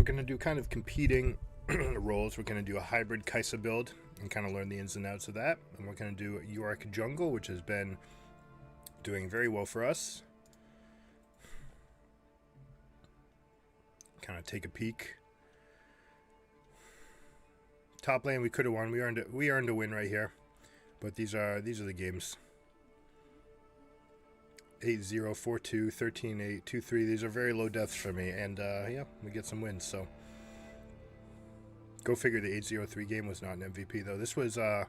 going to do kind of competing roles. We're going to do a hybrid Kaisa build and kind of learn the ins and outs of that. And we're going to do Yorick jungle, which has been doing very well for us. Kind of take a peek. Top lane we could have won. We earned a win right here. But these are the games. 8-0, 4-2, 13-8, 2-3. These are very low deaths for me, and yeah, we get some wins. So go figure. The 8-0-3 game was not an MVP though. This was no,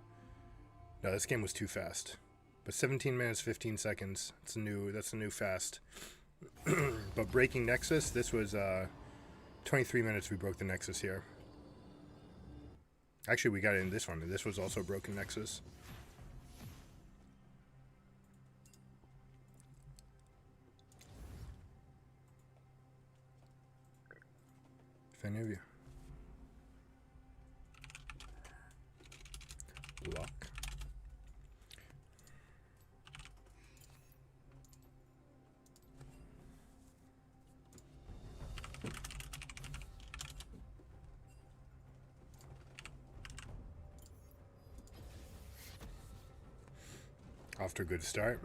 this game was too fast. But 17 minutes 15 seconds. That's a new fast. But breaking Nexus, this was 23 minutes. We broke the Nexus here. Actually, we got it in this one. This was also broken Nexus. If any of you. Lock. Off to a good start.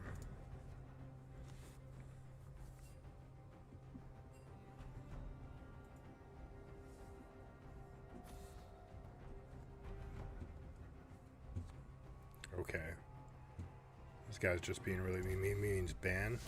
Okay. This guy's just being really mean. Means ban.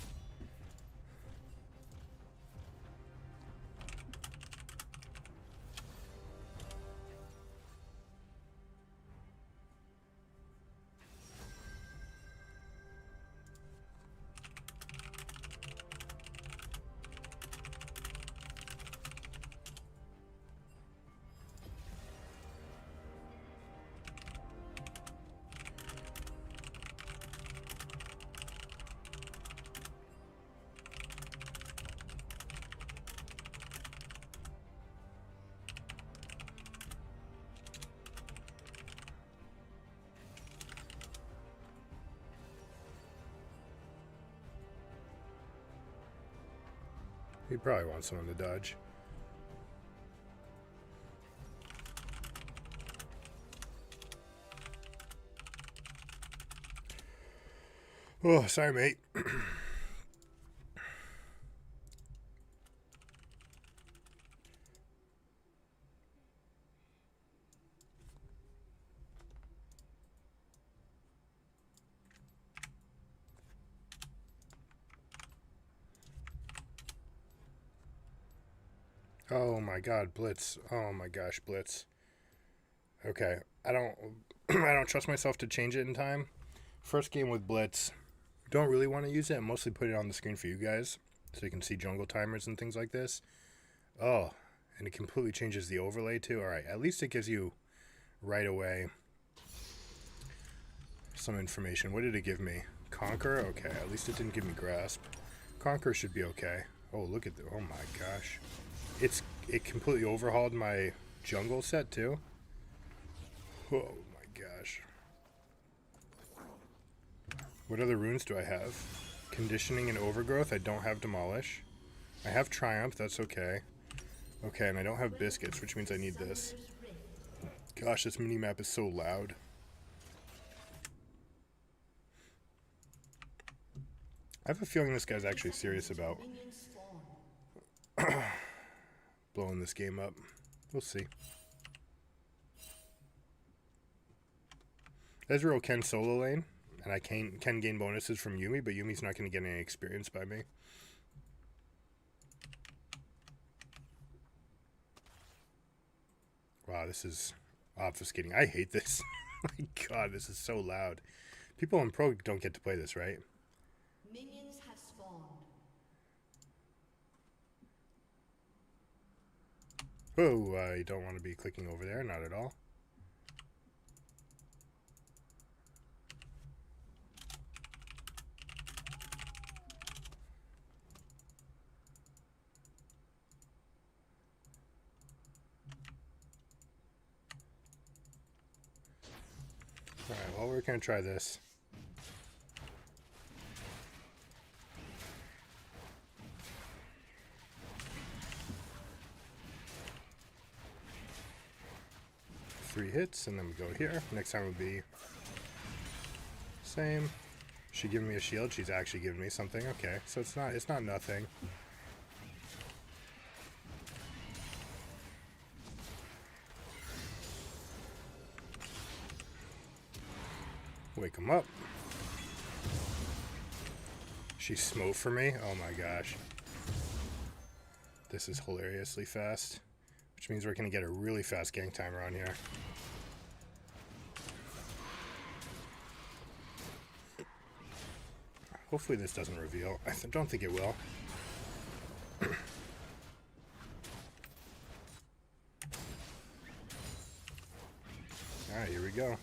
He probably wants someone to dodge. Oh, sorry, mate. Oh my god, Blitz. Oh my gosh, Blitz. Okay, I don't I don't trust myself to change it in time. First game with Blitz. Don't really want to use it. I mostly put it on the screen for you guys so you can see jungle timers and things like this. Oh, and it completely changes the overlay too. All right, at least it gives you right away some information. What did it give me? Conquer? Okay, at least it didn't give me Grasp. Conquer should be okay. Oh, look at the, oh my gosh. It completely overhauled my jungle set too. Oh my gosh. What other runes do I have? Conditioning and Overgrowth. I don't have Demolish. I have Triumph. That's okay. Okay, and I don't have Biscuits, which means I need this. Gosh, this mini-map is so loud. I have a feeling this guy's actually serious about blowing this game up. We'll see. Ezreal can solo lane, and I can gain bonuses from Yuumi, but Yuumi's not going to get any experience by me. Wow, this is obfuscating. I hate this. My god, this is so loud. People in Pro don't get to play this, right? Minions have spawned. Oh, I don't want to be clicking over there. Not at all. Alright, well, we're going to try this. 3 hits, and then we go here. Next time would be same. She giving me a shield. She's actually giving me something. Okay, so it's not nothing. Wake him up. She smote for me. Oh my gosh. This is hilariously fast, which means we're going to get a really fast gank time around here. Hopefully this doesn't reveal. I don't think it will. Alright, here we go.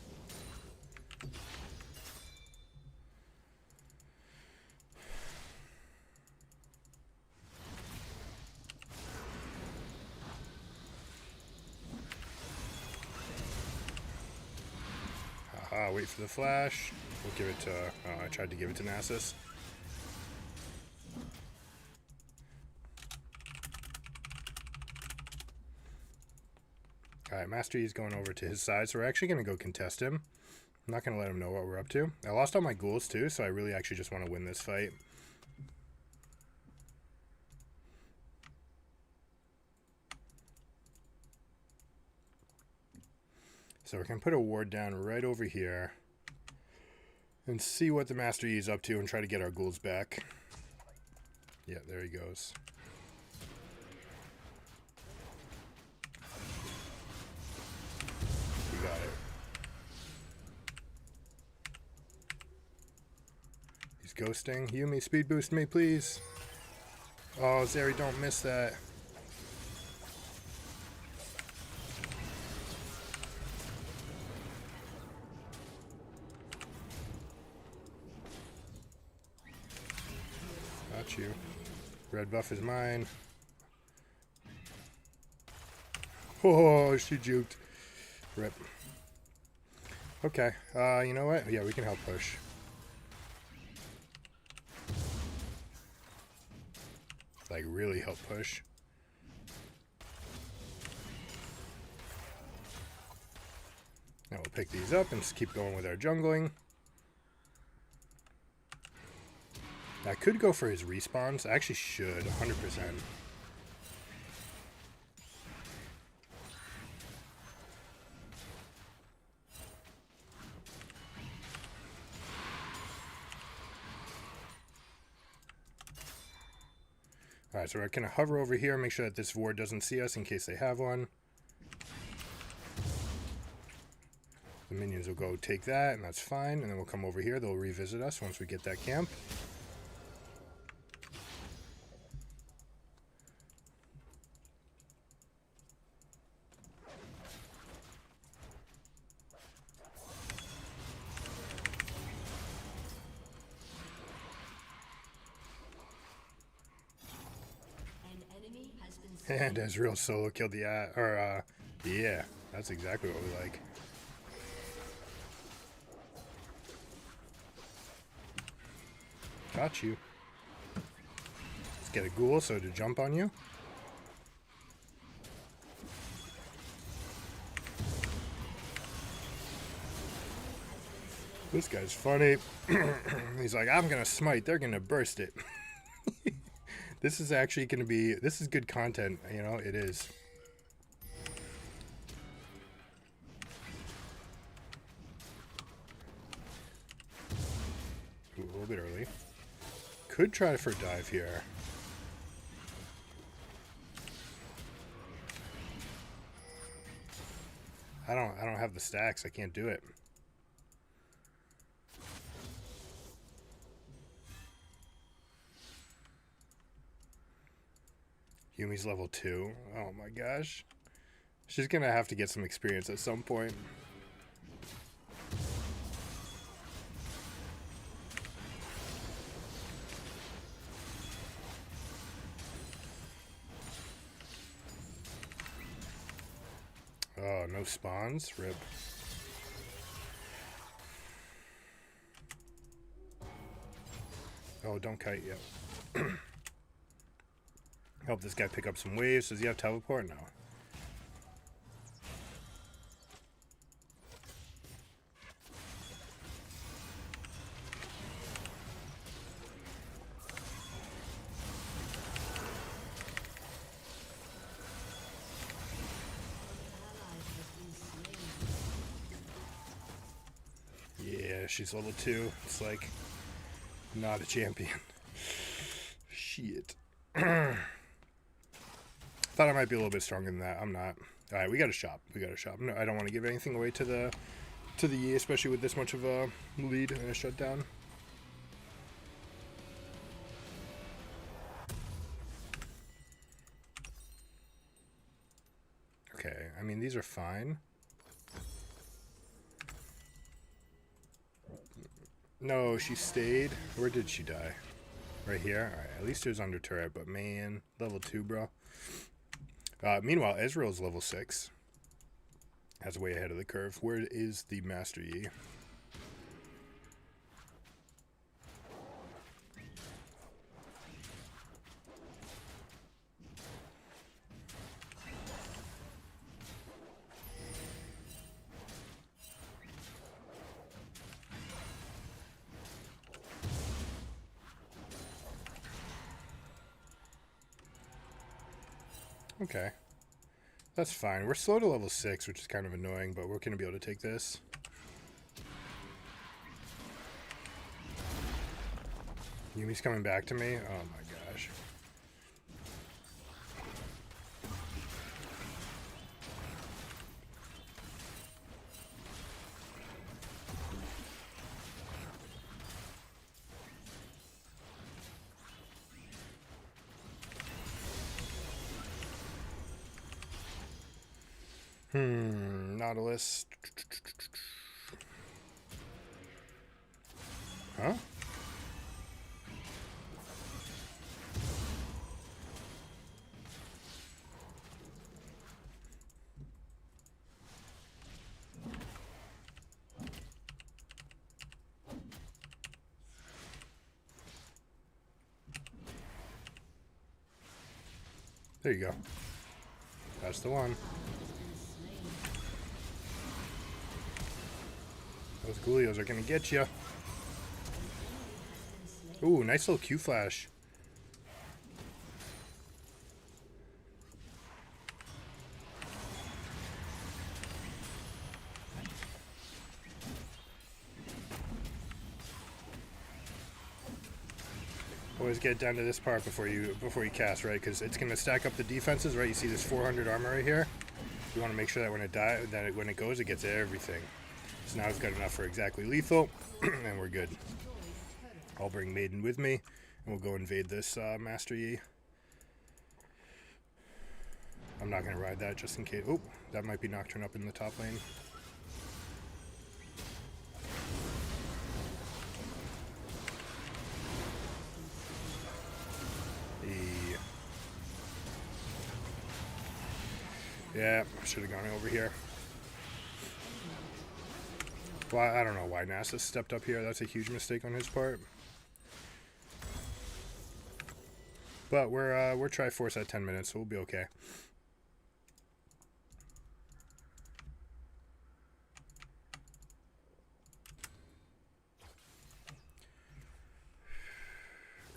Wait for the flash. We'll give it to... I tried to give it to Nasus. Alright, Master Yi's going over to his side, so we're actually going to go contest him. I'm not going to let him know what we're up to. I lost all my ghouls too, so I really actually just want to win this fight. So we're going to put a ward down right over here and see what the Master Yi is up to and try to get our ghouls back. Yeah, there he goes. We got it. He's ghosting. Yumi, speed boost me, please. Oh, Zeri, don't miss that. Got you. Red buff is mine. Oh, she juked. Rip. Okay. You know what? Yeah, we can help push. Like, really help push. Now we'll pick these up and just keep going with our jungling. I could go for his respawns. I actually should, 100%. Alright, so we're going to hover over here, make sure that this ward doesn't see us in case they have one. The minions will go take that, and that's fine. And then we'll come over here. They'll revisit us once we get that camp. And Ezreal solo killed the yeah, that's exactly what we like. Got you. Let's get a ghoul so to jump on you. This guy's funny. He's like, I'm gonna smite, they're gonna burst it. This is actually going to be... This is good content, you know? It is. Ooh, a little bit early. Could try for a dive here. I don't have the stacks. I can't do it. Yumi's level 2. Oh my gosh. She's gonna have to get some experience at some point. Oh, no spawns? Rip. Oh, don't kite yet. Help this guy pick up some waves. Does he have teleport? No. Yeah, she's level 2. It's like not a champion. Shit. Thought I might be a little bit stronger than that. I'm not. All right, we got to shop. We got to shop. No, I don't want to give anything away to the Yi, especially with this much of a lead and a shutdown. Okay, I mean these are fine. No, she stayed. Where did she die? Right here? Alright, at least it was under turret, but man, level 2, bro. Meanwhile, Ezreal's level 6. That's way ahead of the curve. Where is the Master Yi? Okay. That's fine. We're slow to level 6, which is kind of annoying, but we're going to be able to take this. Yumi's coming back to me? Oh my gosh. Nautilus. Huh? There you go. That's the one. Those Ghoulios are gonna get you. Ooh, nice little Q flash. Always get down to this part before you cast, right? Because it's gonna stack up the defenses, right? You see this 400 armor right here. You want to make sure that when it goes, it gets everything. So now it's got enough for exactly lethal, and we're good. I'll bring Maiden with me, and we'll go invade this Master Yi. I'm not going to ride that just in case. Oh, that might be Nocturne up in the top lane. Yeah, I should have gone over here. Well, I don't know why NASA stepped up here. That's a huge mistake on his part. But we're Triforce at 10 minutes, so we'll be okay.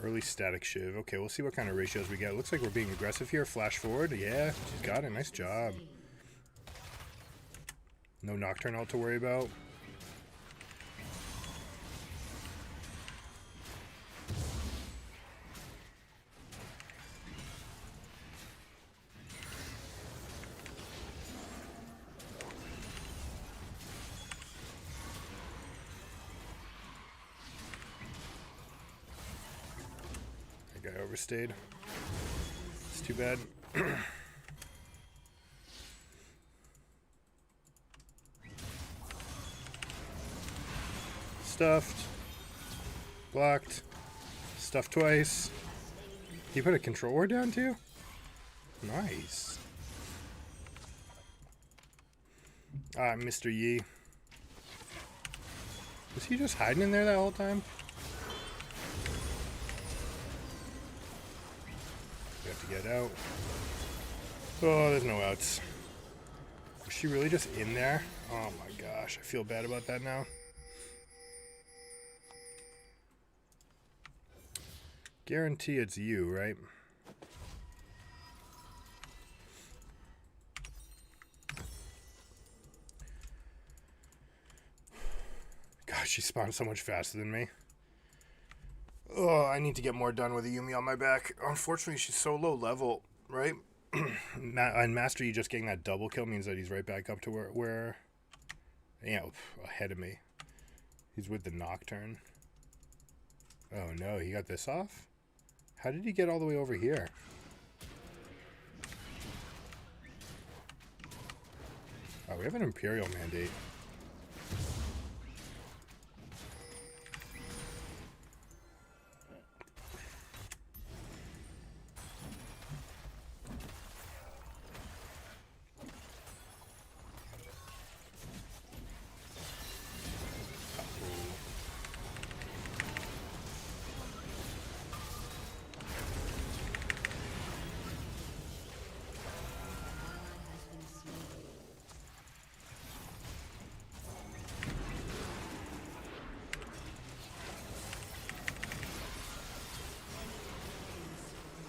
Early static shiv. Okay, we'll see what kind of ratios we get. Looks like we're being aggressive here. Flash forward. Yeah, she's got it. Nice job. No Nocturne ult to worry about. That guy overstayed. It's too bad. Stuffed. Blocked. Stuffed twice. He put a control ward down too? Nice. Mr. Yi. Was he just hiding in there that whole time? We have to get out. Oh, there's no outs. Was she really just in there? Oh my gosh, I feel bad about that now. Guarantee it's you, right? God, She spawned so much faster than me. Oh, I need to get more done with a Yumi on my back. Unfortunately, she's so low level, right? On Master, you just getting that double kill means that he's right back up to where you know, ahead of me. He's with the Nocturne. Oh no, he got this off? How did he get all the way over here? Oh, we have an Imperial mandate.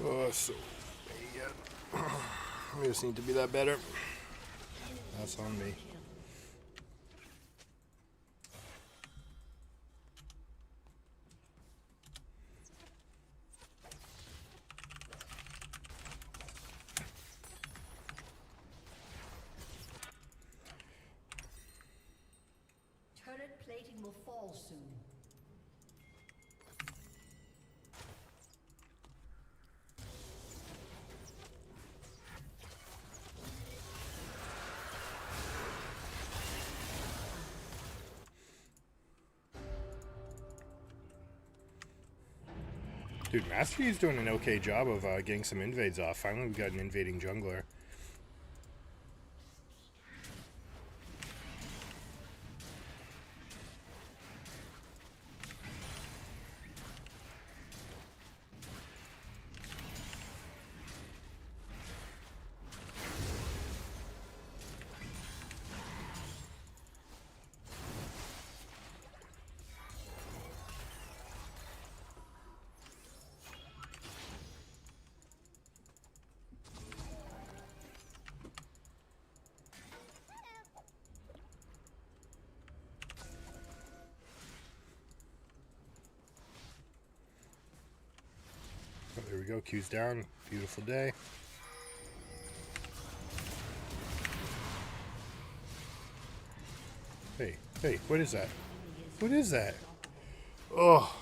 Oh, so bad. We just need to be that better. That's on me. Turret plating will fall soon. Dude, Master Yi's doing an okay job of getting some invades off. Finally, we got an invading jungler. Oh, there we go. Q's down. Beautiful day. Hey, hey, what is that? What is that? Oh.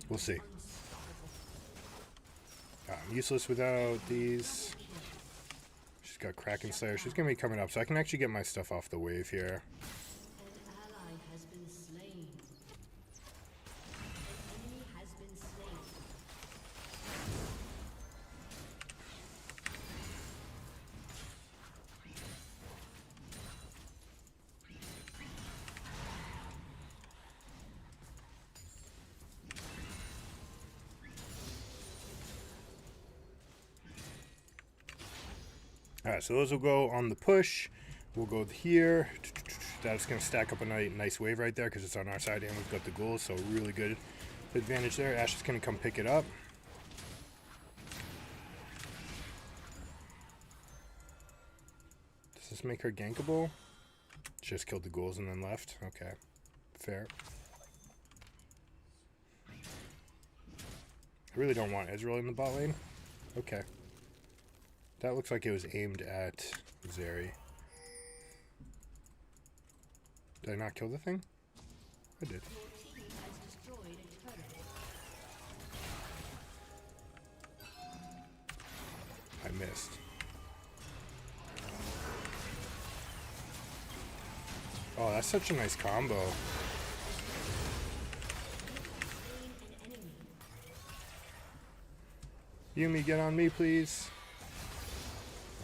We'll see. I'm useless without these. She's got Kraken Slayer. She's going to be coming up, so I can actually get my stuff off the wave here. An ally has been slain. An enemy has been slain. Alright, so those will go on the push. We'll go here. That's going to stack up a nice wave right there because it's on our side and we've got the ghouls, so really good advantage there. Ash is going to come pick it up. Does this make her gankable? Just killed the ghouls and then left? Okay. Fair. I really don't want Ezreal in the bot lane. Okay. That looks like it was aimed at Zeri. Did I not kill the thing? I did. Your team has destroyed a turret. I missed. Oh, that's such a nice combo. Slain an enemy. Yumi, get on me, please.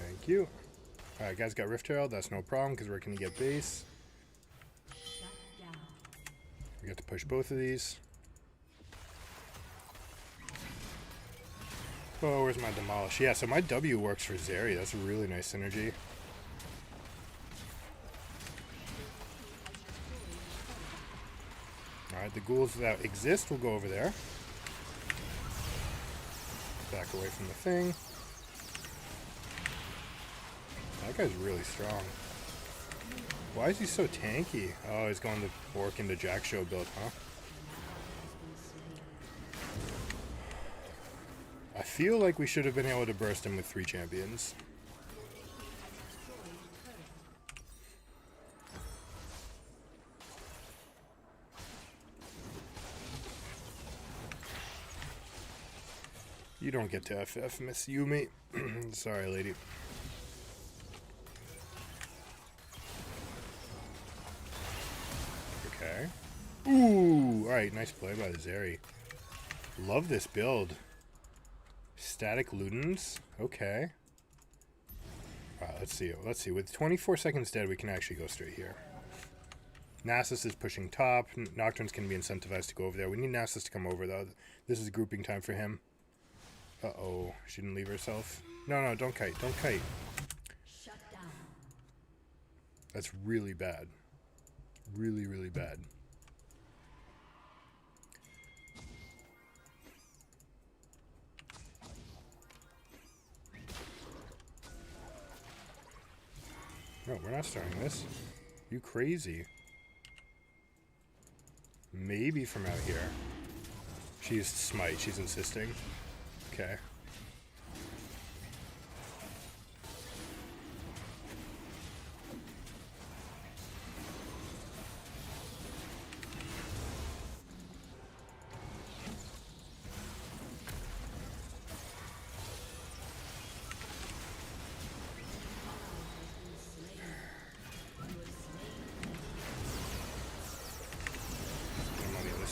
Thank you. Alright, guys got Rift Herald. That's no problem because we're going to get base. We got to push both of these. Oh, where's my Demolish? Yeah, so my W works for Zeri. That's a really nice synergy. Alright, the ghouls that exist will go over there. Back away from the thing. That guy's really strong. Why is he so tanky? Oh, he's going to work into Jack Show build, huh? I feel like we should have been able to burst him with 3 champions. You don't get to FF, Miss Yumi. Sorry, lady. Okay. Ooh! Alright, nice play by the Zeri. Love this build. Static Ludens. Okay. Alright, let's see. Let's see. With 24 seconds dead, we can actually go straight here. Nasus is pushing top. Nocturnes can be incentivized to go over there. We need Nasus to come over, though. This is grouping time for him. Uh-oh. She didn't leave herself. No, no, don't kite. Don't kite. Shut down. That's really bad. Really, really bad. No, we're not starting this. You crazy. Maybe from out here. She's smite. She's insisting. Okay.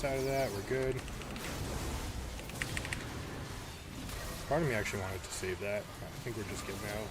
Out of that, we're good. Part of me actually wanted to save that. I think we're just getting out.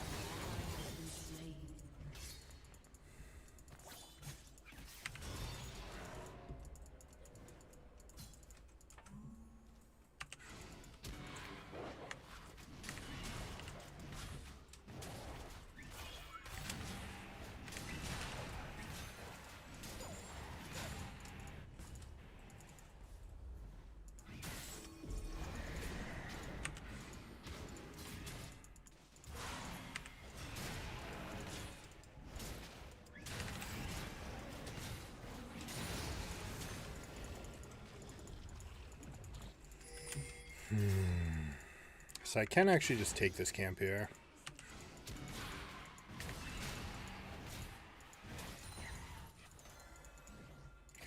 So I can actually just take this camp here.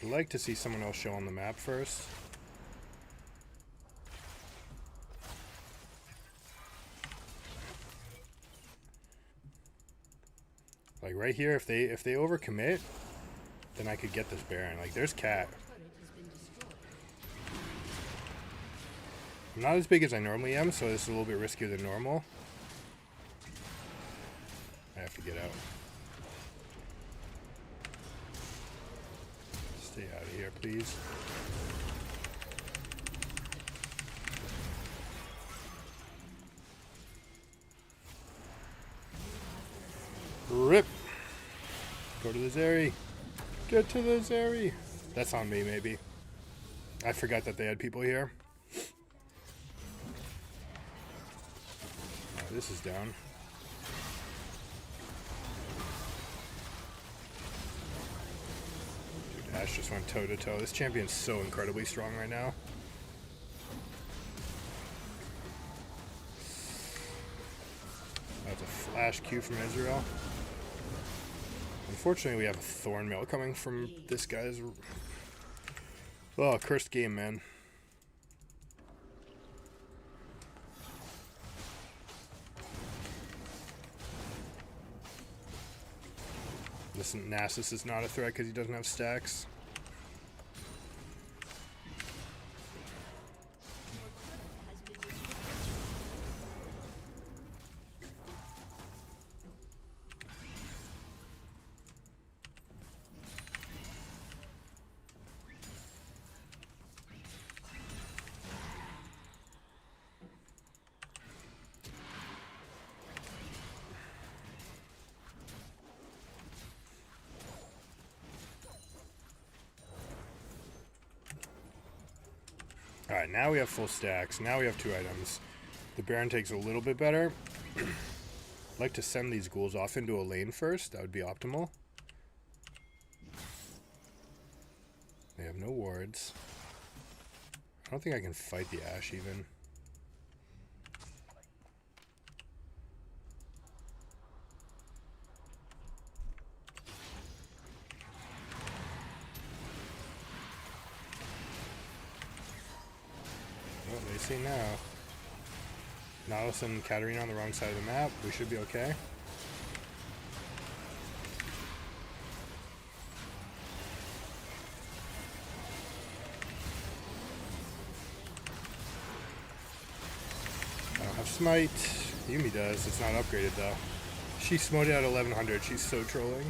I'd like to see someone else show on the map first. Like right here, if they overcommit, then I could get this Baron. Like there's Cat. I'm not as big as I normally am, so this is a little bit riskier than normal. I have to get out. Stay out of here, please. Rip! Go to the Zeri. Get to the Zeri. That's on me, maybe. I forgot that they had people here. This is down. Dude, Ash just went toe to toe. This champion's so incredibly strong right now. That's a flash Q from Israel. Unfortunately, we have a Thorn Mill coming from this guy's... Oh, cursed game, man. Listen, Nasus is not a threat because he doesn't have stacks. Alright, now we have full stacks. Now we have 2 items. The Baron takes a little bit better. I'd like to send these ghouls off into a lane first. That would be optimal. They have no wards. I don't think I can fight the Ash even. Oh, they see now. Nautilus and Katarina on the wrong side of the map. We should be okay. I don't have Smite. Yumi does. It's not upgraded though. She smoted at 1100. She's so trolling.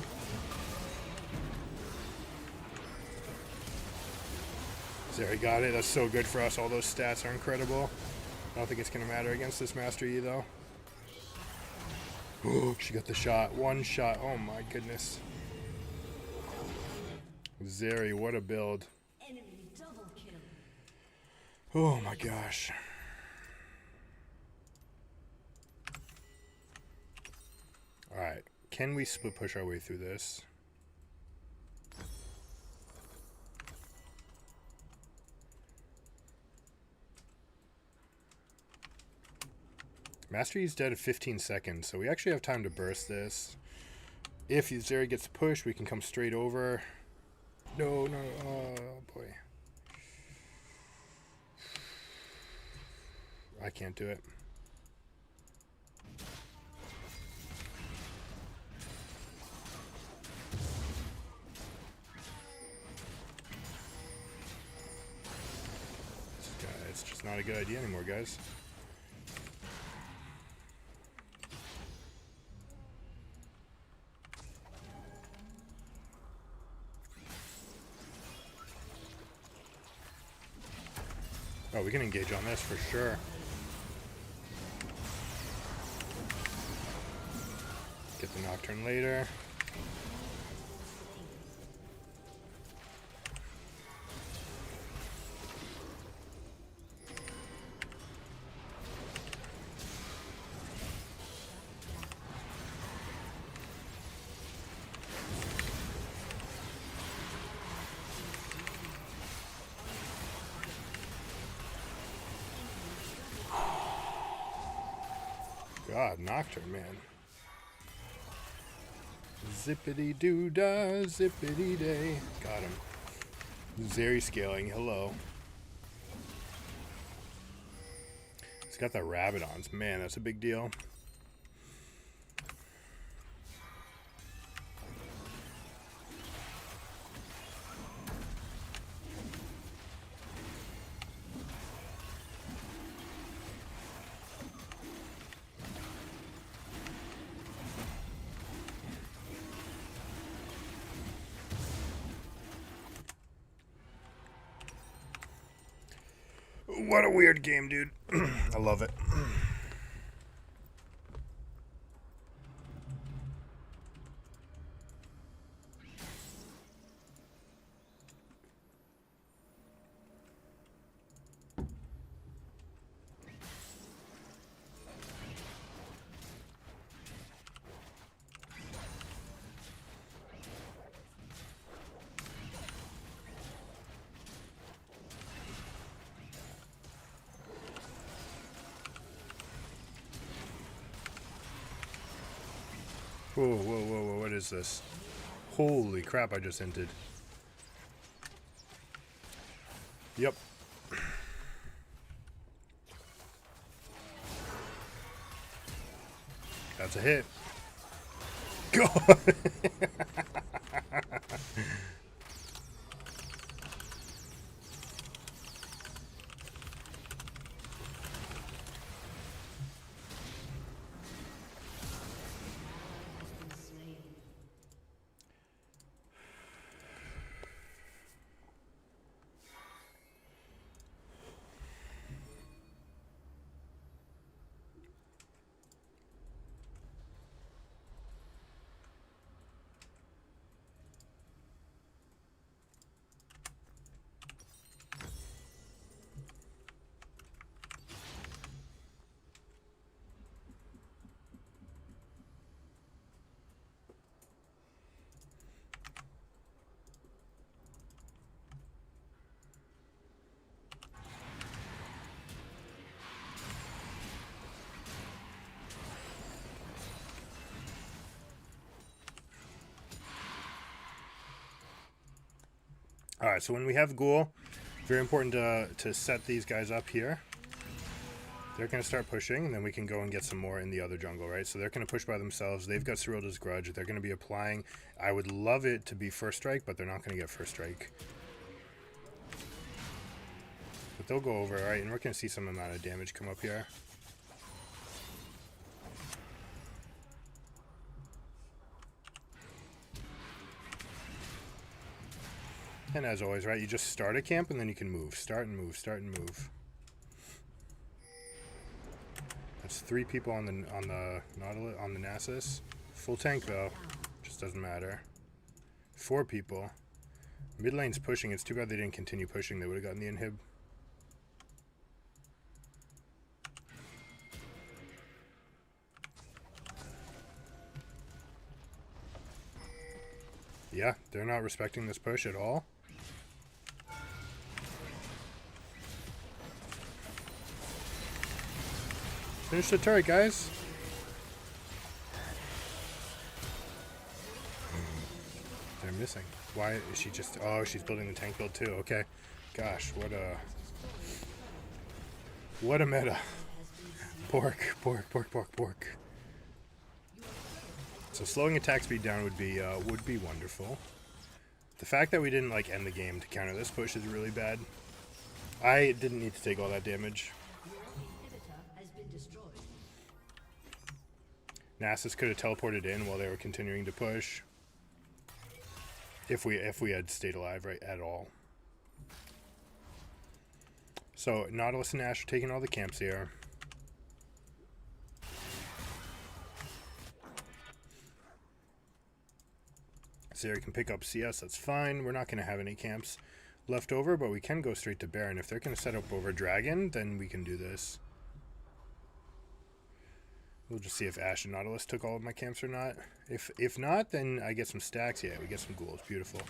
Zeri got it. That's so good for us. All those stats are incredible. I don't think it's going to matter against this Master Yi, though. Oh, she got the shot. One shot. Oh, my goodness. Zeri, what a build. Enemy double kill. Oh, my gosh. Alright. Can we split push our way through this? Master Yi's dead at 15 seconds, so we actually have time to burst this. If Zeri gets pushed, we can come straight over. No, no, oh boy. I can't do it. It's just not a good idea anymore, guys. Oh, we can engage on this for sure. Get the Nocturne later. God, Nocturne, man. Zippity doo dah, zippity day. Got him. Zeri scaling, hello. He's got the Rabadons. Man, that's a big deal. What a weird game, dude. I love it. Whoa, whoa, whoa, whoa, what is this? Holy crap, I just hinted. Yep. That's a hit. God. Alright, so when we have Ghoul, very important to set these guys up here. They're going to start pushing, and then we can go and get some more in the other jungle, right? So they're going to push by themselves. They've got Cyrilda's Grudge. They're going to be applying. I would love it to be first strike, but they're not going to get first strike. But they'll go over, alright? And we're going to see some amount of damage come up here. And as always, right, you just start a camp and then you can move. Start and move, start and move. That's 3 people on the Nautilus, on the Nasus. Full tank though, just doesn't matter. 4 people. Mid lane's pushing. It's too bad they didn't continue pushing. They would have gotten the inhib. Yeah, they're not respecting this push at all. Finish the turret, guys. They're missing. Why is she just... Oh, she's building the tank build too. Okay. Gosh, what a meta. Pork. So slowing attack speed down would be wonderful. The fact that we didn't like end the game to counter this push is really bad. I didn't need to take all that damage. Nasus could have teleported in while they were continuing to push. If we had stayed alive right at all. So Nautilus and Ashe are taking all the camps here. Zeri can pick up CS, that's fine. We're not going to have any camps left over, but we can go straight to Baron. If they're going to set up over Dragon, then we can do this. We'll just see if Ashe and Nautilus took all of my camps or not. If not, then I get some stacks. Yeah, we get some ghouls. Beautiful.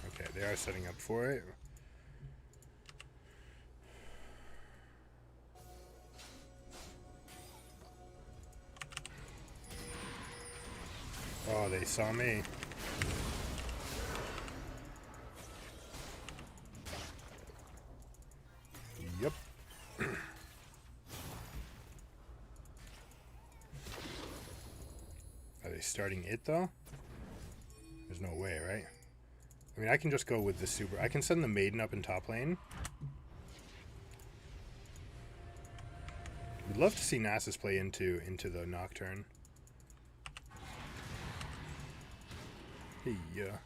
Okay, they are setting up for it. Oh, they saw me. Yep. Are they starting it though? There's no way, right? I mean, I can just go with the super. I can send the Maiden up in top lane. We'd love to see Nasus play into the Nocturne. Hey, yeah.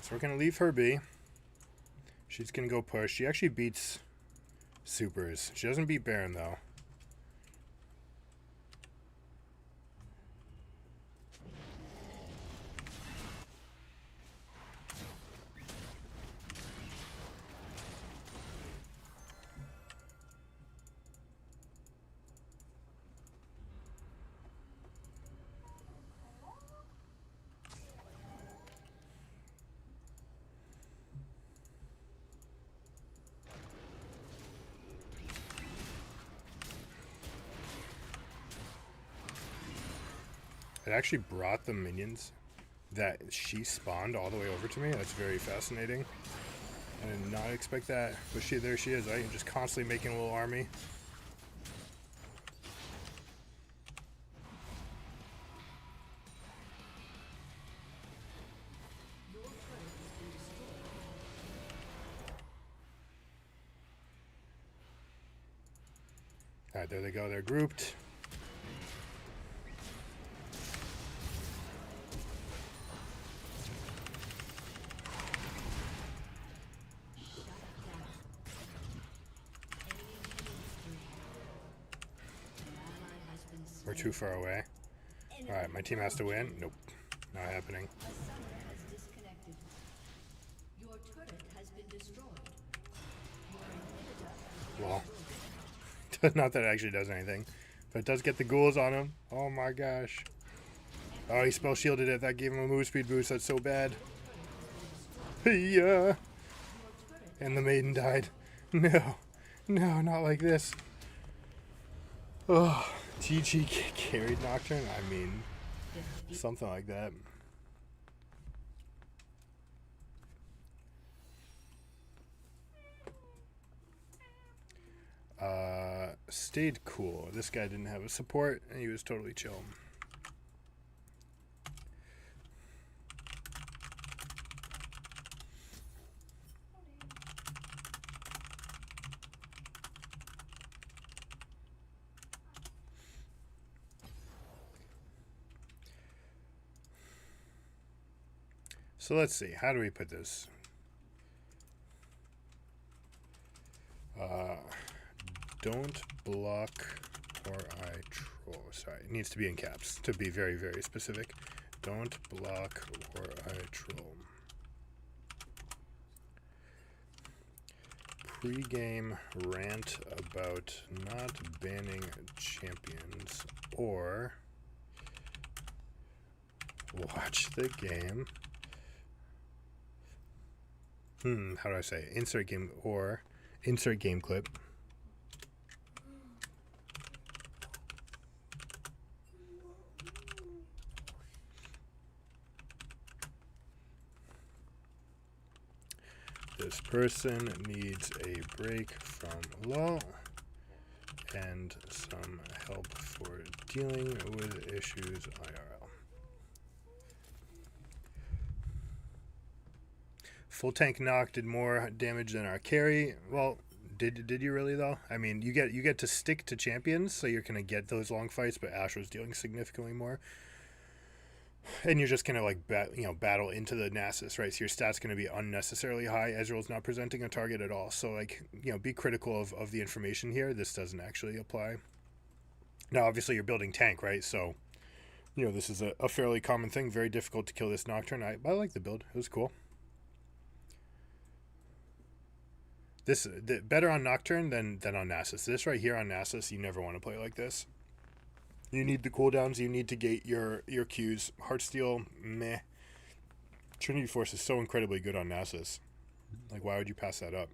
So we're gonna leave her be. She's gonna go push. She actually beats supers. She doesn't beat Baron though. It actually brought the minions that she spawned all the way over to me. That's very fascinating. I did not expect that. But there she is, right? Just constantly making a little army. Alright, there they go. They're grouped. We're too far away. Alright, my team has to win. Nope. Not happening. Well, Not that it actually does anything. But it does get the ghouls on him. Oh my gosh. Oh, he spell shielded it. That gave him a move speed boost. That's so bad. Yeah. And the maiden died. No. No, not like this. Oh, TG carried Nocturne? I mean, something like that. Stayed cool. This guy didn't have a support, and he was totally chill. So let's see. How do we put this? Don't block or I troll. Sorry, it needs to be in caps to be very, very specific. Don't block or I troll. Pre-game rant about not banning champions or watch the game. How do I say? Insert game or insert game clip. This person needs a break from LOL and some help for dealing with issues IRL. Full tank knock did more damage than our carry. Well, did you really though? I mean, you get to stick to champions, so you're gonna get those long fights, but Ash was dealing significantly more. And you're just gonna like battle into the Nasus, right? So your stats gonna be unnecessarily high. Ezreal's not presenting a target at all, so like be critical of the information here. This doesn't actually apply. Now, obviously, you're building tank, right? So this is a fairly common thing. Very difficult to kill this Nocturne. I like the build. It was cool. Better on Nocturne than on Nasus. This right here on Nasus, you never want to play like this. You need the cooldowns. You need to gate your Qs. Heartsteel, meh. Trinity Force is so incredibly good on Nasus. Like, why would you pass that up?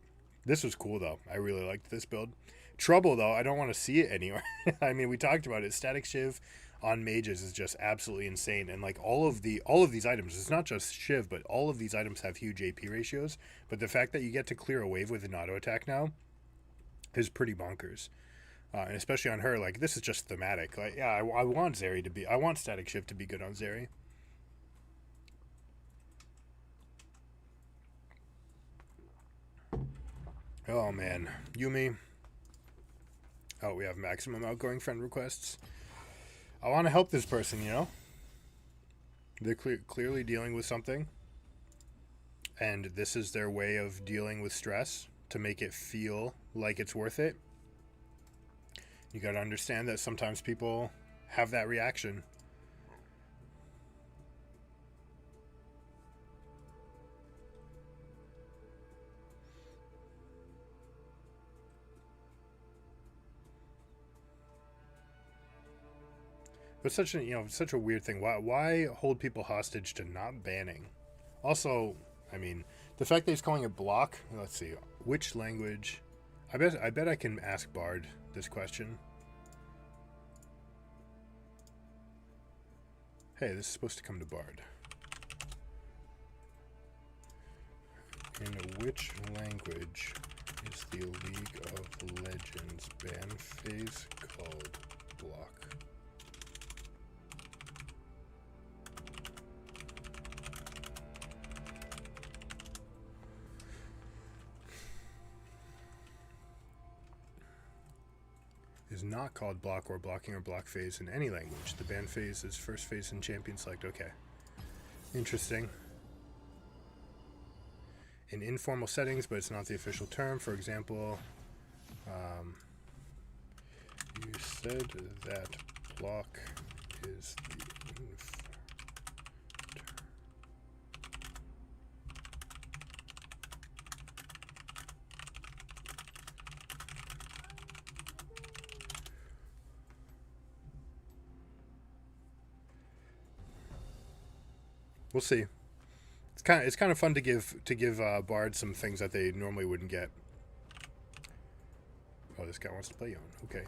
This was cool, though. I really liked this build. Trouble, though, I don't want to see it anywhere. I mean, we talked about it. Static Shiv on mages is just absolutely insane. And, like, all of these items, it's not just Shiv, but all of these items have huge AP ratios. But the fact that you get to clear a wave with an auto attack now is pretty bonkers. And especially on her, like, this is just thematic. Like, yeah, I want Zeri to be... I want Static Shift to be good on Zeri. Oh, man. Yumi. Oh, we have maximum outgoing friend requests. I want to help this person, They're clearly dealing with something. And this is their way of dealing with stress to make it feel like it's worth it. You got to understand that sometimes people have that reaction. But such a weird thing. Why hold people hostage to not banning? Also, I mean, the fact that he's calling it block. Let's see, which language? I bet I can ask Bard this question. Hey, this is supposed to come to Bard. In which language is the League of Legends ban phase called block? Is not called block or blocking or block phase in any language. The ban phase is first phase in champion select. Okay. Interesting. In informal settings, but it's not the official term. For example, you said that block is the term. We'll see. It's kind of fun to give Bard some things that they normally wouldn't get. Oh, this guy wants to play Yon. Okay.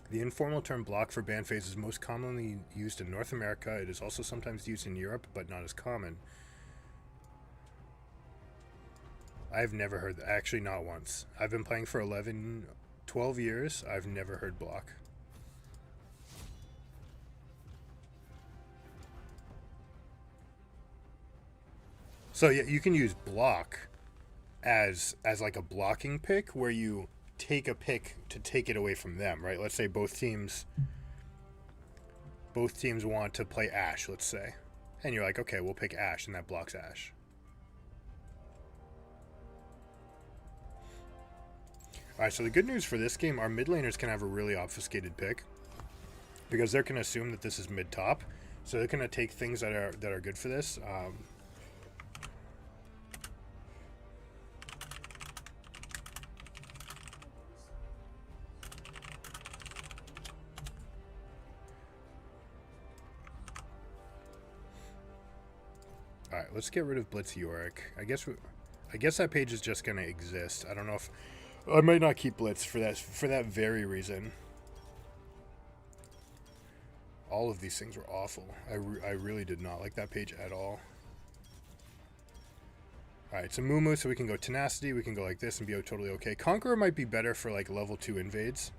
The informal term block for band phase is most commonly used in North America. It is also sometimes used in Europe, but not as common. I've never heard that. Actually, not once. I've been playing for 12 years. I've never heard block. So yeah, you can use block as like a blocking pick where you take a pick to take it away from them, right? Let's say both teams want to play Ashe, let's say. And you're like, okay, we'll pick Ashe, and that blocks Ashe. Alright, so the good news for this game, our mid laners can have a really obfuscated pick. Because they're going to assume that this is mid-top. So they're going to take things that are good for this. Alright, let's get rid of Blitz Yorick. I guess that page is just going to exist. I don't know if... I might not keep Blitz for that very reason. All of these things were awful. I really did not like that page at all. Alright, so Mumu, so we can go Tenacity, we can go like this and be totally okay. Conqueror might be better for like level 2 invades.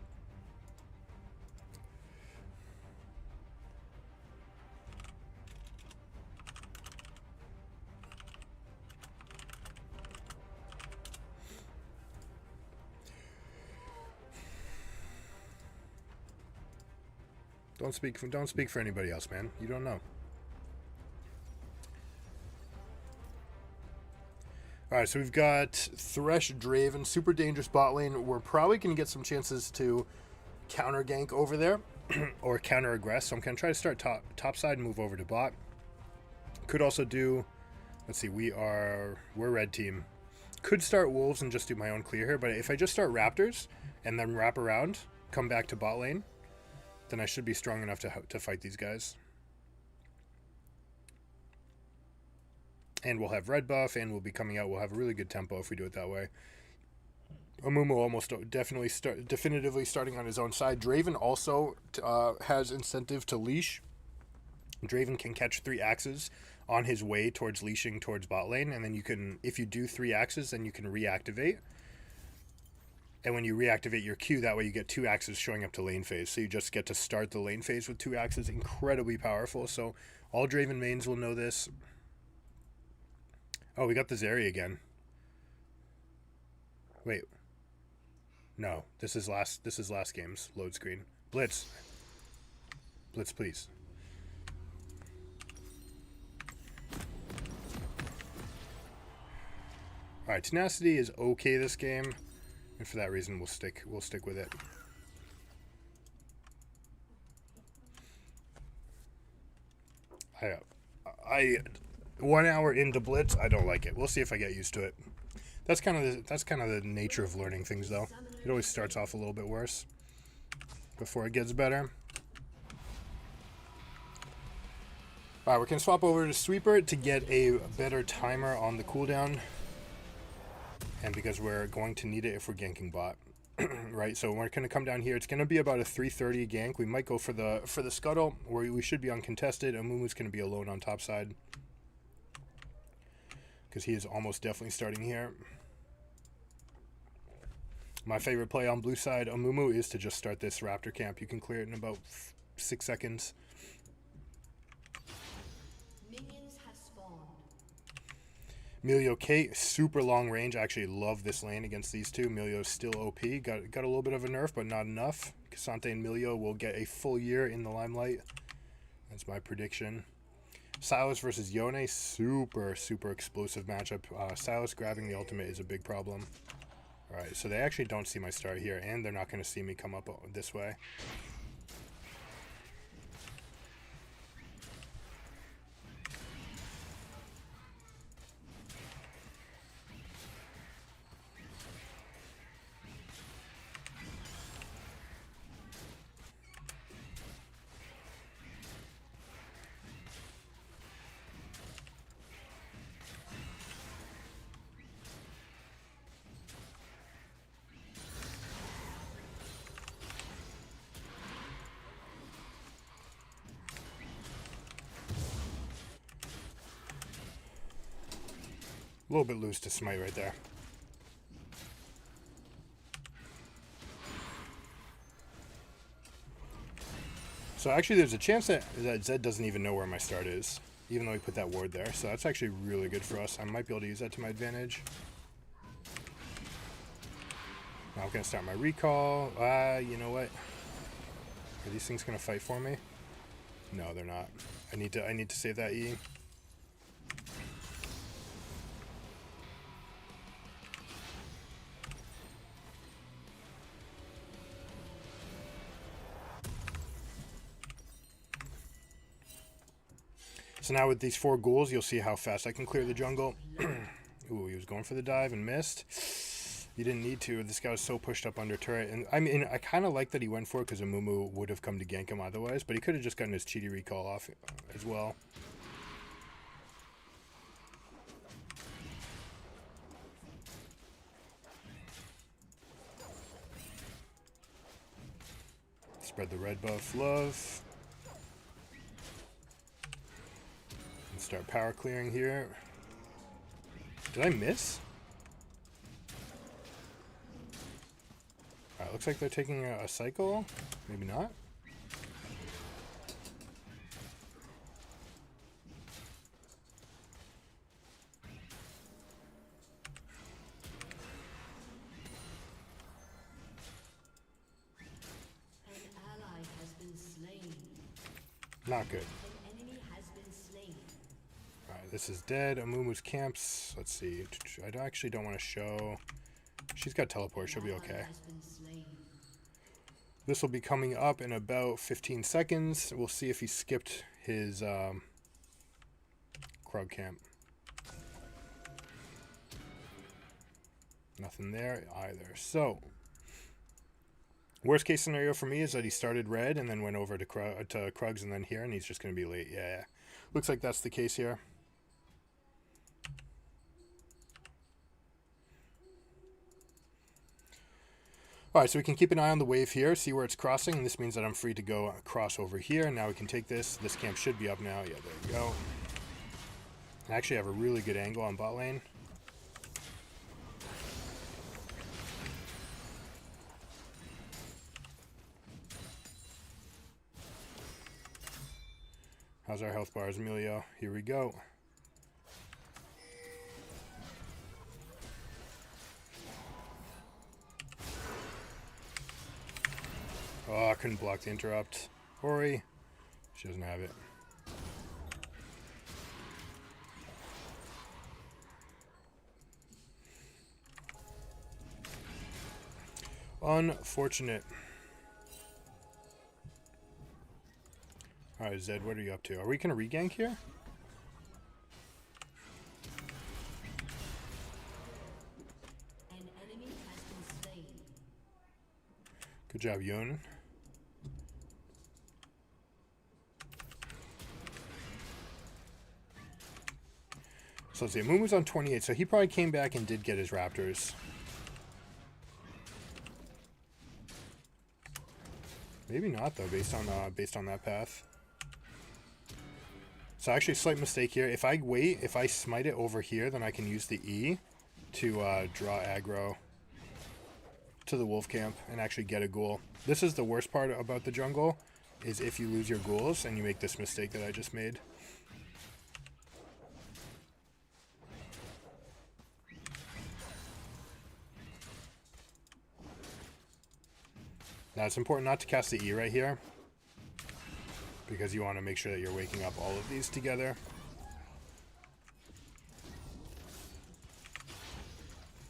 Don't speak for anybody else, man. You don't know. Alright, so we've got Thresh, Draven, super dangerous bot lane. We're probably going to get some chances to counter gank over there or counter aggress. So I'm going to try to start top side and move over to bot. Could also do, let's see, we're red team. Could start wolves and just do my own clear here, but if I just start raptors and then wrap around, come back to bot lane, then I should be strong enough to fight these guys. And we'll have red buff, and we'll be coming out. We'll have a really good tempo if we do it that way. Amumu almost definitively starting on his own side. Draven also has incentive to leash. Draven can catch 3 axes on his way towards leashing towards bot lane, and then you can, if you do 3 axes, then you can reactivate. And when you reactivate your Q, that way you get 2 axes showing up to lane phase. So you just get to start the lane phase with 2 axes. Incredibly powerful. So all Draven mains will know this. Oh, we got the Zeri again. Wait. No, this is last game's load screen. Blitz. Blitz, please. Alright, Tenacity is okay this game. And for that reason, we'll stick with it. I 1 hour into Blitz, I don't like it. We'll see if I get used to it. That's kind of the nature of learning things, though. It always starts off a little bit worse before it gets better. All right, we're gonna swap over to Sweeper to get a better timer on the cooldown. And because we're going to need it if we're ganking bot, right? So we're going to come down here. It's going to be about a 330 gank. We might go for the scuttle, where we should be uncontested. Amumu's going to be alone on top side because he is almost definitely starting here. My favorite play on blue side, Amumu, is to just start this raptor camp. You can clear it in about 6 seconds. Milio K, super long range. I actually love this lane against these two. Milio's still OP. Got a little bit of a nerf, but not enough. Cassante and Milio will get a full year in the limelight. That's my prediction. Silas versus Yone, super explosive matchup. Silas grabbing the ultimate is a big problem. Alright, so they actually don't see my start here, and they're not going to see me come up this way. A little bit loose to smite right there. So actually there's a chance that Zed doesn't even know where my start is, even though he put that ward there. So that's actually really good for us. I might be able to use that to my advantage. Now I'm going to start my recall. You know what? Are these things going to fight for me? No, they're not. I need to save that E. So now with these 4 ghouls, you'll see how fast I can clear the jungle. Ooh, he was going for the dive and missed. You didn't need to. This guy was so pushed up under turret. And I mean, I kind of like that he went for it because Amumu would have come to gank him otherwise. But he could have just gotten his cheaty recall off as well. Spread the red buff love. And start power clearing here. Did I miss? Alright, looks like they're taking a cycle. Maybe not. An ally has been slain. Not good. An enemy has been slain. Alright, this is dead. Amumu's camps. Let's see. I actually don't want to show. She's got teleport. She'll be okay. This will be coming up in about 15 seconds. We'll see if he skipped his Krug camp. Nothing there either. So, worst case scenario for me is that he started red and then went over to Krugs and then here, and he's just going to be late. Yeah. Looks like that's the case here. Alright, so we can keep an eye on the wave here, see where it's crossing, and this means that I'm free to go cross over here. Now we can take this. This camp should be up now. Yeah, there we go. I actually have a really good angle on bot lane. How's our health bars, Emilio? Here we go. Oh, I couldn't block the interrupt. Ori, she doesn't have it. Unfortunate. Alright, Zed, what are you up to? Are we going to regank here? An enemy has been slain. Good job, Yun. So let's see, Mumu's on 28, so he probably came back and did get his raptors. Maybe not though, based on that path. So actually, slight mistake here. If I wait, if I smite it over here, then I can use the E to draw aggro to the wolf camp and actually get a ghoul. This is the worst part about the jungle, is if you lose your ghouls and you make this mistake that I just made. Now it's important not to cast the E right here, because you want to make sure that you're waking up all of these together.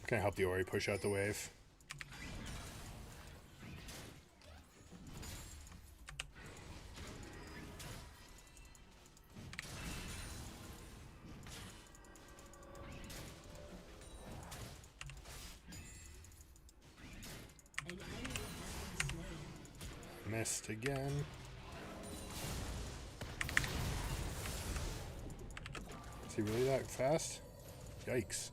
Can I help the Ori push out the wave? An enemy has been slain. Missed again. Is he really that fast? Yikes.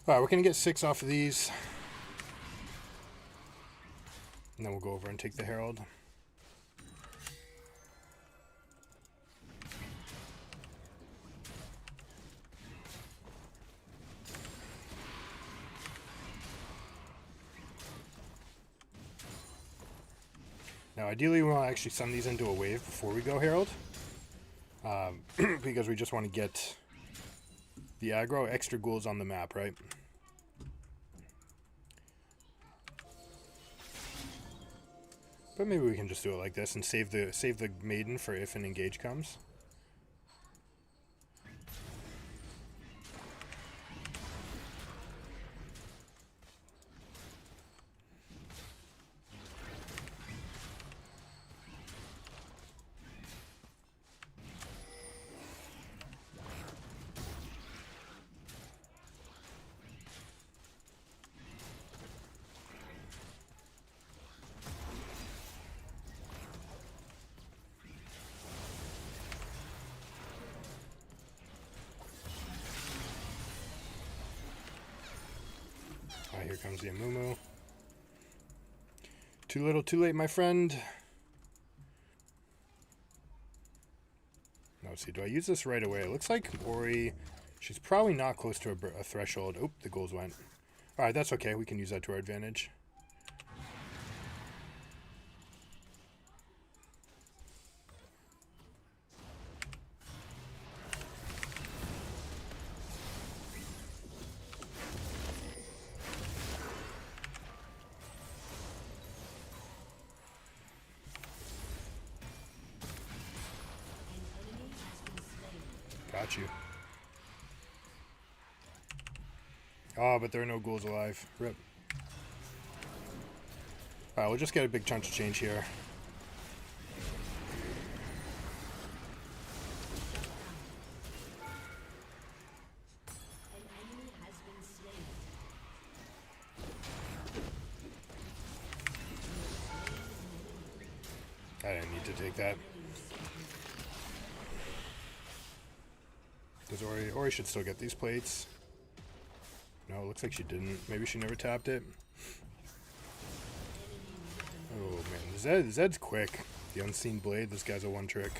Alright, we're going to get 6 off of these. And then we'll go over and take the Herald. Now, ideally, we want to actually send these into a wave before we go Herald. Because we just want to get the aggro, extra ghouls on the map, right? But maybe we can just do it like this and save the maiden for if an engage comes. Here comes the Amumu. Too little, too late, my friend. Now, let's see. Do I use this right away? It looks like Ori, she's probably not close to a threshold. Oop, the goals went. Alright, that's okay. We can use that to our advantage. Got you. Oh, but there are no ghouls alive. Rip. Alright, we'll just get a big chunk of change here. I didn't need to take that. Does Ori should still get these plates. No, it looks like she didn't. Maybe she never tapped it. Oh man, Zed's quick. The Unseen Blade, this guy's a one trick.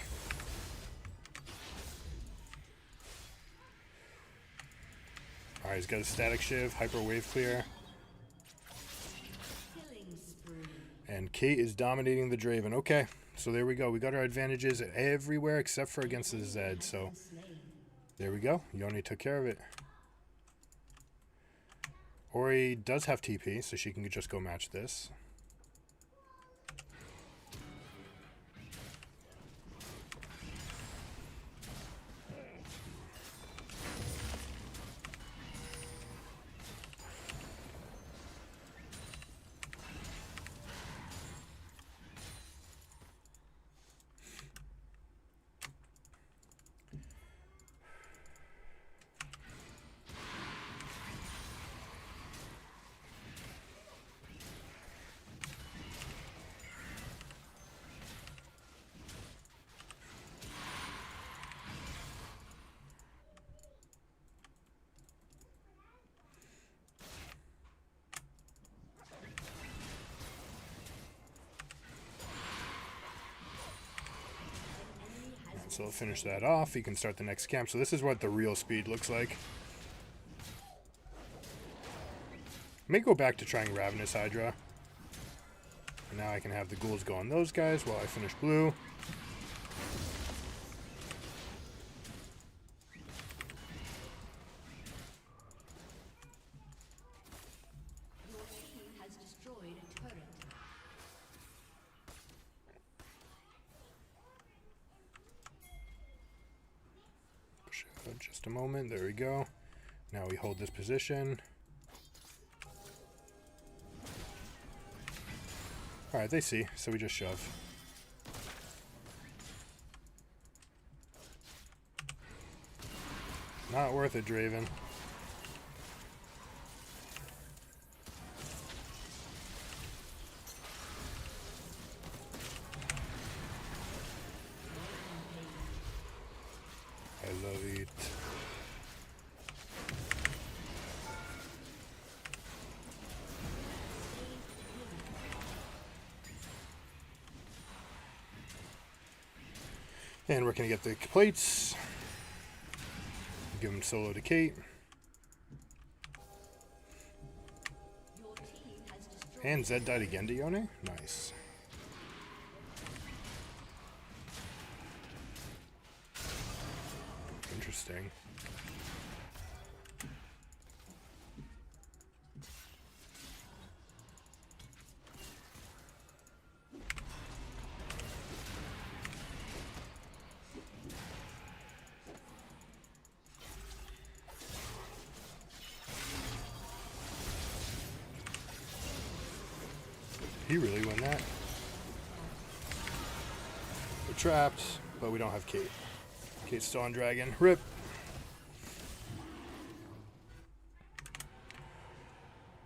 Alright, he's got a static shiv, hyper wave clear. And Kate is dominating the Draven. Okay, so there we go. We got our advantages everywhere except for against the Zed, so there we go. Yoni took care of it. Ori does have TP, so she can just go match this. So we'll finish that off. You can start the next camp. So this is what the real speed looks like. May go back to trying Ravenous Hydra. And now I can have the ghouls go on those guys while I finish blue. Just a moment. There we go. Now we hold this position. Alright, they see, so we just shove. Not worth it, Draven. I love it. And we're going to get the plates. Give him solo to Kate. And Zed died again to Yone? Nice. Interesting. He really won that. We're trapped, but we don't have Kate. Kate's still on Dragon. RIP.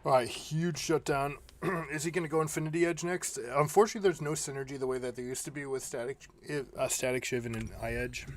Alright, huge shutdown. Is he going to go Infinity Edge next? Unfortunately, there's no synergy the way that there used to be with Static Shiv and Eye Edge.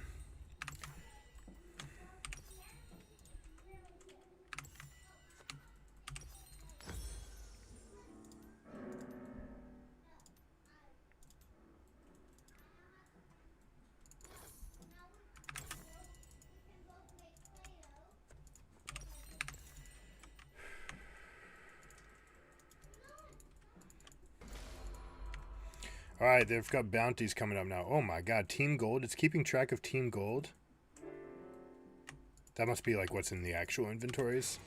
Alright, they've got bounties coming up now. Oh my god, Team Gold. It's keeping track of Team Gold. That must be like what's in the actual inventories.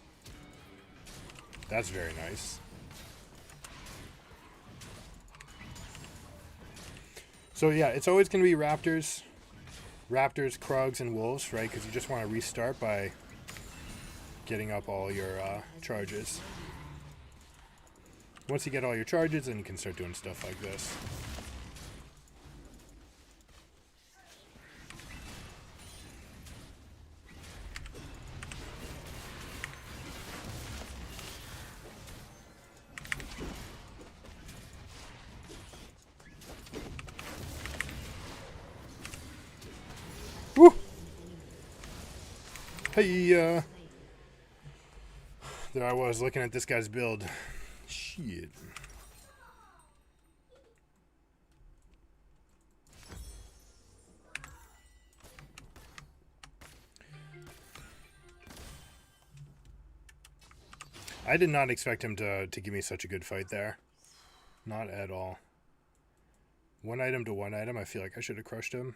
That's very nice. So yeah, it's always going to be Raptors, Krugs, and Wolves, right? Because you just want to restart by getting up all your charges. Once you get all your charges, then you can start doing stuff like this. Woo! Hey, there I was looking at this guy's build. Shit. I did not expect him to give me such a good fight there. Not at all. One item to one item, I feel like I should have crushed him.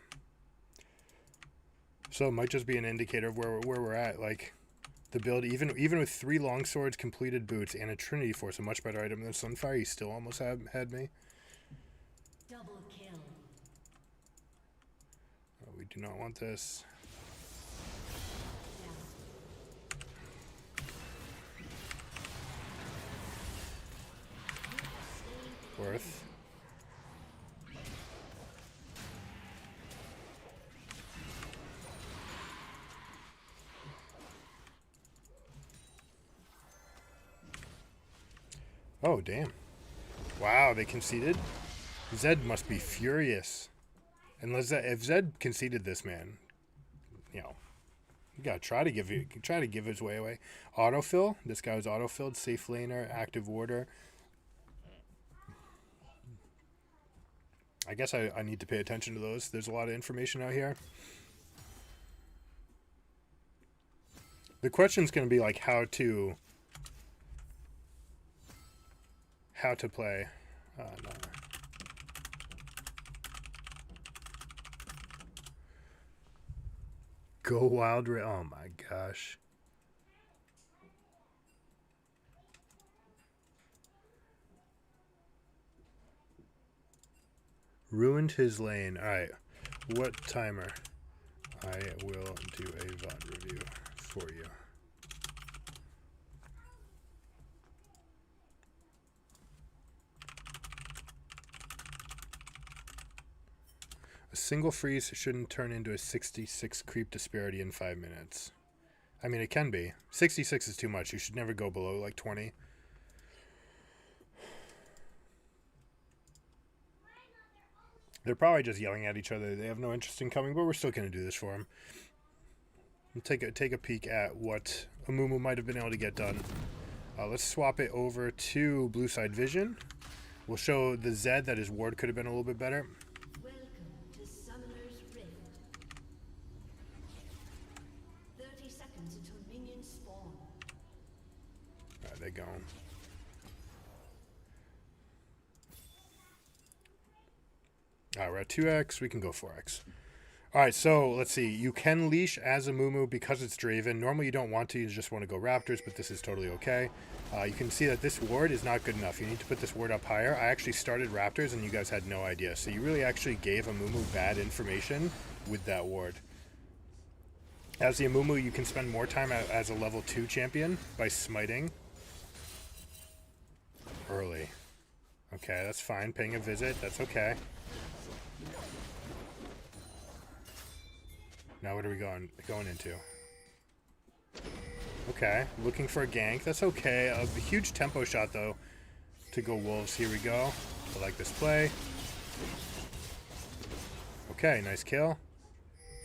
So it might just be an indicator of where we're at. Like, the build, even with 3 longswords, completed boots, and a Trinity Force, a much better item than Sunfire, he still almost had me. Double kill. Oh, we do not want this. Worth. Oh, damn. Wow, they conceded? Zed must be furious. Unless if Zed conceded this, man, you know, you gotta try to give his way away. Autofill. This guy was autofilled. Safe laner, active warder. I guess I need to pay attention to those. There's a lot of information out here. The question's going to be like how to play. No. Go wild. Oh my gosh. Ruined his lane. Alright. What timer? I will do a VOD review for you. A single freeze shouldn't turn into a 66 creep disparity in 5 minutes. I mean, it can be. 66 is too much. You should never go below like 20. They're probably just yelling at each other. They have no interest in coming, but we're still going to do this for them. We'll take a peek at what Amumu might have been able to get done. Let's swap it over to Blue Side Vision. We'll show the Zed that his ward could have been a little bit better. Welcome to Summoner's Rift. they going? Alright, we're at 2x. We can go 4x. Alright, so let's see. You can leash as a Mumu because it's Draven. Normally you don't want to. You just want to go Raptors, but this is totally okay. You can see that this ward is not good enough. You need to put this ward up higher. I actually started Raptors, and you guys had no idea. So you really actually gave Amumu bad information with that ward. As the Amumu, you can spend more time as a level 2 champion by smiting early. Okay, that's fine. Paying a visit, that's okay. Now what are we going into? Okay, looking for a gank. That's okay. A huge tempo shot, though, to go Wolves. Here we go. I like this play. Okay, nice kill.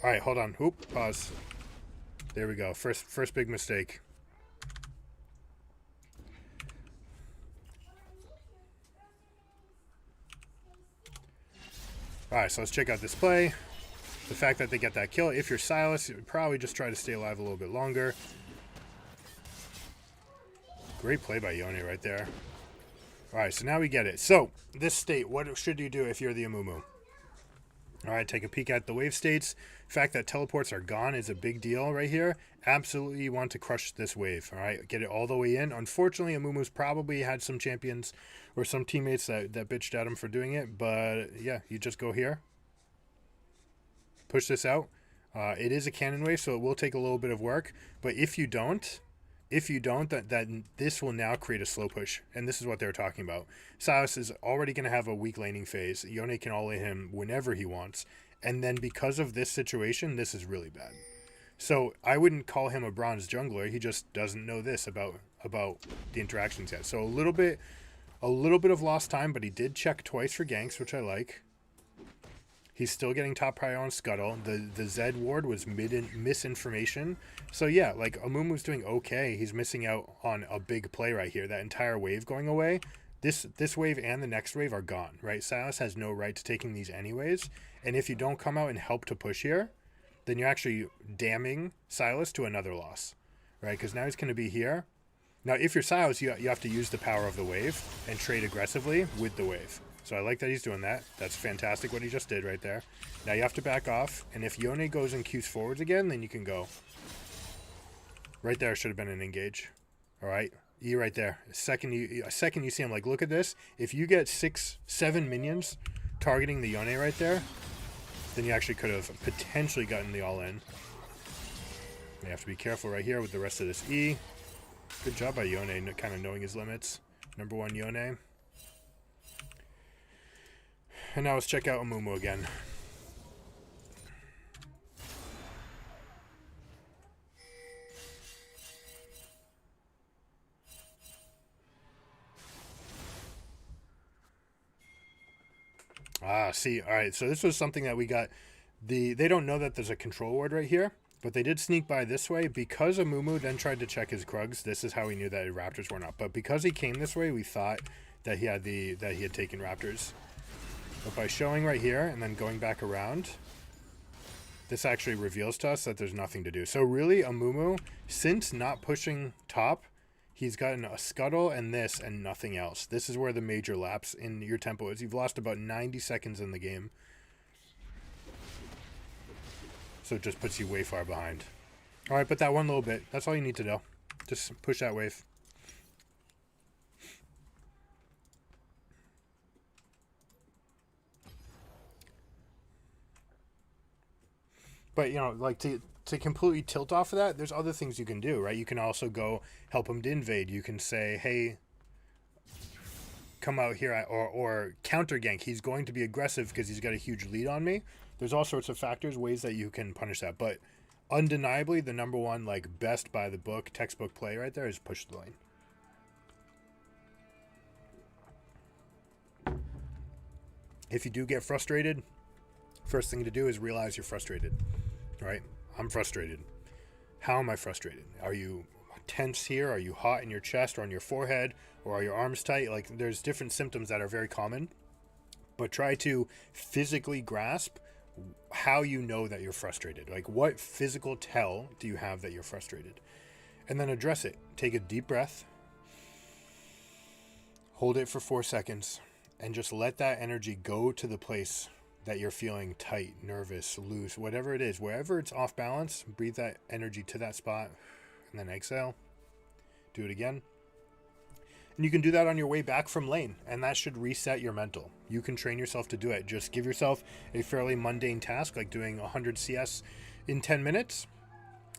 All right, hold on. Oop, pause. There we go. First big mistake. All right, so let's check out this play. The fact that they get that kill. If you're Silas, you would probably just try to stay alive a little bit longer. Great play by Yone right there. All right, so now we get it. So, this state, what should you do if you're the Amumu? All right, take a peek at the wave states. The fact that teleports are gone is a big deal right here. Absolutely you want to crush this wave, all right? Get it all the way in. Unfortunately, Amumu's probably had some champions or some teammates that bitched at him for doing it. But, yeah, you just go here. Push this out. It is a cannon wave, so it will take a little bit of work. But if you don't, that this will now create a slow push. And this is what they're talking about. Silas is already going to have a weak laning phase. Yone can all in him whenever he wants. And then because of this situation, this is really bad. So I wouldn't call him a bronze jungler. He just doesn't know this about the interactions yet. So a little bit of lost time, but he did check twice for ganks, which I like. He's still getting top prior on Scuttle. The Zed ward was misinformation. So yeah, like Amumu's doing okay. He's missing out on a big play right here. That entire wave going away. This wave and the next wave are gone, right? Silas has no right to taking these anyways. And if you don't come out and help to push here, then you're actually damning Silas to another loss, right? Because now he's going to be here. Now, if you're Silas, you have to use the power of the wave and trade aggressively with the wave. So I like that he's doing that. That's fantastic what he just did right there. Now you have to back off. And if Yone goes and Qs forwards again, then you can go. Right there should have been an engage. All right. E right there. A second you see him, like, look at this. If you get 6-7 minions targeting the Yone right there, then you actually could have potentially gotten the all-in. You have to be careful right here with the rest of this E. Good job by Yone, kind of knowing his limits. Number 1 Yone. And now let's check out Amumu again. See, all right, so this was something that we got. They don't know that there's a control ward right here, but they did sneak by this way. Because Amumu then tried to check his Krugs, this is how we knew that Raptors weren't up. But because he came this way, we thought that he had taken Raptors. But by showing right here and then going back around, this actually reveals to us that there's nothing to do. So really, Amumu, since not pushing top, he's gotten a Scuttle and this and nothing else. This is where the major lapse in your tempo is. You've lost about 90 seconds in the game. So it just puts you way far behind. All right, but that one little bit, that's all you need to do. Just push that wave. But, you know, like to completely tilt off of that, there's other things you can do, right? You can also go help him to invade. You can say, hey, come out here, or counter gank. He's going to be aggressive because he's got a huge lead on me. There's all sorts of factors, ways that you can punish that. But undeniably, the number one, like, best by the book, textbook play right there is push the lane. If you do get frustrated, first thing to do is realize you're frustrated. Right? I'm frustrated. How am I frustrated? Are you tense here? Are you hot in your chest or on your forehead? Or are your arms tight? Like, there's different symptoms that are very common. But try to physically grasp how you know that you're frustrated. Like, what physical tell do you have that you're frustrated? And then address it. Take a deep breath. Hold it for 4 seconds and just let that energy go to the place that you're feeling tight, nervous, loose, whatever it is. Wherever it's off balance, breathe that energy to that spot and then exhale. Do it again. And you can do that on your way back from lane, and that should reset your mental. You can train yourself to do it. Just give yourself a fairly mundane task, like doing 100 CS in 10 minutes,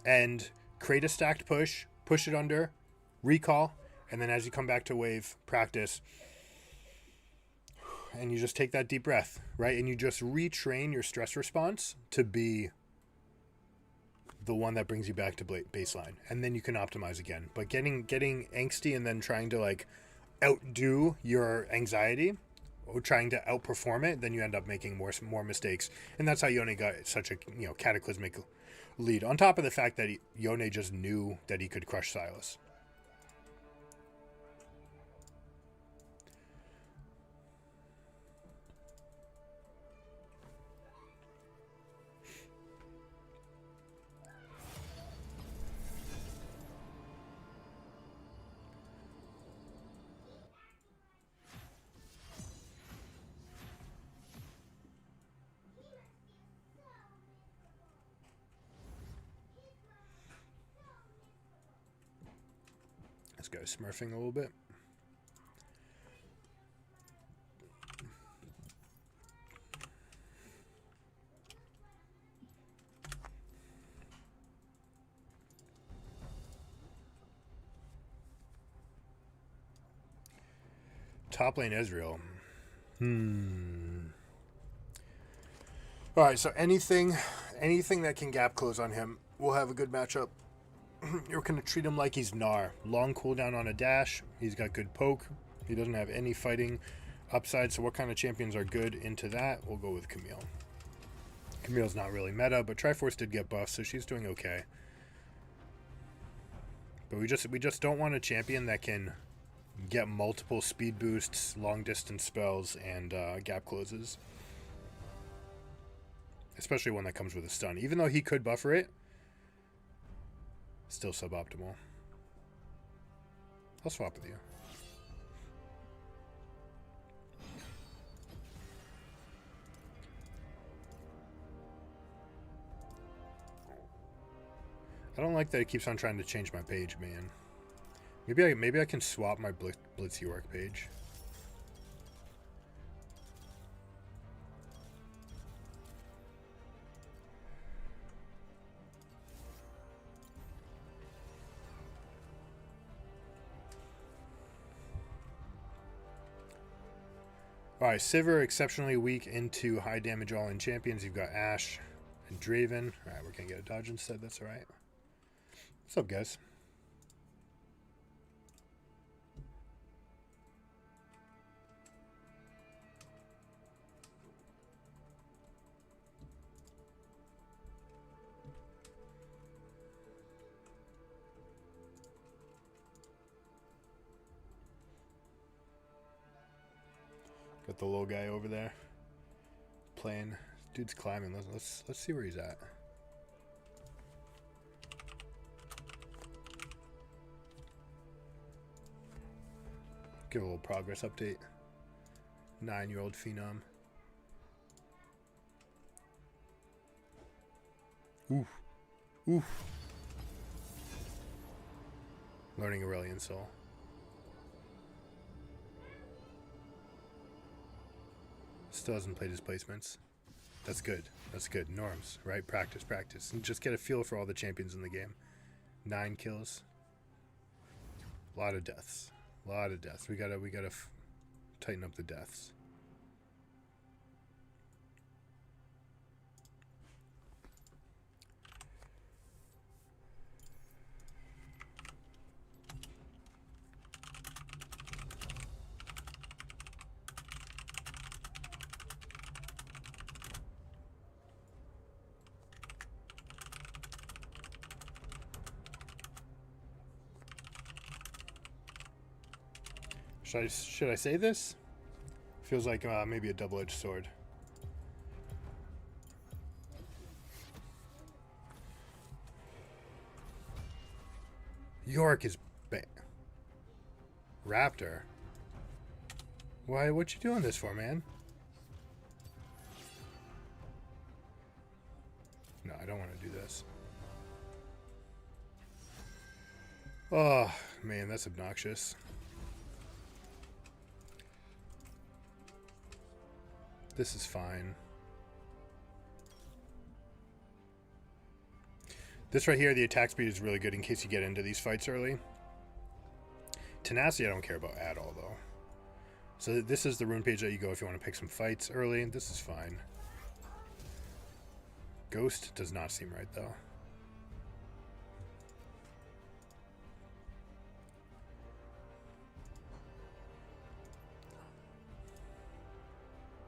and create a stacked push, push it under, recall, and then as you come back to wave, practice, and you just take that deep breath, right? And you just retrain your stress response to be the one that brings you back to baseline, and then you can optimize again. But getting angsty and then trying to like outdo your anxiety or trying to outperform it, then you end up making more mistakes, and that's how Yone got such a cataclysmic lead. On top of the fact that Yone just knew that he could crush Silas. This guy's smurfing a little bit. Top lane Ezreal. Alright, so anything that can gap close on him will have a good matchup. You're going to treat him like he's Gnar. Long cooldown on a dash. He's got good poke. He doesn't have any fighting upside. So what kind of champions are good into that? We'll go with Camille. Camille's not really meta, but Triforce did get buffed, so she's doing okay. But we just don't want a champion that can get multiple speed boosts, long distance spells, and gap closes. Especially one that comes with a stun. Even though he could buffer it, still suboptimal. I'll swap with you. I don't like that it keeps on trying to change my page, man. Maybe I can swap my Blitz Yorick page. Alright, Sivir exceptionally weak into high damage all-in champions. You've got Ashe and Draven. Alright, we're going to get a dodge instead. That's alright. What's up, guys? Got the little guy over there playing. Dude's climbing. Let's see where he's at. Give a little progress update. 9-year-old phenom. Oof. Oof. Learning Aurelion Soul. Still hasn't played his placements. That's good. That's good. Norms, right? Practice, practice. And just get a feel for all the champions in the game. 9 kills. A lot of deaths. A lot of deaths. We gotta tighten up the deaths. Should I say this? Feels like maybe a double-edged sword. Yorick is Raptor. Why? What you doing this for, man? No, I don't want to do this. Oh, man, that's obnoxious. This is fine. This right here, the attack speed is really good in case you get into these fights early. Tenacity I don't care about at all, though. So this is the rune page that you go if you want to pick some fights early. This is fine. Ghost does not seem right, though.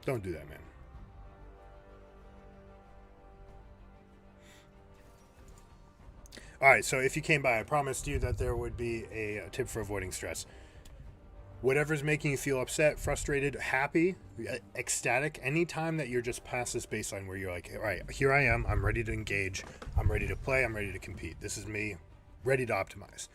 Don't do that, man. Alright, so if you came by, I promised you that there would be a tip for avoiding stress. Whatever's making you feel upset, frustrated, happy, ecstatic, anytime that you're just past this baseline where you're like, all right, here I am, I'm ready to engage, I'm ready to play, I'm ready to compete. This is me, ready to optimize.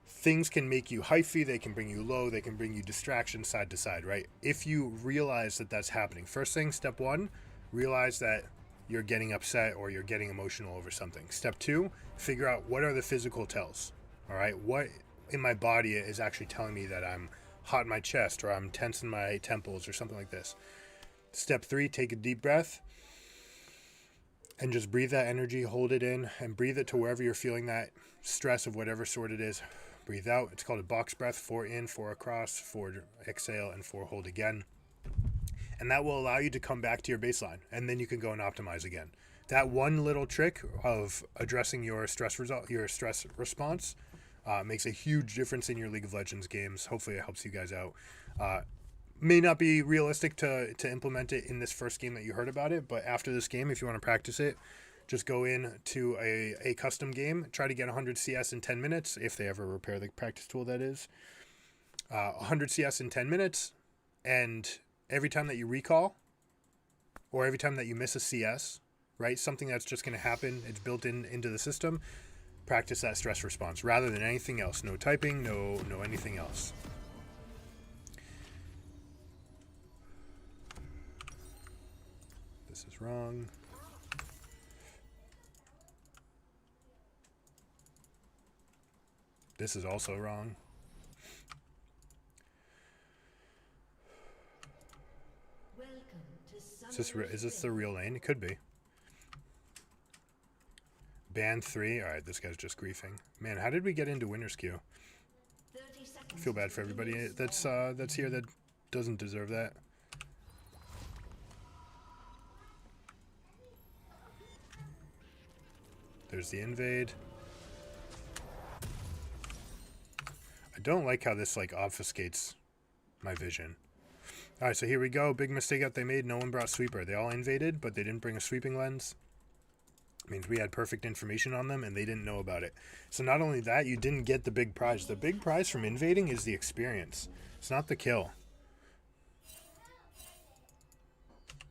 Things can make you hyphy, they can bring you low, they can bring you distraction side to side, right? If you realize that that's happening, first thing, step one, realize that you're getting upset or you're getting emotional over something. Step two, figure out what are the physical tells, all right? What in my body is actually telling me that I'm hot in my chest or I'm tense in my temples or something like this. Step three, take a deep breath and just breathe that energy, hold it in and breathe it to wherever you're feeling that stress of whatever sort it is. Breathe out. It's called a box breath. 4 in, 4 across, 4 exhale, and 4 hold again. And that will allow you to come back to your baseline and then you can go and optimize again. That one little trick of addressing your stress response makes a huge difference in your League of Legends games. Hopefully it helps you guys out. May not be realistic to implement it in this first game that you heard about it, but after this game, if you want to practice it, just go in to a custom game, try to get 100 CS in 10 minutes, if they ever repair the practice tool, that is. 100 CS in 10 minutes, and every time that you recall, or every time that you miss a CS, right, something that's just going to happen, it's built into the system, practice that stress response rather than anything else. No typing, no anything else. This is wrong. This is also wrong. Is this the real lane? It could be. Band 3. Alright, this guy's just griefing. Man, how did we get into winner's queue? I feel bad for everybody that's here that doesn't deserve that. There's the invade. I don't like how this like obfuscates my vision. Alright, so here we go. Big mistake that they made. No one brought sweeper. They all invaded, but they didn't bring a sweeping lens. Means we had perfect information on them and they didn't know about it. So not only that, you didn't get the big prize. The big prize from invading is the experience. It's not the kill.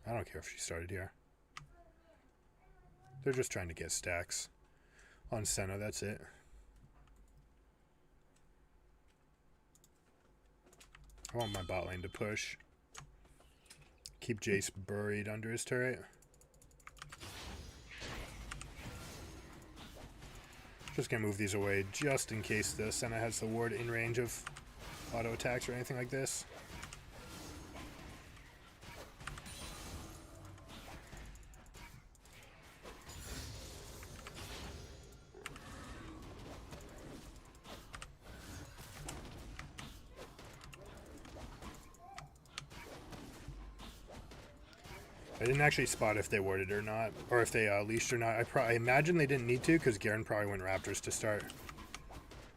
I don't care if she started here. They're just trying to get stacks. On Senna, that's it. I want my bot lane to push. Keep Jace buried under his turret. Just gonna move these away just in case the Senna has the ward in range of auto attacks or anything like this. I didn't actually spot if they warded or not, or if they leashed or not. I imagine they didn't need to, because Garen probably went Raptors to start.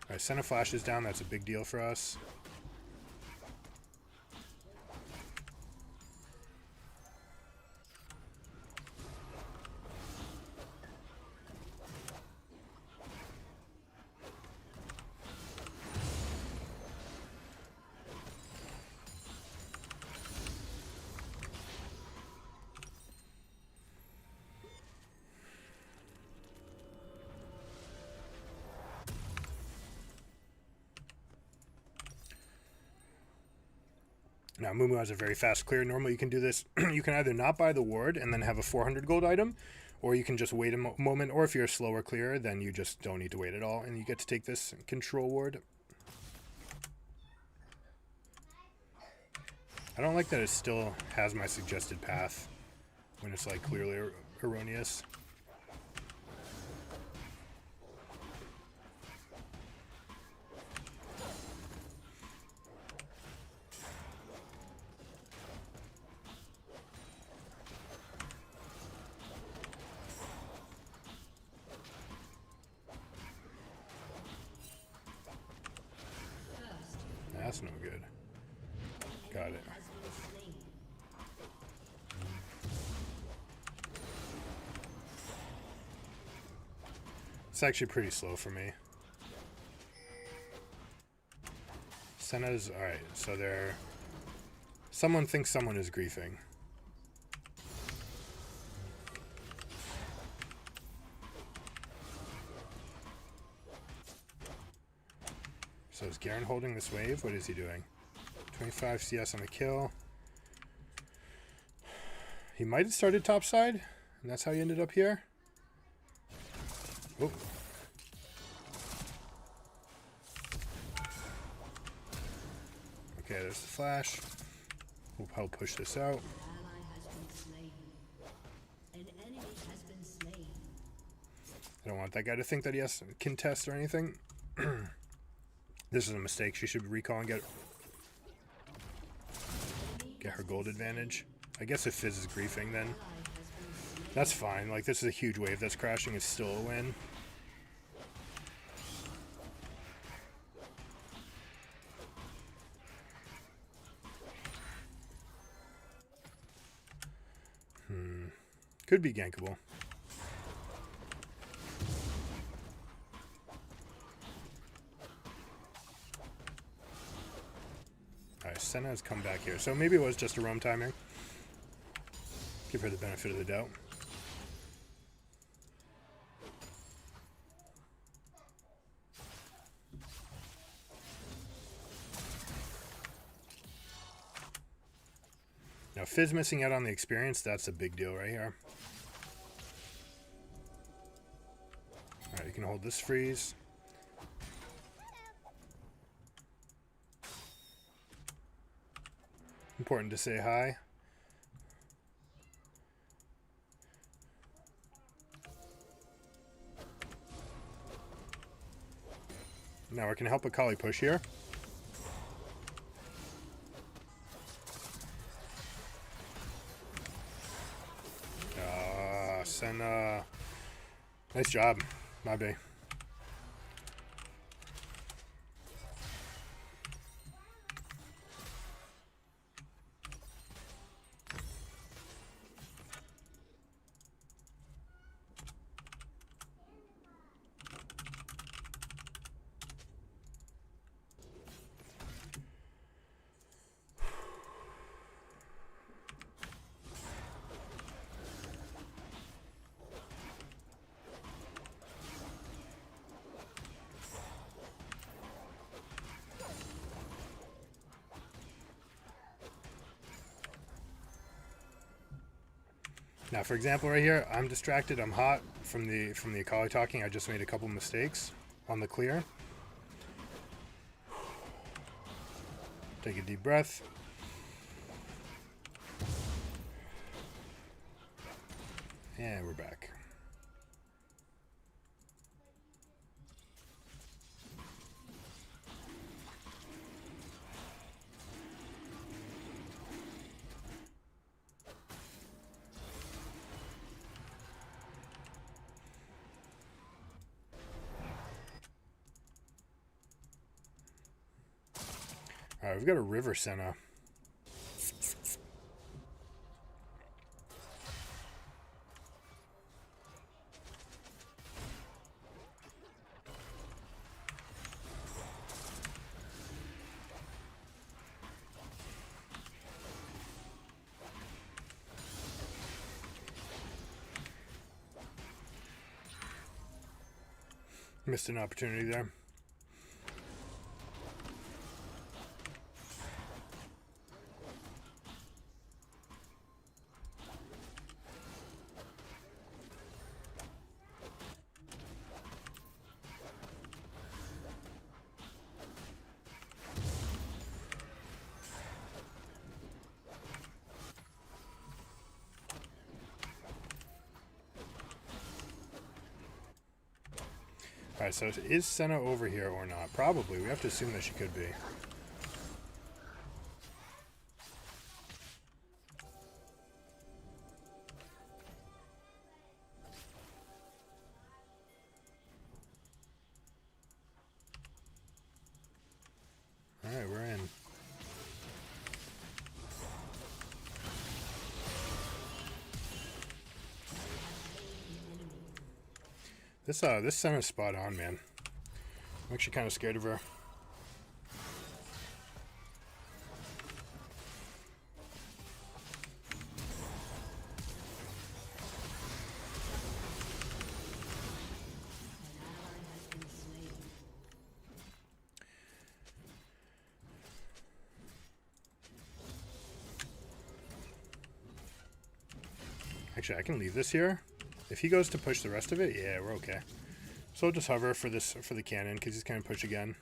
Alright, Senna flashes down. That's a big deal for us. Now, Mumu has a very fast clear. Normally, you can do this. You can either not buy the ward and then have a 400 gold item, or you can just wait a moment. Or if you're a slower clearer, then you just don't need to wait at all, and you get to take this control ward. I don't like that it still has my suggested path when it's like clearly erroneous. That's no good. Got it. It's actually pretty slow for me. Senna's alright, so they're... Someone thinks someone is griefing. So is Garen holding this wave? What is he doing? 25 CS on the kill. He might have started topside, and that's how he ended up here. Oh. Okay, there's the flash. We'll help push this out. I don't want that guy to think that he has contest or anything. This is a mistake. She should recall and get her gold advantage. I guess if Fizz is griefing, then that's fine. Like, this is a huge wave that's crashing. It's still a win. Could be gankable. Alright, Senna has come back here. So maybe it was just a roam timing. Give her the benefit of the doubt. Now, Fizz missing out on the experience, that's a big deal right here. Alright, you can hold this freeze. Important to say hi. Now we can help Akali push here. Senna. Nice job, my bae. Now, for example, right here, I'm distracted. I'm hot from the Akali talking. I just made a couple mistakes on the clear. Take a deep breath. And we're back. Alright, we've got a River Senna. Missed an opportunity there. Alright, so is Senna over here or not? Probably. We have to assume that she could be. Alright, we're in. This Senna's spot on, man. I'm actually kind of scared of her. Actually, I can leave this here. If he goes to push the rest of it, yeah, we're okay. So I'll just hover for the cannon because he's going to push again.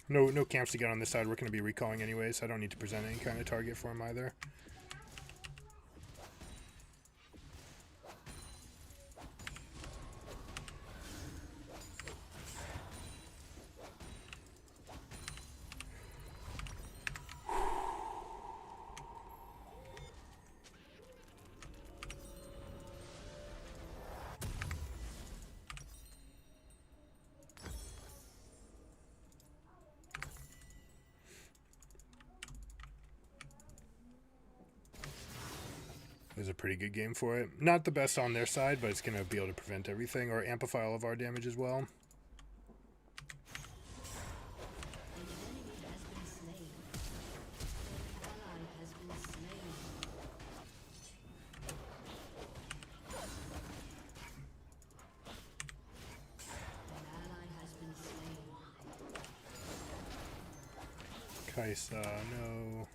No camps to get on this side. We're going to be recalling anyway, so I don't need to present any kind of target for him either. It was a pretty good game for it. Not the best on their side, but it's going to be able to prevent everything or amplify all of our damage as well. Kaisa, no.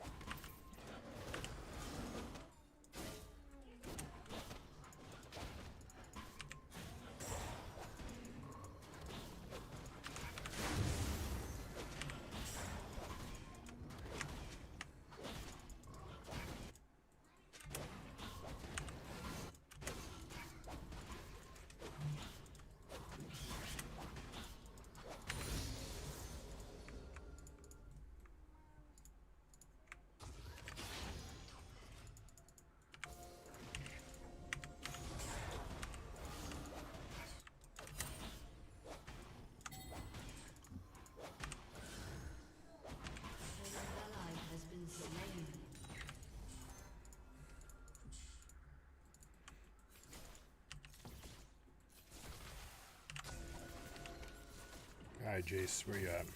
Alright, Jace, where you at?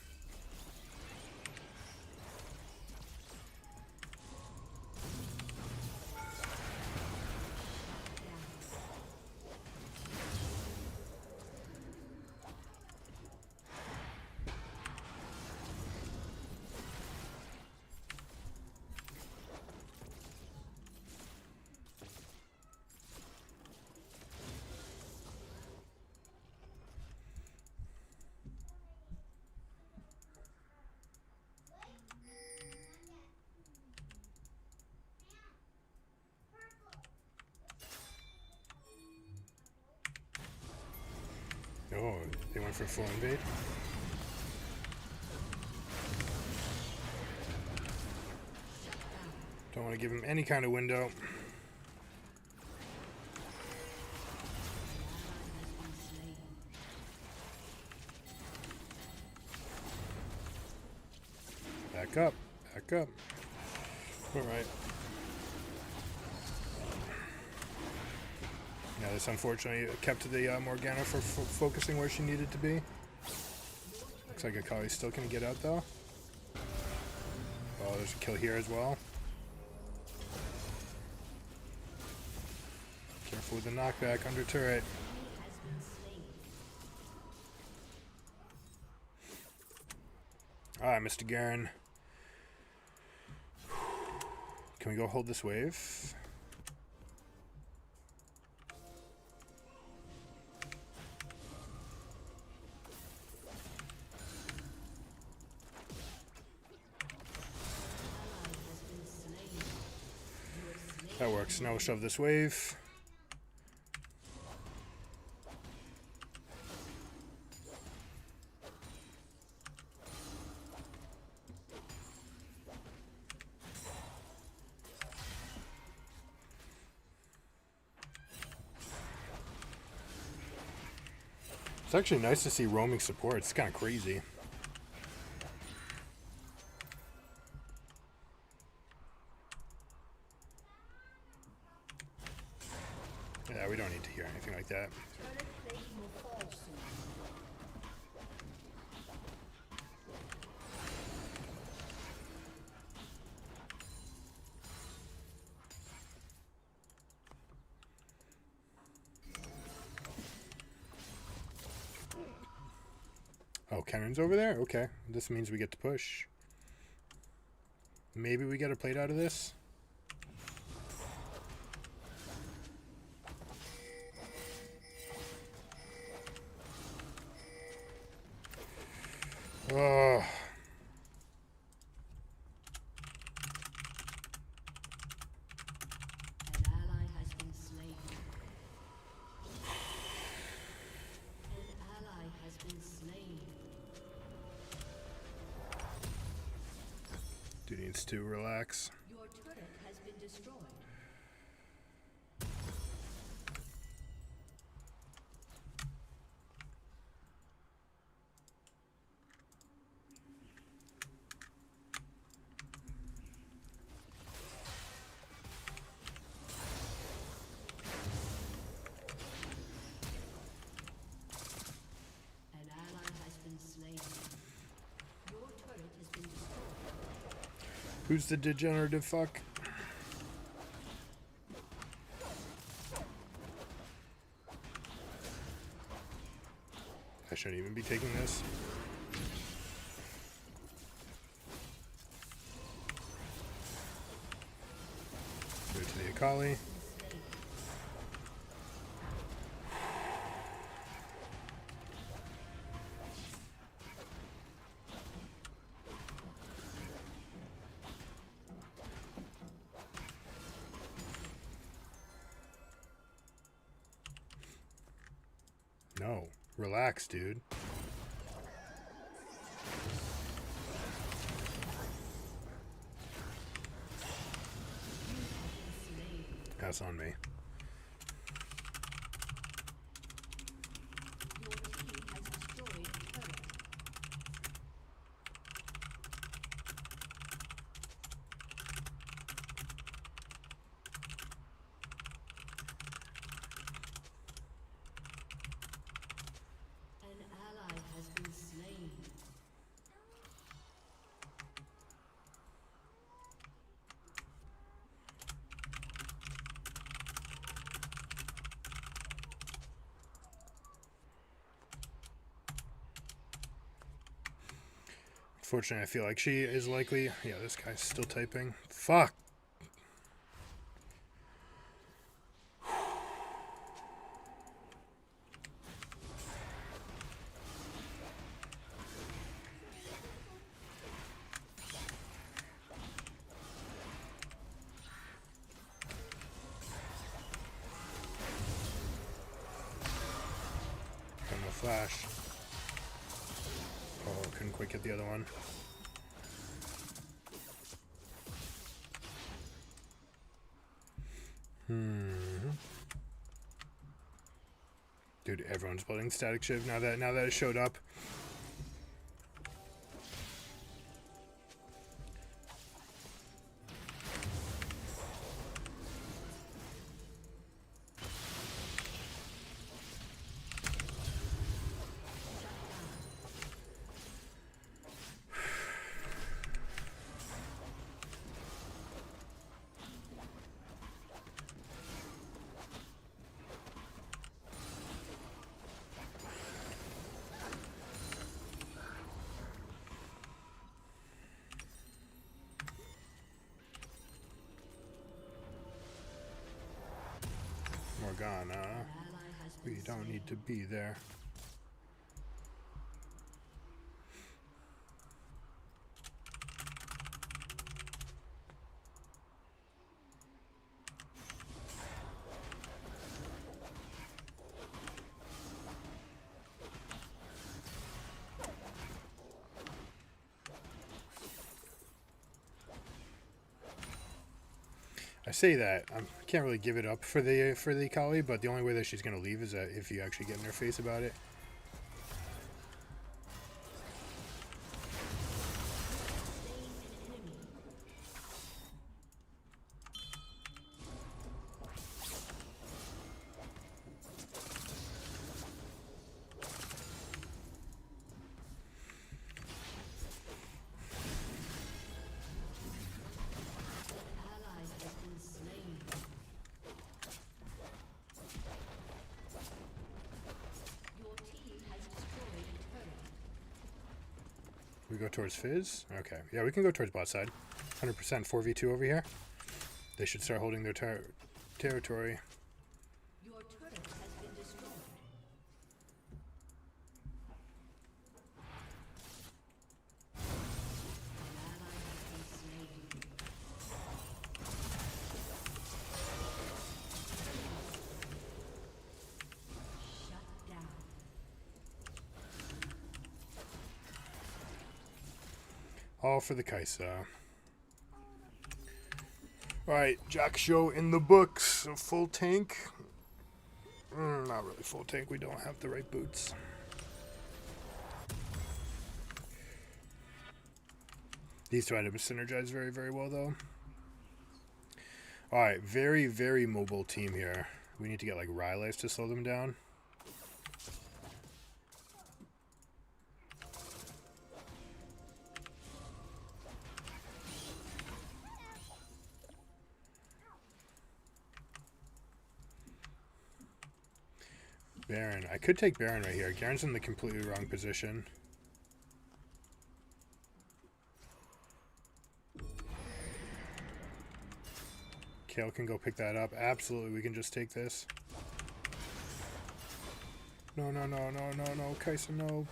Oh, they went for full invade. Don't want to give him any kind of window. Back up, back up. All right. Yeah, this unfortunately kept the Morgana for focusing where she needed to be. Looks like Akali's still going to get out though. Oh, there's a kill here as well. Careful with the knockback under turret. Alright, Mr. Garen. Can we go hold this wave? That works. Now we'll shove this wave. It's actually nice to see roaming support. It's kind of crazy. Yeah, we don't need to hear anything like that. Turret plating will fall soon. Oh, Kennan's over there? Okay. This means we get to push. Maybe we get a plate out of this? Oh. An ally has been slain. An ally has been slain. Dude needs to relax. Your turret has been destroyed. An ally has been slain. Your turret has been destroyed. Who's the degenerative fuck? I shouldn't even be taking this. Go to the Akali. No. Relax, dude. Pass on me. Your team has destroyed a turret. An ally has been slain. Unfortunately, I feel like she is likely. Yeah, this guy's still typing. Fuck. Got no flash. Oh, couldn't quite get the other one. Dude, everyone's building static shiv now that it showed up. Morgana, An ally has we been don't slain. need to be there. I say that I can't really give it up for the Akali, but the only way that she's gonna leave is that if you actually get in her face about it. We go towards Fizz? Okay. Yeah, we can go towards bot side. 100% 4v2 over here. They should start holding their territory. Your turret has been destroyed. An ally has been slain. Shut down. All for the Kaisa. Alright, Jack Show in the books. A full tank. Not really full tank. We don't have the right boots. These two items synergize very, very well, though. Alright, very, very mobile team here. We need to get, like, Rylai's to slow them down. Baron. I could take Baron right here. Garen's in the completely wrong position. Kale can go pick that up. Absolutely, we can just take this. No, no, no, no, no, no. Kaisa, no.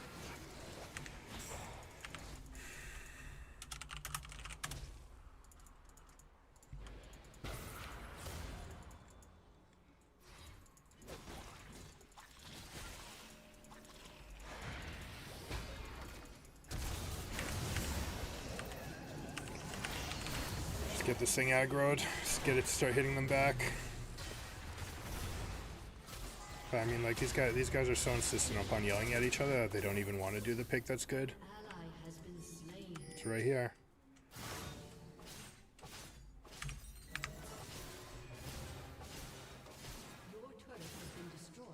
Get this thing aggroed. Just get it to start hitting them back. But I mean, like, these guys are so insistent upon yelling at each other that they don't even want to do the pick that's good. Ally has been slain. It's right here. Your turret has been destroyed.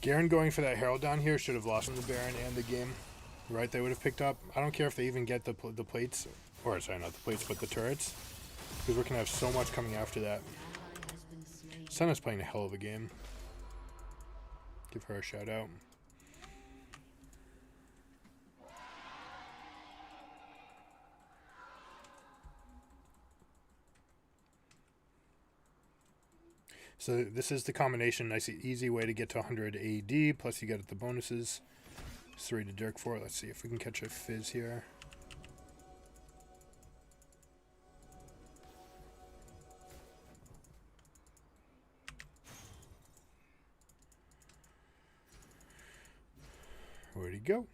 Garen going for that Herald down here should have lost on the Baron and the game. Right, they would have picked up. I don't care if they even get the plates. Or, sorry, not the plates, but the turrets. Because we're going to have so much coming after that. Ally has been slain. Senna's playing a hell of a game. Give her a shout out. So this is the combination, nice easy way to get to 100 AD, plus you get the bonuses. 3 to Dirk for it. Let's see if we can catch a Fizz here. Where'd he go?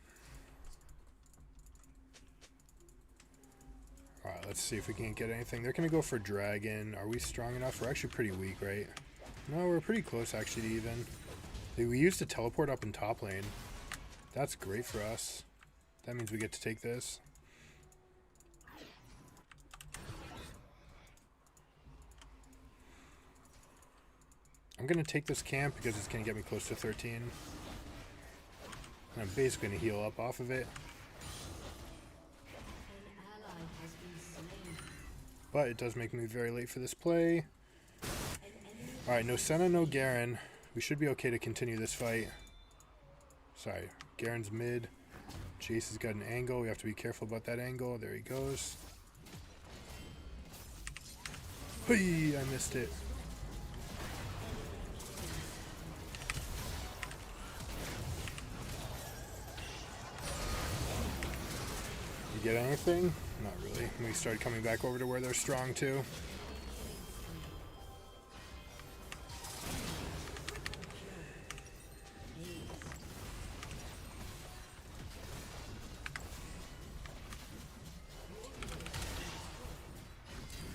Alright, let's see if we can get anything. They're going to go for Dragon. Are we strong enough? We're actually pretty weak, right? No, we're pretty close, actually, to even. We used to teleport up in top lane. That's great for us. That means we get to take this. I'm going to take this camp because it's going to get me close to 13. And I'm basically going to heal up off of it. An ally has been slain. But it does make me very late for this play. Alright, no Senna, no Garen. We should be okay to continue this fight. Sorry, Garen's mid. Jace has got an angle. We have to be careful about that angle. There he goes. Hey, I missed it. You get anything? Not really. We started coming back over to where they're strong too.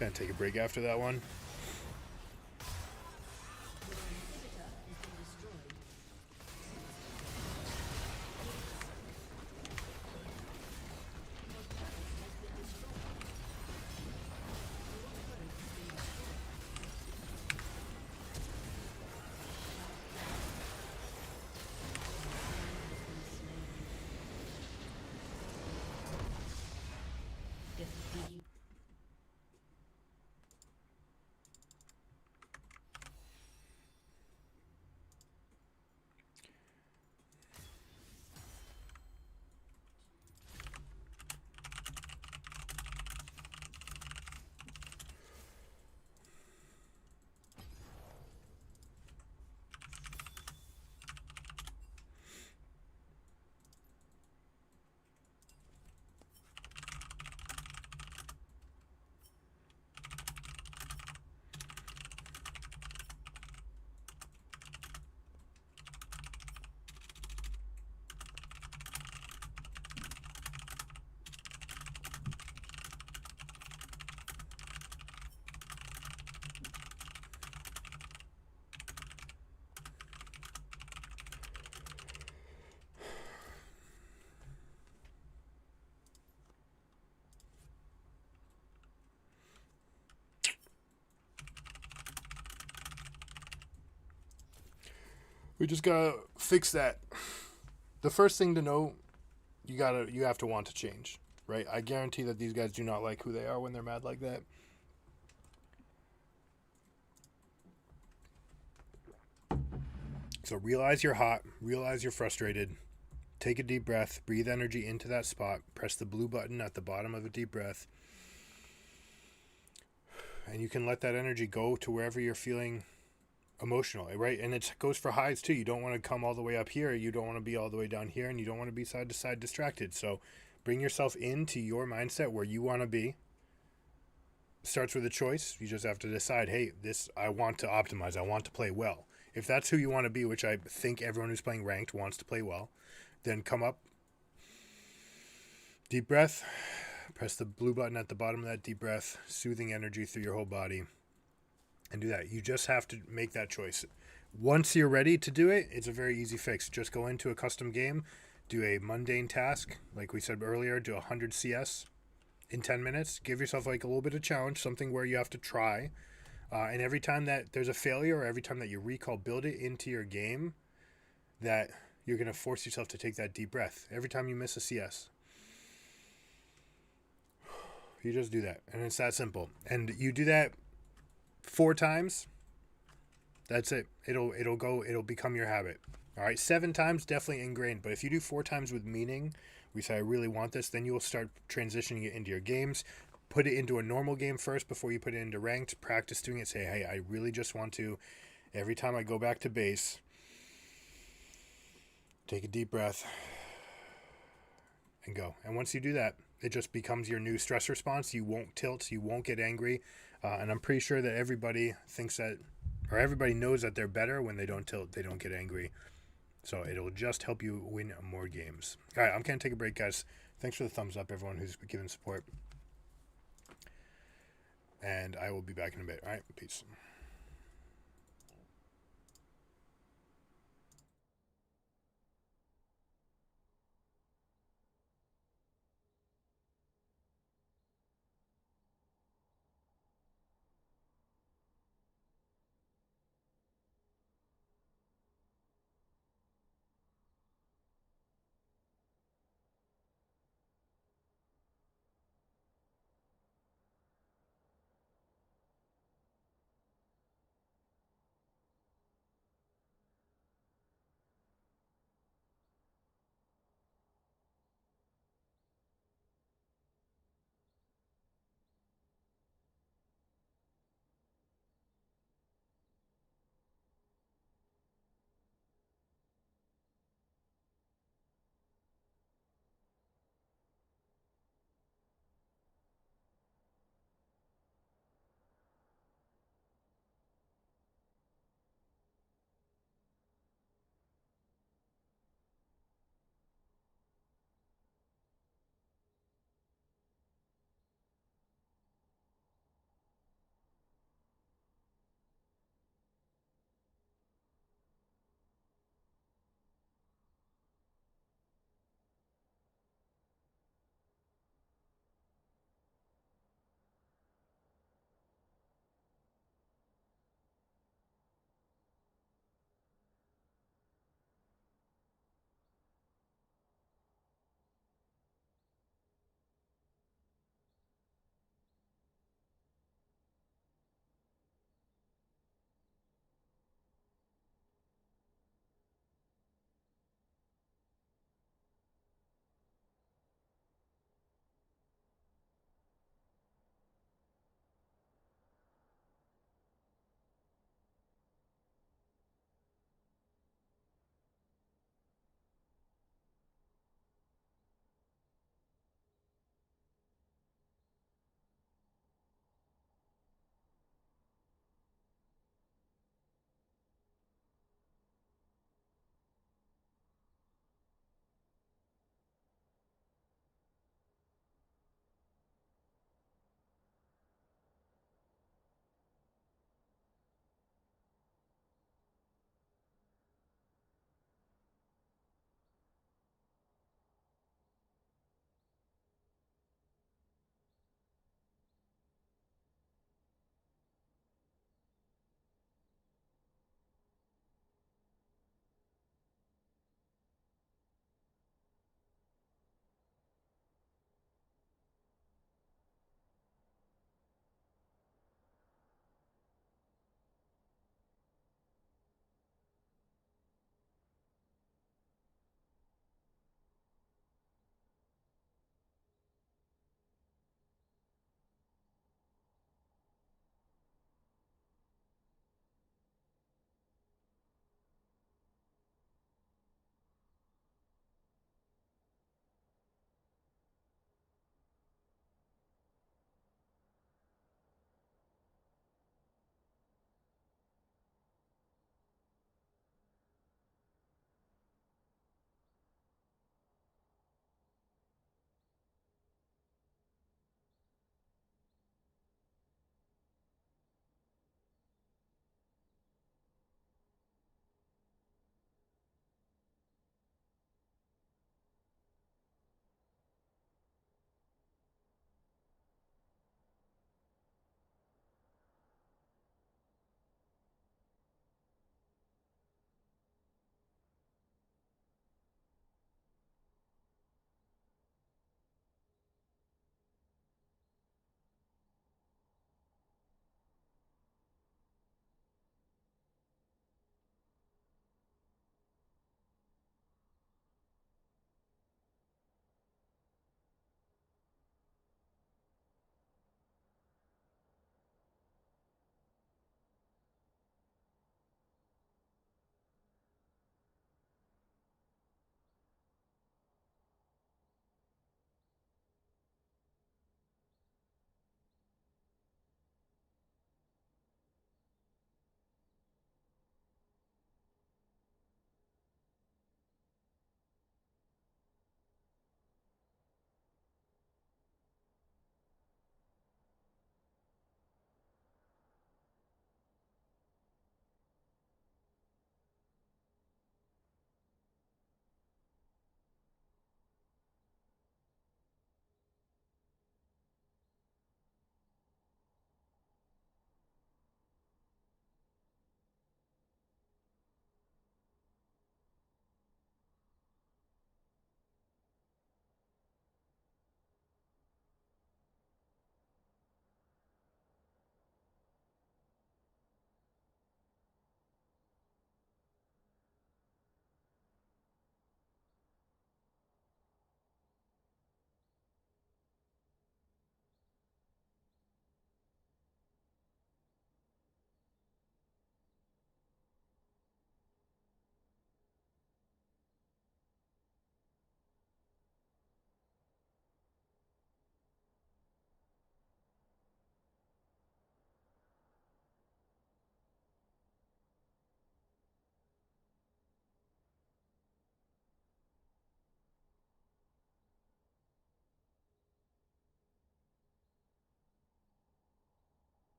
Gonna take a break after that one. We just gotta fix that. The first thing to know, you have to want to change, right? I guarantee that these guys do not like who they are when they're mad like that. So realize you're hot, realize you're frustrated. Take a deep breath, breathe energy into that spot, press the blue button at the bottom of a deep breath, and you can let that energy go to wherever you're feeling emotional, right? And it goes for highs too. You don't want to come all the way up here, you don't want to be all the way down here, and you don't want to be side to side distracted. So bring yourself into your mindset where you want to be. Starts with a choice. You just have to decide, hey, this, I want to optimize, I want to play well. If that's who you want to be, which I think everyone who's playing ranked wants to play well, then come up, deep breath, press the blue button at the bottom of that deep breath, soothing energy through your whole body, and do that. You just have to make that choice. Once you're ready to do it, it's a very easy fix. Just go into a custom game, do a mundane task, like we said earlier, do 100 CS in 10 minutes. Give yourself like a little bit of challenge, something where you have to try. And every time that there's a failure or every time that you recall, build it into your game that you're going to force yourself to take that deep breath. Every time you miss a CS, you just do that. And it's that simple. And you do that 4 times, that's it. It'll become your habit. All right, 7 times definitely ingrained, but if you do 4 times with meaning, we say I really want this, then you will start transitioning it into your games. Put it into a normal game first before you put it into ranked. Practice doing it. Say, hey, I really just want to, every time I go back to base, take a deep breath and go. And once you do that, it just becomes your new stress response. You won't tilt, you won't get angry, and I'm pretty sure that everybody thinks that, or everybody knows that they're better when they don't tilt, they don't get angry. So it'll just help you win more games. All right, I'm going to take a break, guys. Thanks for the thumbs up, everyone who's given support. And I will be back in a bit. All right, peace.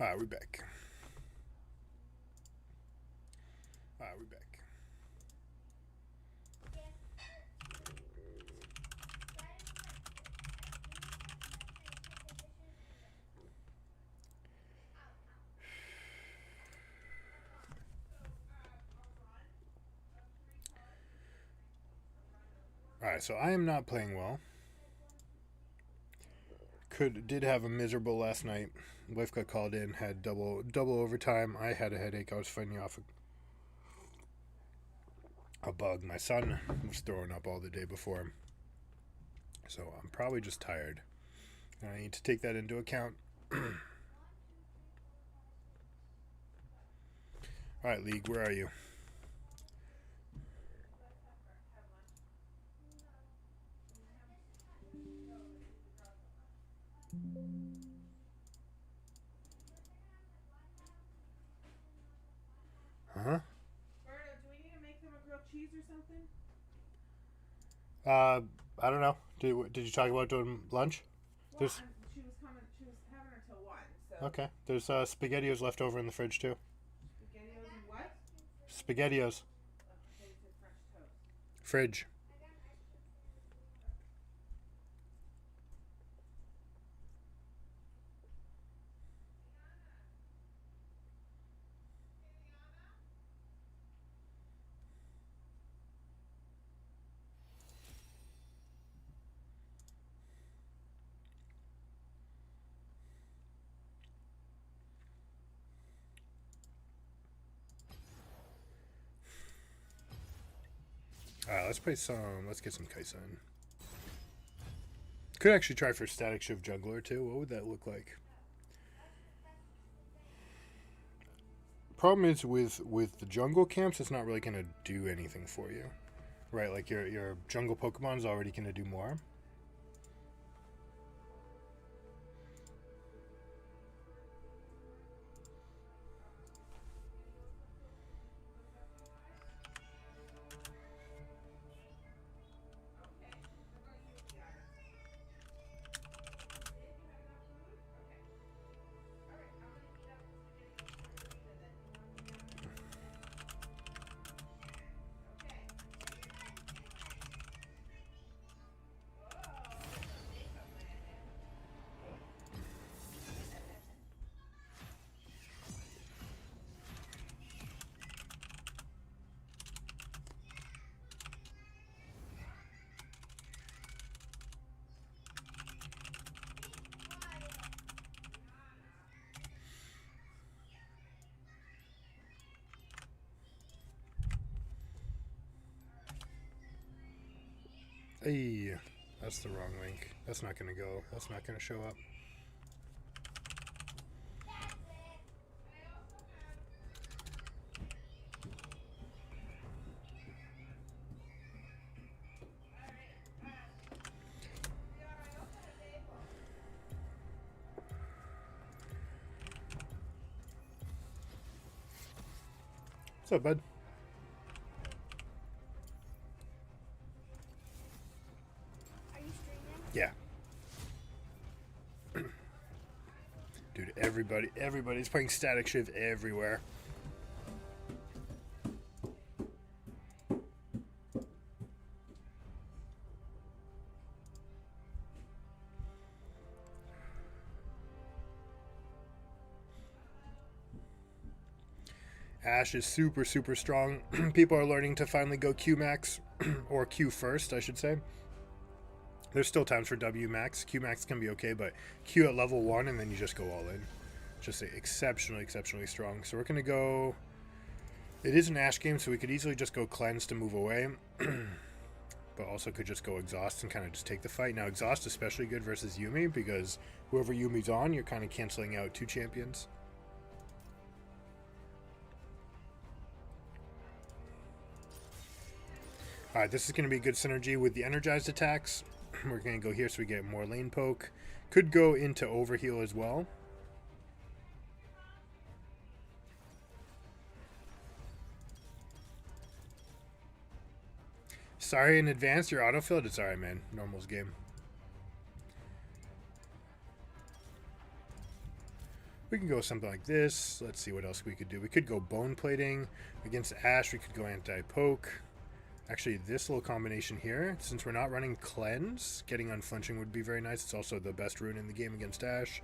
Alright, we're back. Alright, we're back. Alright, so I am not playing well. Did have a miserable last night. Wife got called in, had double overtime. I had a headache. I was fighting off a bug. My son was throwing up all the day before. So I'm probably just tired. And I need to take that into account. Alright, League, where are you? Huh? Berto, do we need to make them a grilled cheese or something? I don't know. Did you talk about doing lunch? Well, she was having her till 1, so. Okay. There's SpaghettiOs left over in the fridge too. SpaghettiOs and what? SpaghettiOs. Okay, you said French toast. Fridge. Alright, let's get some Kaisa in. Could actually try for Static Shift Juggler too. What would that look like? Problem is with the jungle camps, it's not really going to do anything for you. Right, like your jungle Pokemon's already going to do more. Hey, that's the wrong link. That's not going to go. That's not going to show up. What's up, bud? Are you streaming? Yeah. Dude, everybody's playing Static Shift everywhere. Ash is super strong. People are learning to finally go Q max, or Q first, I should say. There's still times for W max. Q max can be okay, but Q at level 1 and then you just go all in. Just exceptionally strong. So we're going to go... It is an Ash game, so we could easily just go cleanse to move away. But also could just go exhaust and kind of just take the fight. Now exhaust especially good versus Yuumi, because whoever Yuumi's on, you're kind of canceling out 2 champions. Alright, this is going to be good synergy with the energized attacks. We're going to go here so we get more lane poke. Could go into overheal as well. Sorry in advance, you're autofilled. It's alright, man. Normal's game. We can go something like this. Let's see what else we could do. We could go bone plating. Against Ashe, we could go anti-poke. Actually, this little combination here, since we're not running cleanse, getting unflinching would be very nice. It's also the best rune in the game against Ashe.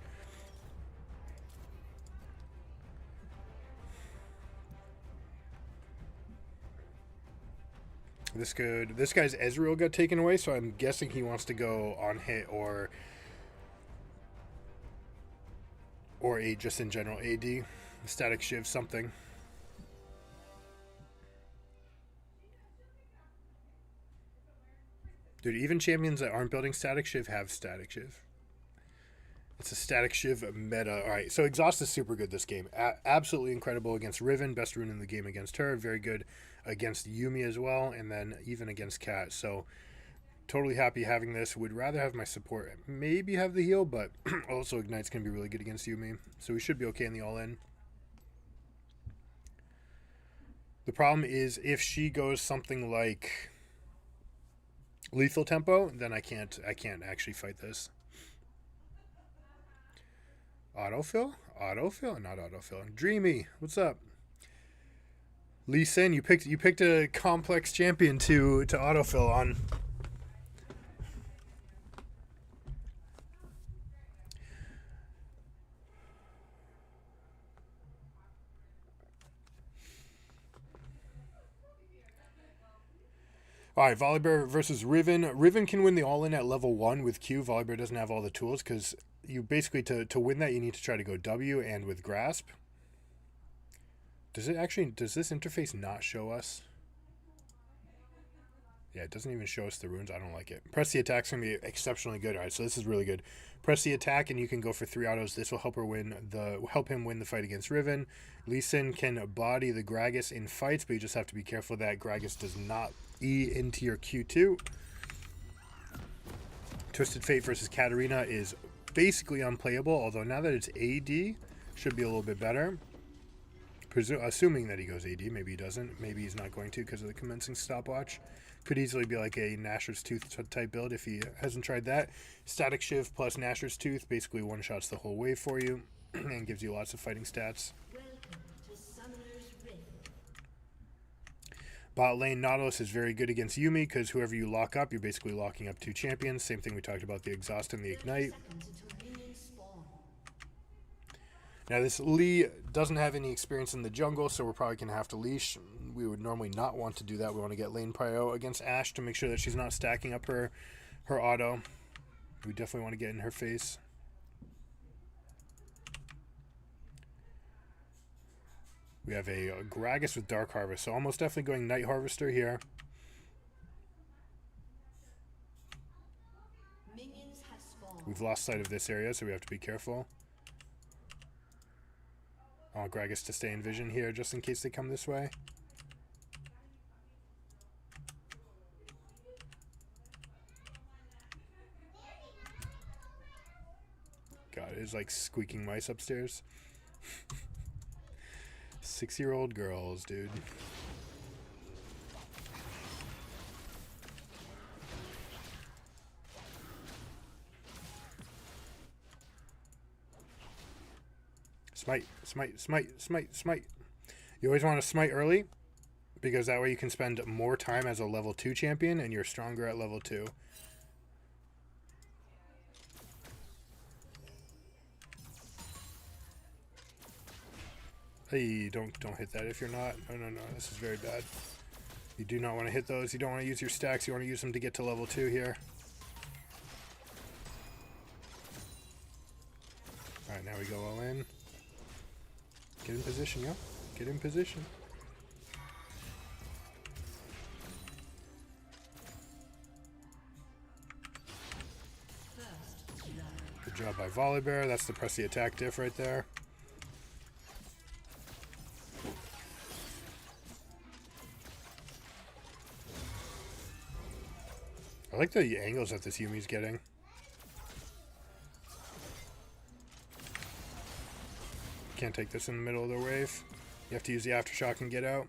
This guy's Ezreal got taken away, so I'm guessing he wants to go on hit or a just in general AD, static shiv something. Dude, even champions that aren't building static shiv have static shiv. It's a static shiv meta. All right, so exhaust is super good this game. Absolutely incredible against Riven, best rune in the game against her. Very good against Yuumi as well, and then even against Kat. So totally happy having this. Would rather have my support maybe have the heal, but also Ignite's going to be really good against Yuumi. So we should be okay in the all-in. The problem is if she goes something like lethal tempo, then I can't actually fight this. Autofill? Autofill? Not autofill. Dreamy, what's up? Lee Sin, you picked a complex champion to autofill on. Alright, Volibear versus Riven. Riven can win the all-in at level 1 with Q. Volibear doesn't have all the tools because you basically, to win that, you need to try to go W and with Grasp. Does this interface not show us? Yeah, it doesn't even show us the runes. I don't like it. Press the attack's going to be exceptionally good. Alright, so this is really good. Press the attack and you can go for 3 autos. This will help him win the fight against Riven. Lee Sin can body the Gragas in fights, but you just have to be careful that Gragas does not E into your Q2. Twisted Fate versus Katarina is basically unplayable, although now that it's AD, should be a little bit better. Assuming that he goes AD, maybe he doesn't. Maybe he's not going to because of the commencing stopwatch. Could easily be like a Nashor's Tooth type build if he hasn't tried that. Static Shiv plus Nashor's Tooth basically one-shots the whole wave for you and gives you lots of fighting stats. Bot lane Nautilus is very good against Yuumi because whoever you lock up, you're basically locking up 2 champions. Same thing we talked about the Exhaust and the Ignite. Now this Lee doesn't have any experience in the jungle, so we're probably going to have to leash. We would normally not want to do that. We want to get lane prio against Ashe to make sure that she's not stacking up her auto. We definitely want to get in her face. We have a Gragas with Dark Harvest, so almost definitely going Night Harvester here. We've lost sight of this area, so we have to be careful. I want Gragas to stay in vision here just in case they come this way. God, it is like squeaking mice upstairs. 6-year-old girls, dude. Smite, smite, smite, smite, smite. You always want to smite early because that way you can spend more time as a level 2 champion and you're stronger at level 2. Hey, don't hit that if you're not. No, this is very bad. You do not want to hit those. You don't want to use your stacks. You want to use them to get to level 2 here. Alright, now we go all in. Get in position, yo. Get in position. Good job by Volibear. That's the press the attack diff right there. I like the angles that this Yuumi's getting. Can't take this in the middle of the wave. You have to use the aftershock and get out.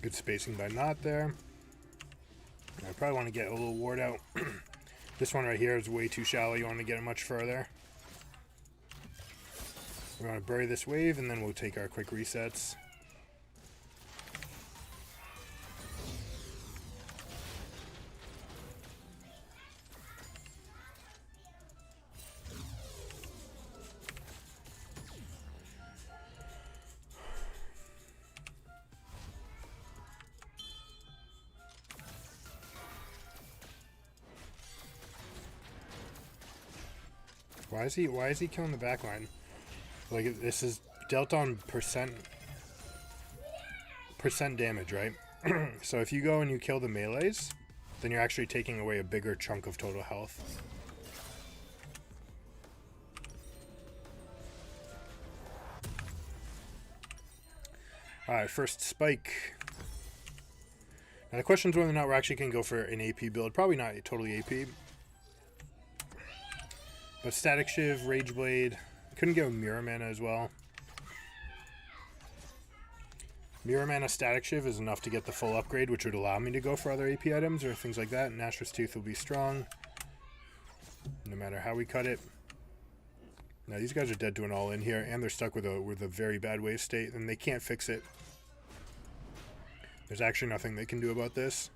Good spacing by Not there. I probably want to get a little ward out. This one right here is way too shallow. You want to get it much further. We want to bury this wave, and then we'll take our quick resets. Why is he killing the backline? Like, this is dealt on percent damage, right? So if you go and you kill the melees, then you're actually taking away a bigger chunk of total health. Alright, first spike. Now the question is whether or not we're actually going to go for an AP build. Probably not totally AP. But Static Shiv, Rage Blade. Couldn't go Mirror Mana as well. Mirror Mana Static Shiv is enough to get the full upgrade, which would allow me to go for other AP items or things like that. Nashor's Tooth will be strong, no matter how we cut it. Now these guys are dead to an all-in here, and they're stuck with a very bad wave state, and they can't fix it. There's actually nothing they can do about this.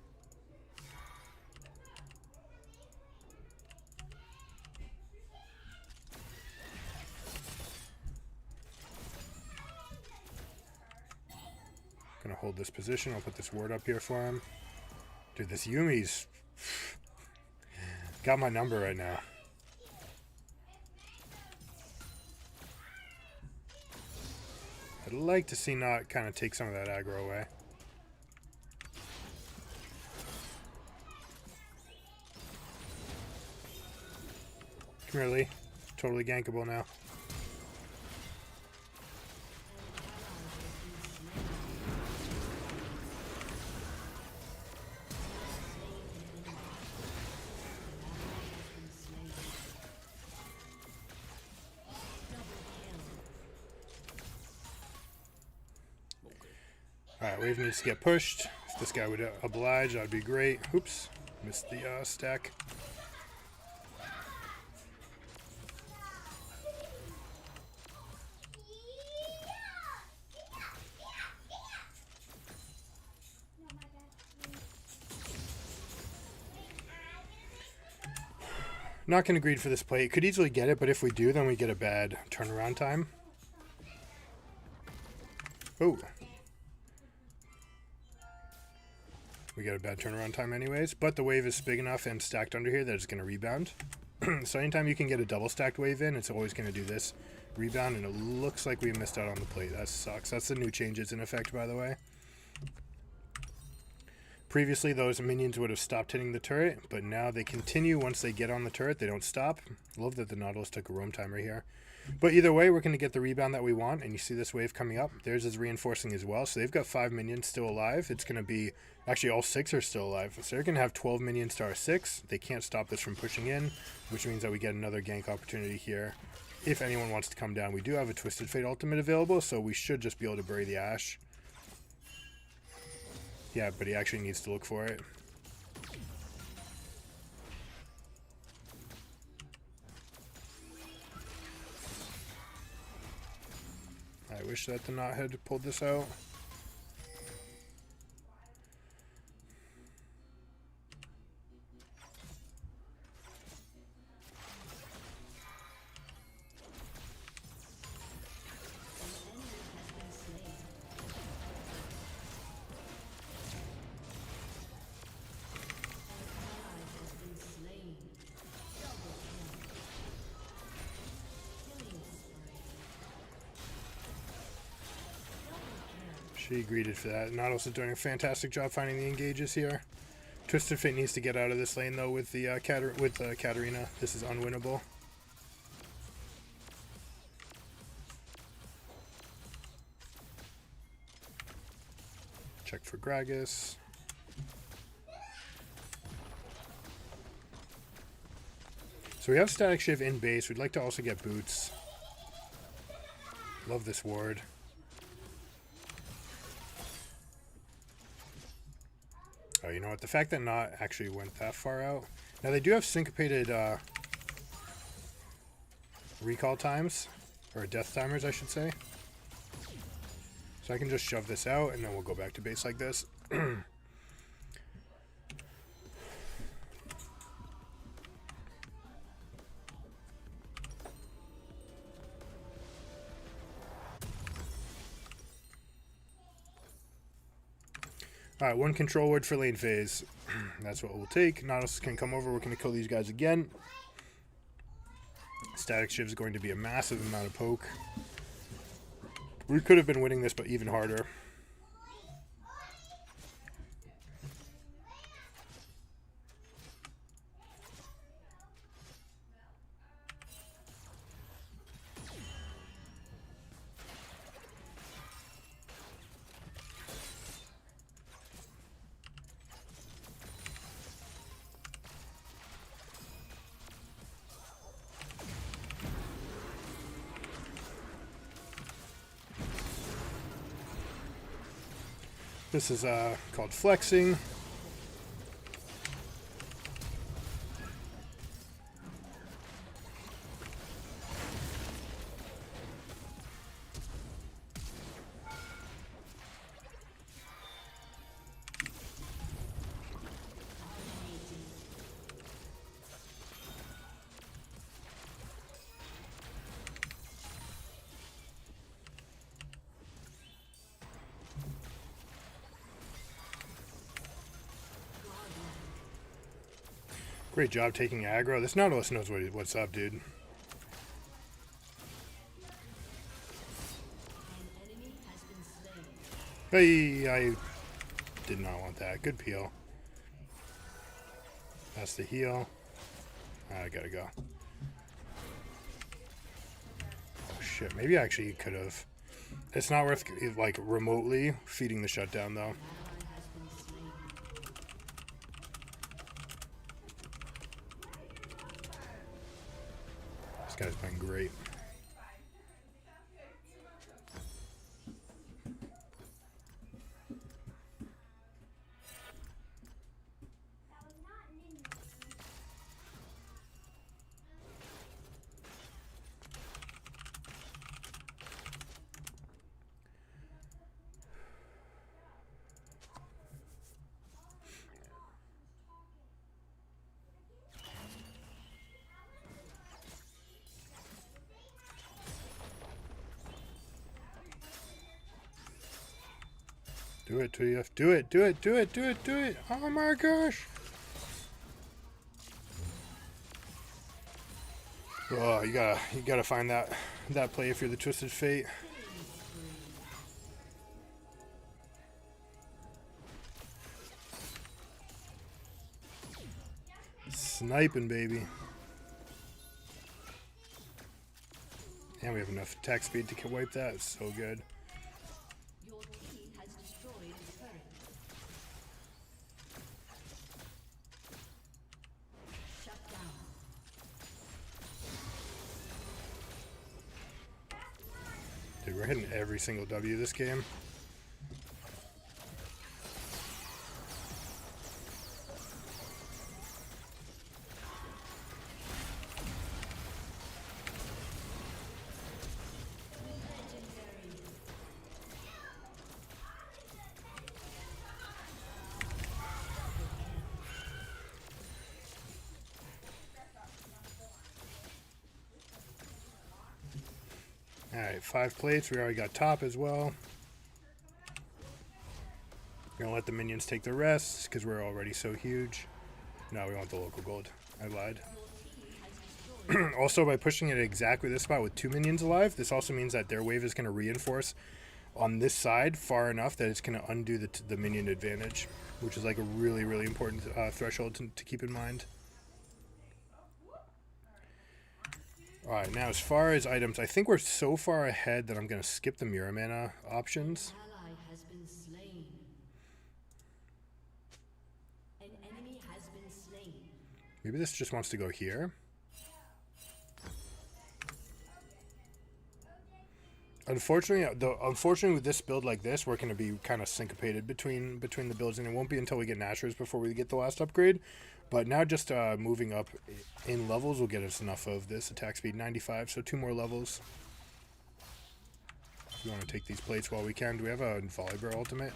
Gonna hold this position. I'll put this ward up here for him. Dude, this Yumi's got my number right now. I'd like to see Not kind of take some of that aggro away. Come here, Lee. Totally gankable now. Alright, wave needs to get pushed. If this guy would oblige, that'd be great. Oops, missed the stack. Not going to greed for this play. Could easily get it, but if we do, then we get a bad turnaround time. Oh. We got a bad turnaround time anyways, but the wave is big enough and stacked under here that it's going to rebound. So anytime you can get a double stacked wave in, it's always going to do this. Rebound, and it looks like we missed out on the plate. That sucks. That's the new changes in effect, by the way. Previously, those minions would have stopped hitting the turret, but now they continue. Once they get on the turret, they don't stop. Love that the Nautilus took a roam timer here. But either way, we're going to get the rebound that we want, and you see this wave coming up. Theirs is reinforcing as well, so they've got 5 minions still alive. It's going to be... Actually, all 6 are still alive, so they're going to have 12 minions to our 6. They can't stop this from pushing in, which means that we get another gank opportunity here. If anyone wants to come down, we do have a Twisted Fate ultimate available, so we should just be able to bury the Ashe. Yeah, but he actually needs to look for it. I wish that the Knot had pulled this out. She greeted for that. Nautilus is doing a fantastic job finding the engages here. Twisted Fate needs to get out of this lane though with the Katarina. This is unwinnable. Check for Gragas. So we have Static Shiv in base. We'd like to also get boots. Love this ward. Oh, you know what? The fact that not actually went that far out. Now they do have syncopated recall times, or death timers, I should say. So I can just shove this out, and then we'll go back to base like this. Alright, one control word for lane phase. That's what we'll take. Nautilus can come over. We're going to kill these guys again. Static Shiv is going to be a massive amount of poke. We could have been winning this, but even harder. This is called flexing. Great job taking aggro. This Nautilus knows what's up, dude. Hey, I did not want that. Good peel. That's the heal. I gotta go. Oh shit, maybe I actually could have. It's not worth, like, remotely feeding the shutdown, though. This guy's been great. Do it, TF. Do it, do it, do it, do it, do it. Oh my gosh. Oh, you gotta find that play if you're the Twisted Fate. Sniping, baby. And we have enough attack speed to wipe that. It's so good. Dude, we're hitting every single W this game. Alright, 5 plates. We already got top as well. Gonna let the minions take the rest because we're already so huge. No, we want the local gold. I lied. Also, by pushing it at exactly this spot with 2 minions alive, this also means that their wave is going to reinforce on this side far enough that it's going to undo the minion advantage, which is like a really, really important threshold to keep in mind. Alright, now as far as items, I think we're so far ahead that I'm going to skip the Mira Mana options. Ally has been slain. An enemy has been slain. Maybe this just wants to go here. Unfortunately with this build like this, we're going to be kind of syncopated between the builds, and it won't be until we get Nashers before we get the last upgrade. But now just moving up in levels will get us enough of this attack speed 95, so 2 more levels. We want to take these plates while we can. Do we have a Volibear ultimate?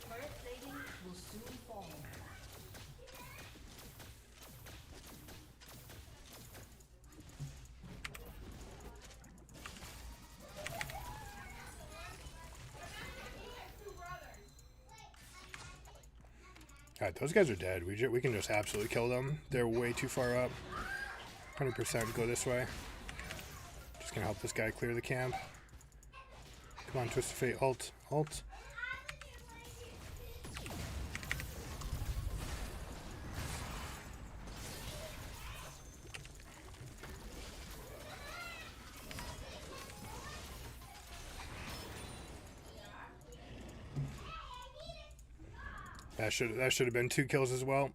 Turret plating will soon fall. Alright, those guys are dead. We can just absolutely kill them. They're way too far up. 100% go this way. Just gonna help this guy clear the camp. Come on, Twist of Fate, ult, ult. That should have been 2 kills as well.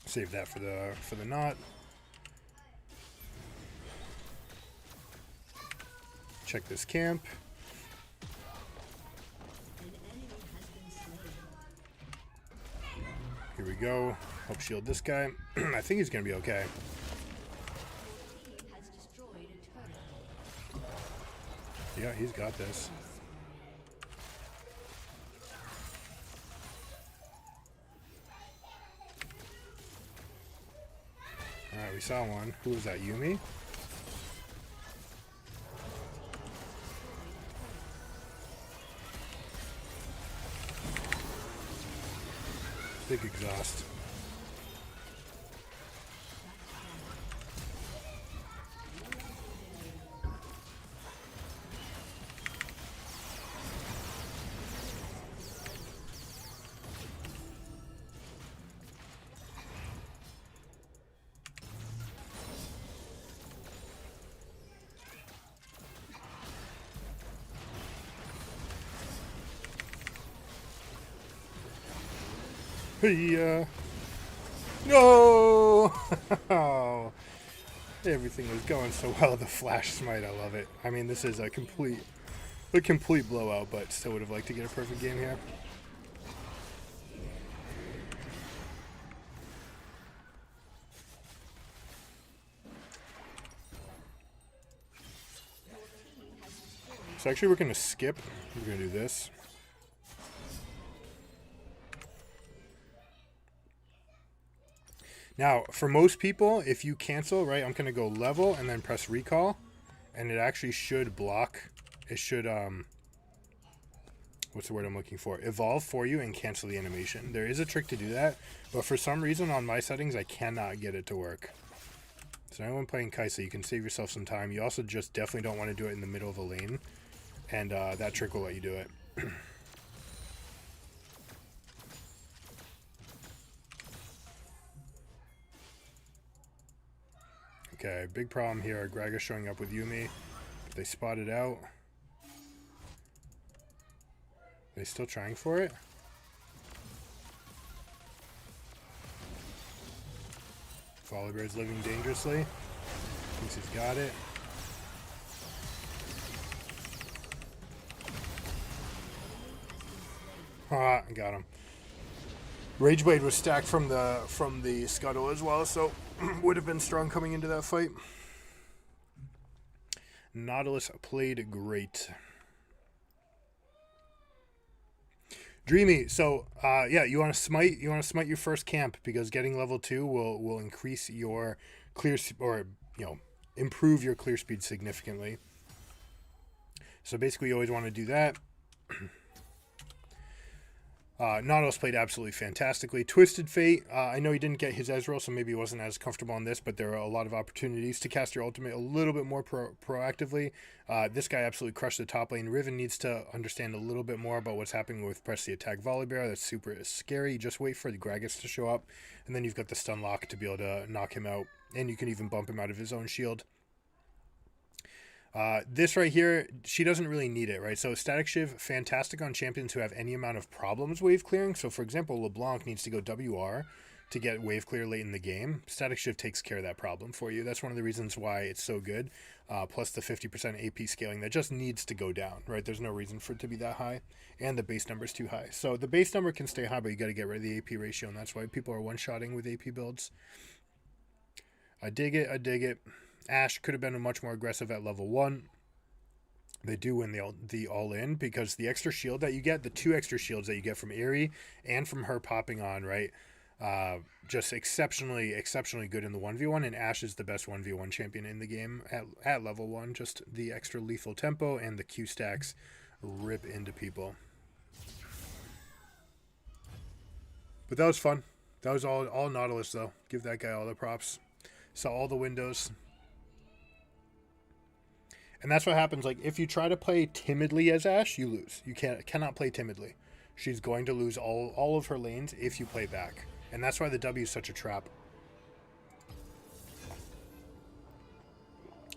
Save that for the knot. Check this camp. Here we go. Help shield this guy. I think he's gonna be okay. Has destroyed a turret. Yeah, he's got this. Alright, we saw one. Who was that, Yumi? Big exhaust. Hey, no! Everything was going so well. The flash smite, I love it. I mean, this is a complete blowout, but still would have liked to get a perfect game here. So actually, we're gonna skip. We're gonna do this. Now, for most people, if you cancel, right, I'm going to go level and then press recall, and it actually should block. It should, what's the word I'm looking for? Evolve for you and cancel the animation. There is a trick to do that, but for some reason on my settings, I cannot get it to work. So anyone playing Kaisa, you can save yourself some time. You also just definitely don't want to do it in the middle of a lane, and that trick will let you do it. Okay, big problem here. Gragas showing up with Yumi. They spotted out. They still trying for it? Volibear's living dangerously. Thinks he's got it. Ah, got him. Rageblade was stacked from the scuttle as well, so would have been strong coming into that fight. Nautilus played great. Dreamy, so yeah, you want to smite your first camp, because getting level 2 will increase your clear, or improve your clear speed significantly. So basically you always want to do that. Nautilus played absolutely fantastically. Twisted Fate, I know he didn't get his Ezreal, so maybe he wasn't as comfortable on this, but there are a lot of opportunities to cast your ultimate a little bit more proactively. This guy absolutely crushed the top lane. Riven needs to understand a little bit more about what's happening with Press the Attack Volibear. That's super scary. You just wait for the Gragas to show up, and then you've got the stun lock to be able to knock him out, and you can even bump him out of his own shield. This right here, she doesn't really need it, right? So Static Shiv, fantastic on champions who have any amount of problems wave clearing. So for example, LeBlanc needs to go WR to get wave clear late in the game. Static Shiv takes care of that problem for you. That's one of the reasons why it's so good. Plus the 50% AP scaling that just needs to go down, right? There's no reason for it to be that high. And the base number is too high. So the base number can stay high, but you got to get rid of the AP ratio. And that's why people are one-shotting with AP builds. I dig it. I dig it. Ashe could have been much more aggressive at level 1. They do win the all-in because the extra shield that you get, the 2 extra shields that you get from Eerie and from her popping on, right, just exceptionally good in the 1v1, and Ashe is the best 1v1 champion in the game at level 1. Just the extra lethal tempo and the Q stacks rip into people. But that was fun. That was all Nautilus, though. Give that guy all the props. Saw all the windows. And that's what happens. Like, if you try to play timidly as Ashe, you lose. You cannot play timidly. She's going to lose all of her lanes if you play back. And that's why the W is such a trap.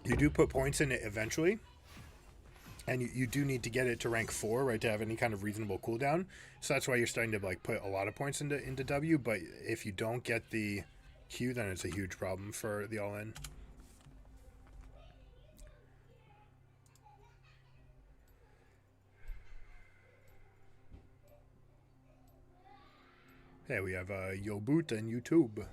You do put points in it eventually. And you do need to get it to rank 4, right, to have any kind of reasonable cooldown. So that's why you're starting to, like, put a lot of points into W. But if you don't get the Q, then it's a huge problem for the all-in. Hey, we have Yobut and YouTube.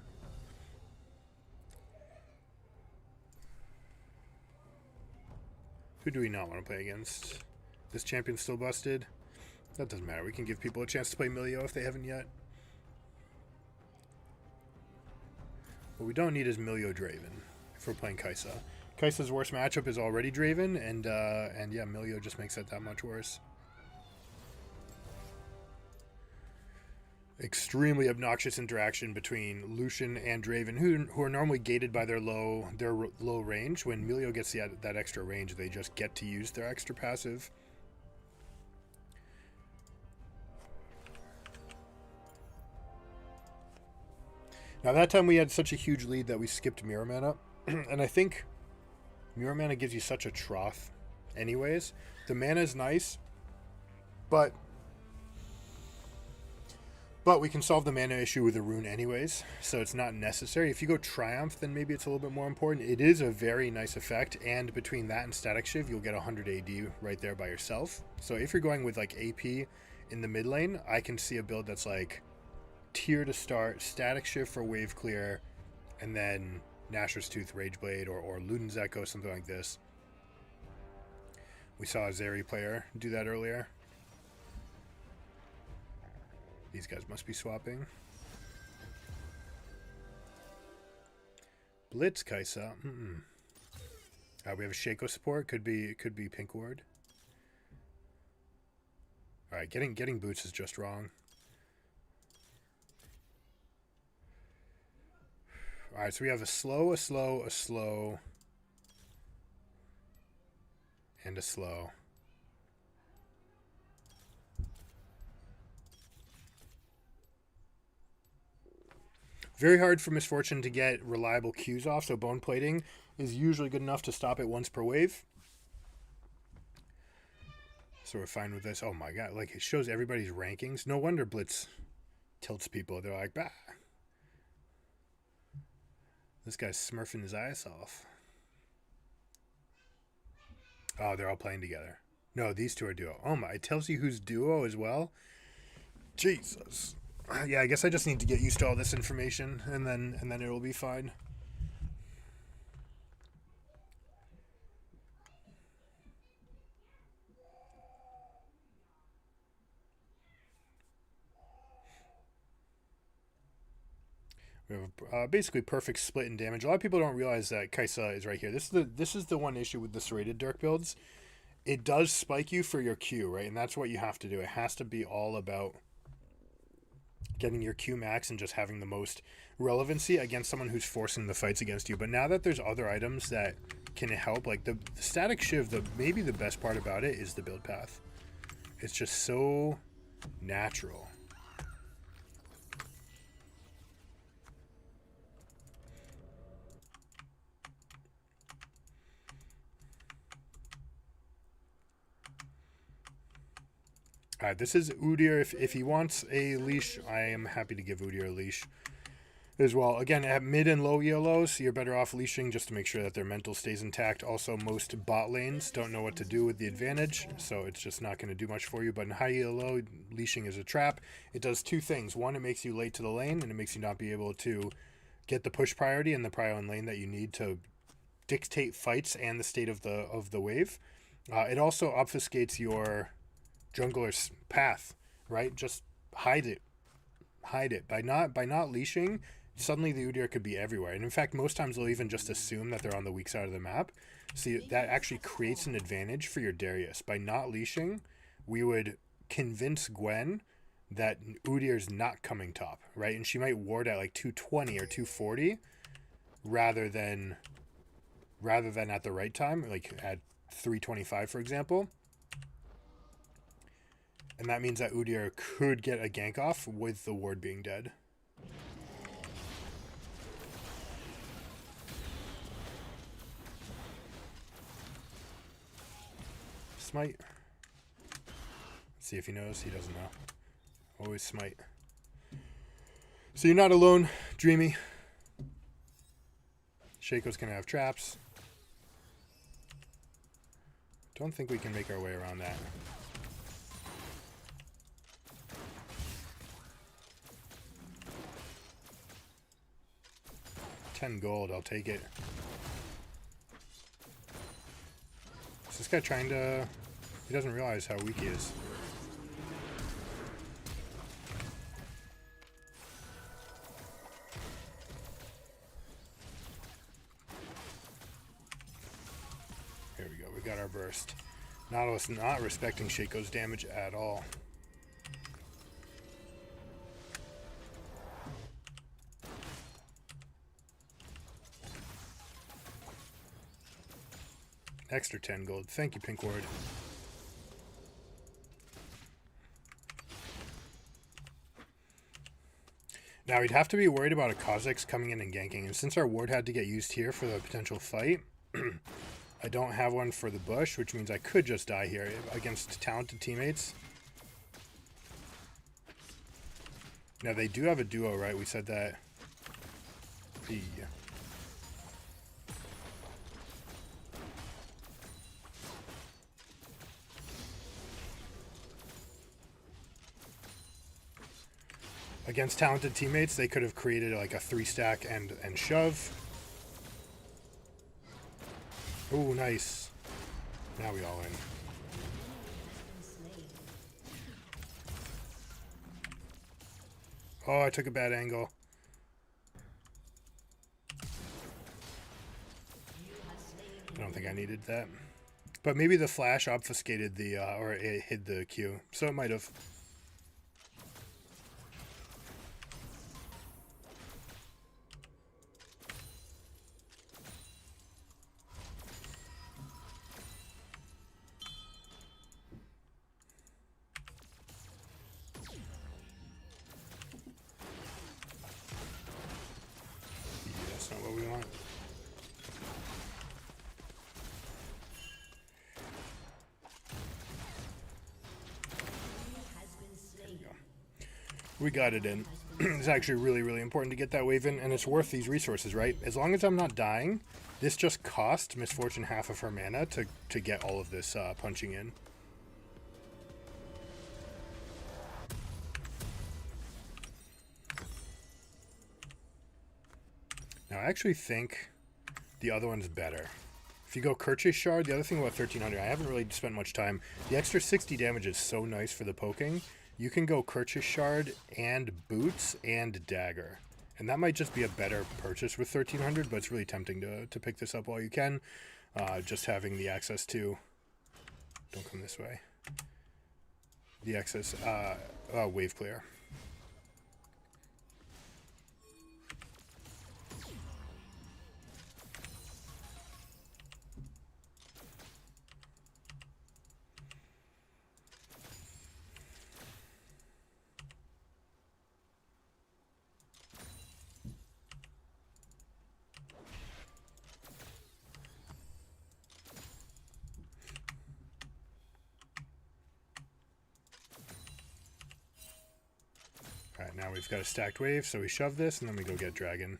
Who do we not want to play against? This champion's still busted. That doesn't matter. We can give people a chance to play Milio if they haven't yet. What we don't need is Milio Draven if we're playing Kai'Sa. Kai'Sa's worst matchup is already Draven, and yeah, Milio just makes it that much worse. Extremely obnoxious interaction between Lucian and Draven, who are normally gated by their low range. When Milio gets that extra range, they just get to use their extra passive. Now that time we had such a huge lead that we skipped Mirror Mana, and I think Mirror Mana gives you such a trough anyways. The mana is nice, but we can solve the mana issue with a rune anyways, so it's not necessary. If you go Triumph, then maybe it's a little bit more important. It is a very nice effect, and between that and Static Shiv, you'll get 100 AD right there by yourself. So if you're going with like AP in the mid lane, I can see a build that's like tier to start, Static Shiv for wave clear, and then Nashor's Tooth, Rageblade, or Luden's Echo, something like this. We saw a Zeri player do that earlier. These guys must be swapping. Blitz Kai'Sa. We have a Shaco support. Could be Pink Ward. All right, getting boots is just wrong. All right, so we have a slow, and a slow. Very hard for Misfortune to get reliable Qs off, so bone plating is usually good enough to stop it once per wave. So we're fine with this. Oh my god, like it shows everybody's rankings. No wonder Blitz tilts people. They're like, bah. This guy's smurfing his ass off. Oh, they're all playing together. No, these two are duo. Oh my, it tells you who's duo as well. Jesus. Yeah, I guess I just need to get used to all this information, and then it'll be fine. We have basically perfect split in damage. A lot of people don't realize that Kai'Sa is right here. This is the one issue with the serrated Dirk builds. It does spike you for your Q, right? And that's what you have to do. It has to be all about getting your Q max and just having the most relevancy against someone who's forcing the fights against you. But now that there's other items that can help, like the static shiv, maybe the best part about it is the build path. It's just so natural. Alright, this is Udyr. If he wants a leash, I am happy to give Udyr a leash as well. Again, at mid and low ELOs, you're better off leashing just to make sure that their mental stays intact. Also, most bot lanes don't know what to do with the advantage, so it's just not going to do much for you. But in high ELO, leashing is a trap. It does two things. One, it makes you late to the lane, and it makes you not be able to get the push priority and the prio in lane that you need to dictate fights and the state of the wave. It also obfuscates your jungler's path, right? Just hide it by not leashing. Suddenly the Udyr could be everywhere, and in fact most times they'll even just assume that they're on the weak side of the map. See, that actually creates an advantage for your Darius. By not leashing, we would convince Gwen that Udyr's not coming top, right? And she might ward at like 220 or 240 rather than at the right time, like at 325 for example. And that means that Udyr could get a gank off with the ward being dead. Smite. Let's see if he knows. He doesn't know. Always smite. So you're not alone, Dreamy. Shaco's gonna have traps. Don't think we can make our way around that. 10 gold, I'll take it. Is this guy trying to... He doesn't realize how weak he is. Here we go, we got our burst. Nautilus not respecting Shaco's damage at all. Extra 10 gold. Thank you, Pink Ward. Now, we'd have to be worried about a Kha'Zix coming in and ganking. And since our ward had to get used here for the potential fight, I don't have one for the bush, which means I could just die here against talented teammates. Now, they do have a duo, right? We said that. Yeah. Against talented teammates, they could have created like a 3-stack and shove. Oh, nice. Now we all in. Oh, I took a bad angle. I don't think I needed that. But maybe the flash obfuscated the, or it hid the Q. So it might have. We got it in. It's actually really, really important to get that wave in, and it's worth these resources, right? As long as I'm not dying, this just cost Misfortune half of her mana to get all of this punching in. Now, I actually think the other one's better. If you go Kerchiss Shard, the other thing about 1300, I haven't really spent much time. The extra 60 damage is so nice for the poking. You can go Kerchiss Shard and Boots and Dagger. And that might just be a better purchase with 1300, but it's really tempting to pick this up while you can. Just having the access to... Don't come this way. The access... wave clear. now we've got a stacked wave, so we shove this, and then we go get dragon.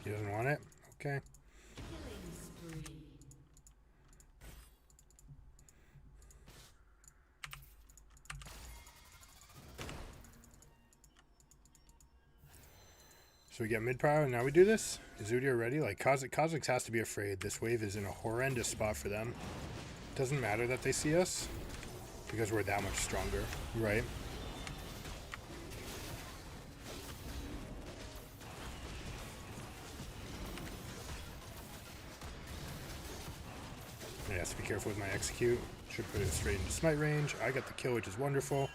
He doesn't want it? Okay. Killing spree. So we get mid power, and now we do this? Is Udyr ready? Like, Kha'Zix has to be afraid. This wave is in a horrendous spot for them. Doesn't matter that they see us, because we're that much stronger, right? I have to be careful with my execute. Should put it straight into smite range. I got the kill, which is wonderful.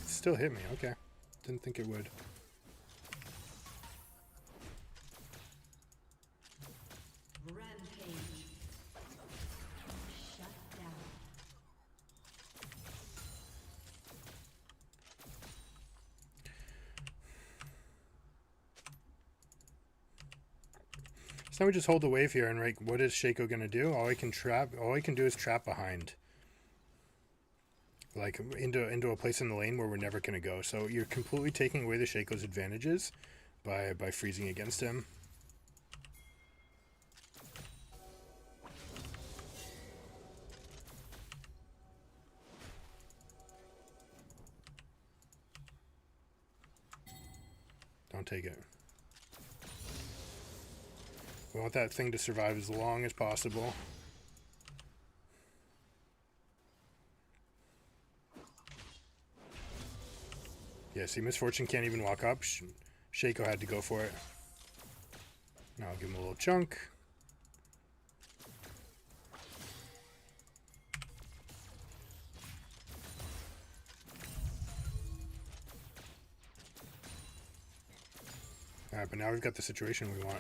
It still hit me, okay. Didn't think it would. Rampage. Shut down. So now we just hold the wave here, and like, what is Shaco gonna do? All he can do is trap behind. Like, into a place in the lane where we're never gonna go. So you're completely taking away the Shaco's advantages by freezing against him. Don't take it. We want that thing to survive as long as possible. Yeah, see, Misfortune can't even walk up. Shaco had to go for it. Now I'll give him a little chunk. Alright, but now we've got the situation we want.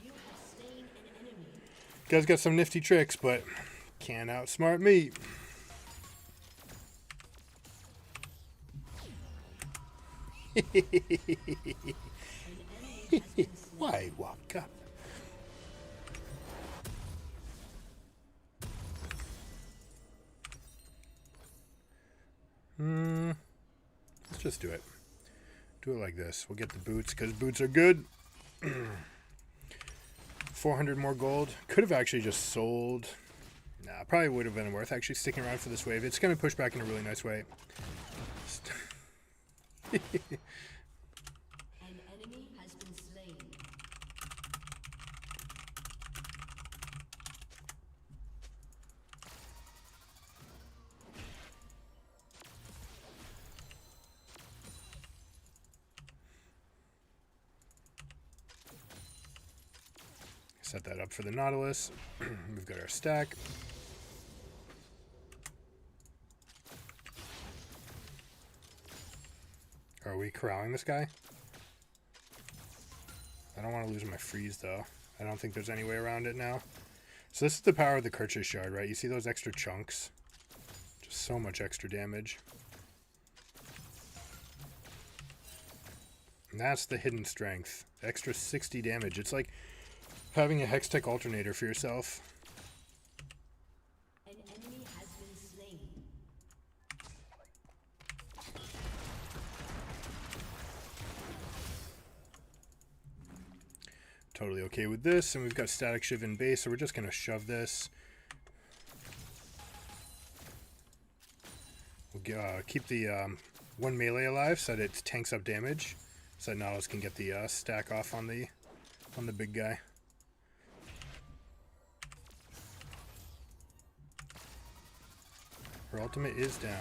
You have slain an enemy. Guys got some nifty tricks, but can't outsmart me. An enemy has been slain. Why walk up? Let's just do it. Do it like this. We'll get the boots, because boots are good. 400 more gold. Could have actually just sold. Nah, probably would have been worth actually sticking around for this wave. It's going to push back in a really nice way. An enemy has been slain. Set that up for the Nautilus. We've got our stack. Are we corralling this guy? I don't want to lose my freeze, though. I don't think there's any way around it now. So this is the power of the Kerchiss Shard, right? You see those extra chunks? Just so much extra damage. And that's the hidden strength. Extra 60 damage. It's like having a Hextech alternator for yourself. An enemy has been slain. Totally okay with this, and we've got Static Shiv in base, so we're just going to shove this. We'll keep the one melee alive so that it tanks up damage, so that Nautilus can get the stack off on the big guy. Her ultimate is down.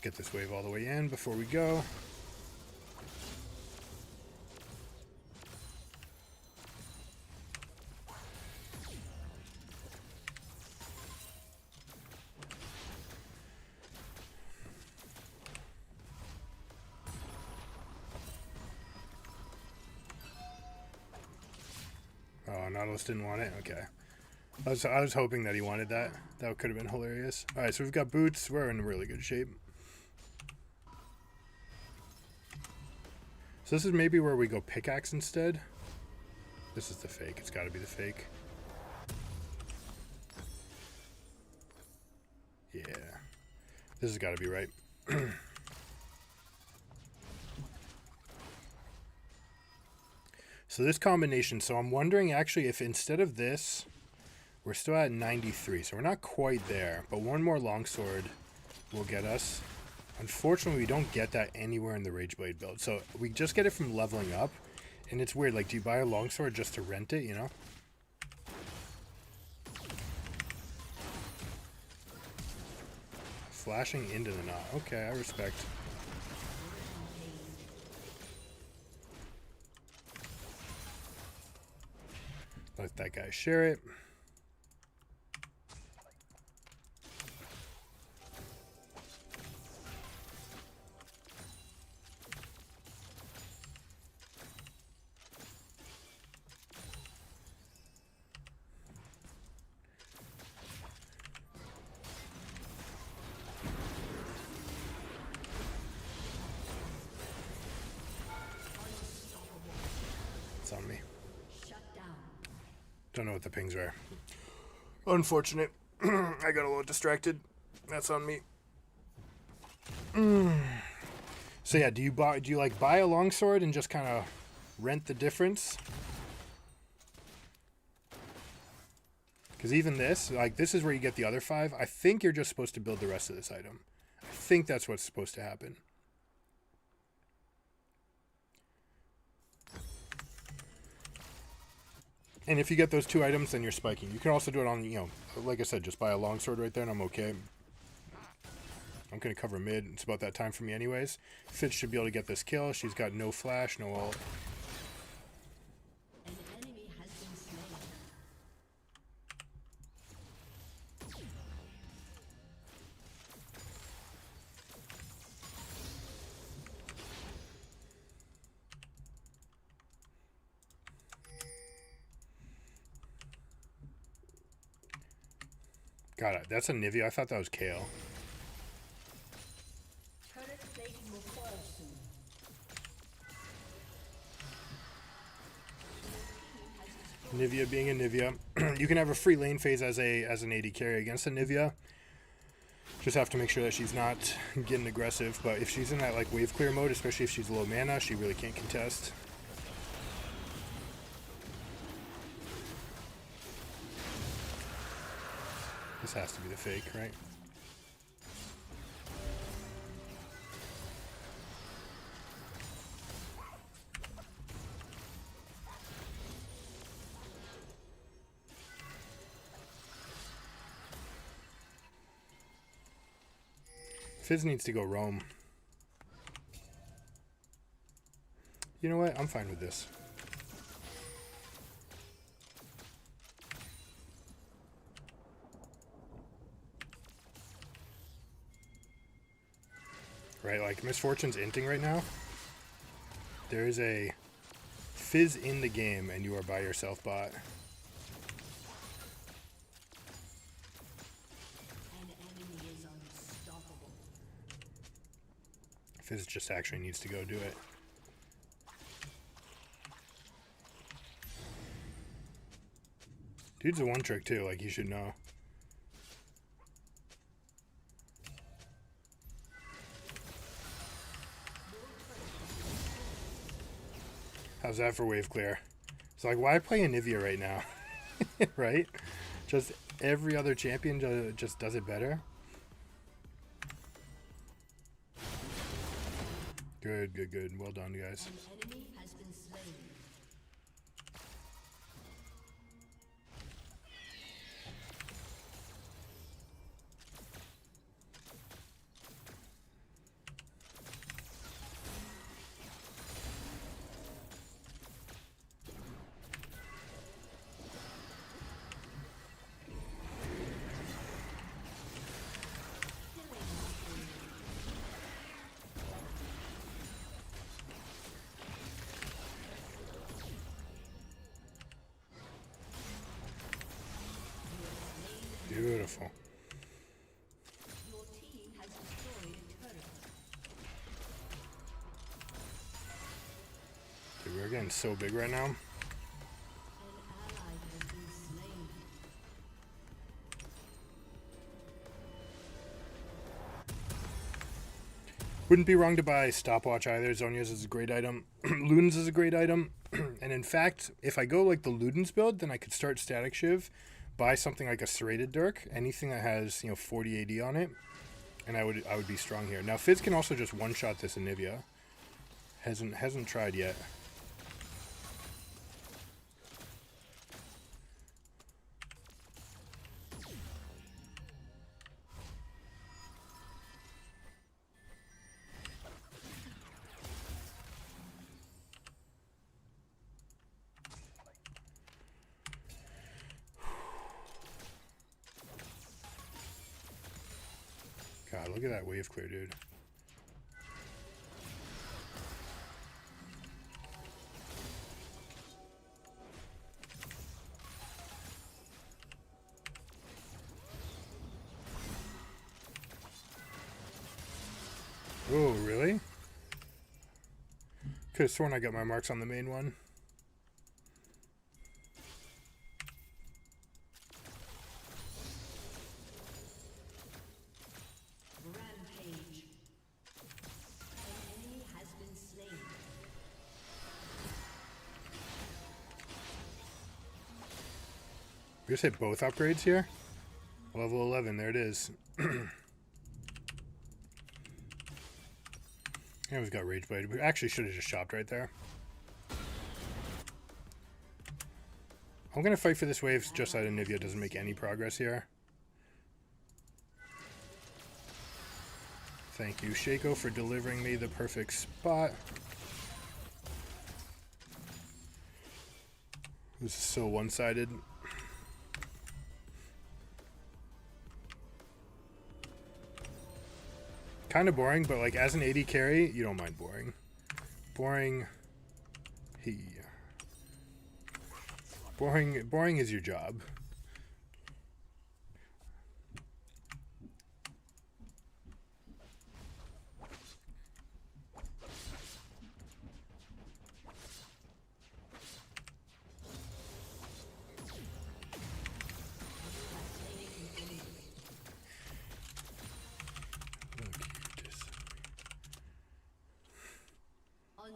Let's get this wave all the way in before we go. Oh, Nautilus didn't want it? Okay. I was hoping that he wanted that. That could have been hilarious. Alright, so we've got boots. We're in really good shape. So this is maybe where we go pickaxe instead. This is the fake. It's got to be the fake. Yeah. This has got to be right. So this combination, so I'm wondering actually if instead of this, we're still at 93. So we're not quite there, but one more longsword will get us. Unfortunately, we don't get that anywhere in the Rageblade build. So we just get it from leveling up. And it's weird, like, do you buy a longsword just to rent it, you know? Flashing into the knot. Okay, I respect. Let that guy share it. It's on me. Don't know what the pings are. Unfortunate. I got a little distracted. That's on me. So yeah, do you like buy a longsword and just kind of rent the difference? Because even this, like this is where you get the other 5. I think you're just supposed to build the rest of this item. I think that's what's supposed to happen. And if you get those 2 items, then you're spiking. You can also do it on, you know, like I said, just buy a longsword right there and I'm okay. I'm going to cover mid. It's about that time for me anyways. Fitz should be able to get this kill. She's got no flash, no ult. An enemy has been slain. Got it. That's a Nivea. I thought that was Kale. Turret plating will fall soon. Nivea being a Nivea. You can have a free lane phase as an AD carry against a Nivea. Just have to make sure that she's not getting aggressive. But if she's in that like wave clear mode, especially if she's low mana, she really can't contest. This has to be the fake, right? Fizz needs to go roam. You know what? I'm fine with this. Right, like Misfortune's inting right now. There is a Fizz in the game and you are by yourself, bot. An enemy is unstoppable. Fizz just actually needs to go do it. Dude's a one trick too, like you should know. How's that for wave clear? It's like, why play Anivia right now? Right? Just every other champion just does it better. Good, good, good. Well done, guys. An enemy has been slain. Beautiful. Your team has destroyed a turret. Dude, we're getting so big right now. An ally has been slain. Wouldn't be wrong to buy Stopwatch either. Zonia's is a great item. Ludens is a great item. And in fact, if I go like the Ludens build, then I could start Static Shiv, buy something like a Serrated Dirk, anything that has, 40 AD on it, and I would be strong here. Now Fizz can also just one-shot this Anivia. Hasn't tried yet. God, look at that wave clear, dude. Oh, really? Could have sworn I got my marks on the main one. Rampage. An enemy has been slain. We just hit both upgrades here. Level 11, there it is. Yeah, we've got Rage Blade. We actually should have just shopped right there. I'm going to fight for this wave just so that Anivia doesn't make any progress here. Thank you, Shaco, for delivering me the perfect spot. This is so one-sided. Kind of boring, but like as an AD carry, you don't mind boring. Boring. Boring is your job.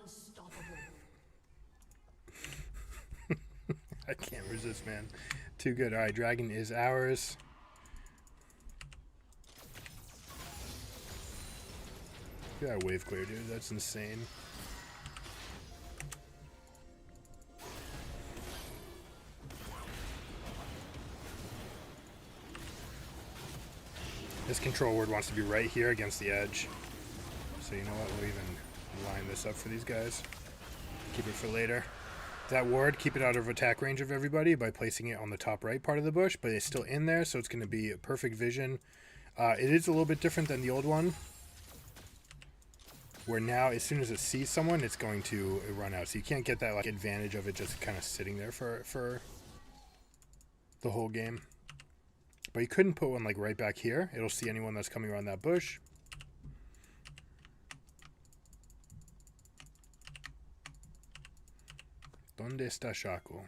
Unstoppable. I can't resist, man. Too good. Alright, dragon is ours. Look at that wave clear, dude. That's insane. This control word wants to be right here against the edge. So you know what? We'll even line this up for these guys. Keep it for later. That ward, keep it out of attack range of everybody by placing it on the top right part of the bush, but it's still in there, so it's going to be a perfect vision. It is a little bit different than the old one, where now as soon as it sees someone, it's going to run out. So you can't get that like advantage of it just kind of sitting there for the whole game. But you couldn't put one like right back here. It'll see anyone that's coming around that bush. Donde está Shaco?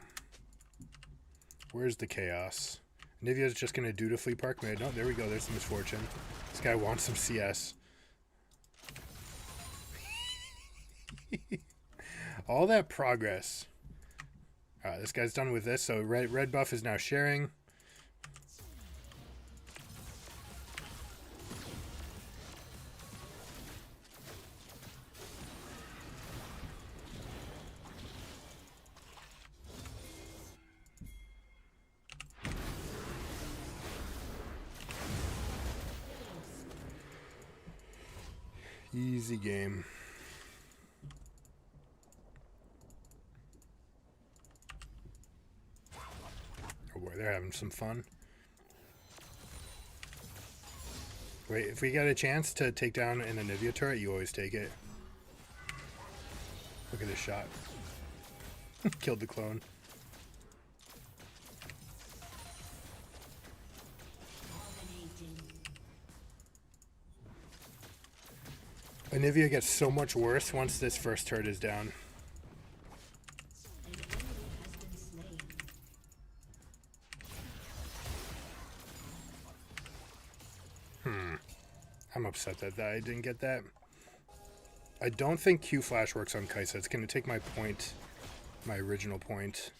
Where's the chaos? Nivea's just going to dutifully park mid. No, there we go. There's the misfortune. This guy wants some CS. All that progress. Alright, this guy's done with this. So red buff is now sharing. Easy game. Oh boy, they're having some fun. Wait, if we get a chance to take down an Anivia turret, you always take it. Look at this shot. Killed the clone. Anivia gets so much worse once this first turret is down. An enemy has been slain. I'm upset that I didn't get that. I don't think Q Flash works on Kai'Sa. It's going to take my point, my original point.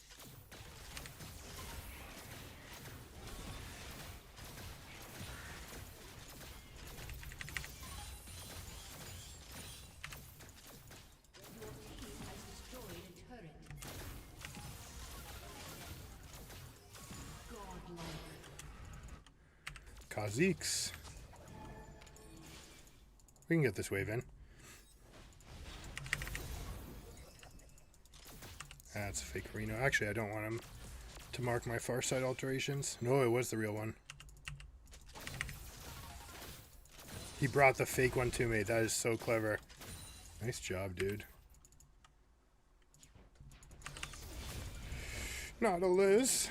Your team has destroyed a turret. Godlike. Kha'Zix. We can get this wave in. That's a fake Reno. Actually, I don't want him to mark my far side alterations. No, it was the real one. He brought the fake one to me. That is so clever. Nice job, dude. Nautilus.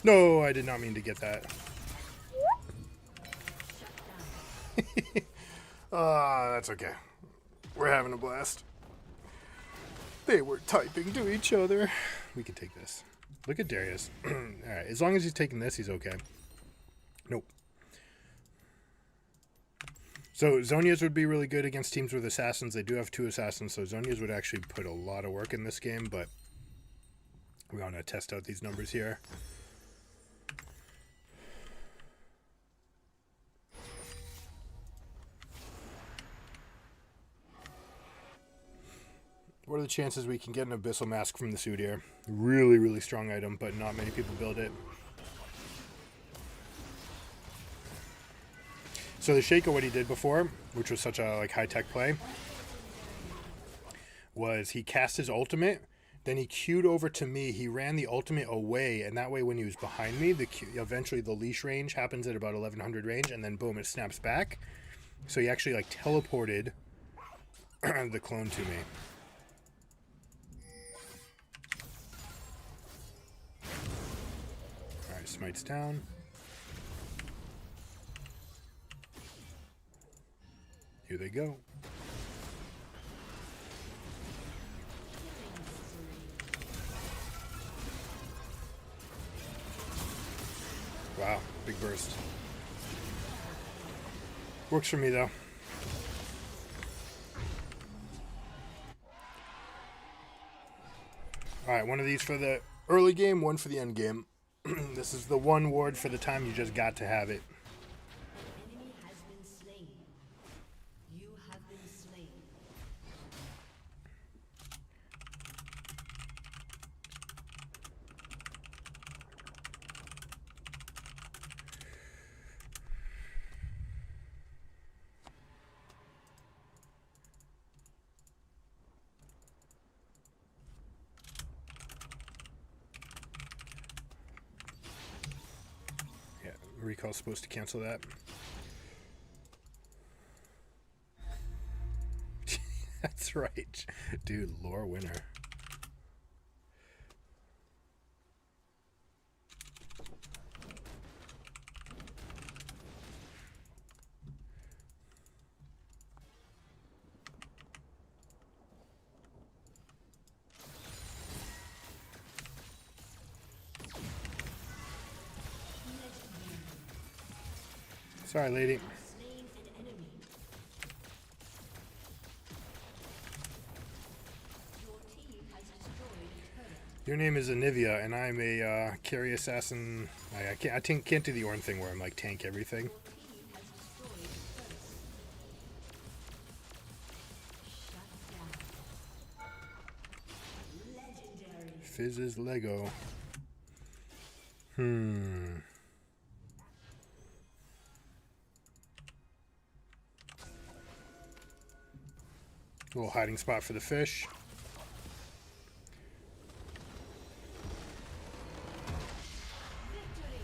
No, I did not mean to get that. That's okay. We're having a blast. They were typing to each other. We can take this. Look at Darius. Alright, as long as he's taking this, he's okay. Nope. So Zhonya's would be really good against teams with assassins. They do have 2 assassins, so Zhonya's would actually put a lot of work in this game, but we want to test out these numbers here. What are the chances we can get an Abyssal Mask from the suit here? Really, really strong item, but not many people build it. So the Shaco, what he did before, which was such a high-tech play, was he cast his ultimate, then he queued over to me, he ran the ultimate away, and that way when he was behind me, eventually the leash range happens at about 1100 range, and then boom, it snaps back. So he actually teleported the clone to me. Alright, smites down. Here they go. Wow, big burst. Works for me though. Alright, one of these for the early game, one for the end game. This is the one ward for the time you just got to have it. Enemy has been slain. You have been slain. Yeah, recall's supposed to cancel that. That's right. Dude, lore winner. Sorry, lady. Slain an enemy. Your team has destroyed a turret. Your name is Anivia, and I'm a carry assassin. I can't do the Ornn thing where I'm tank everything. Your team has destroyed a turret. Shut down. Legendary. Fizz's Lego. Little hiding spot for the fish. Victory.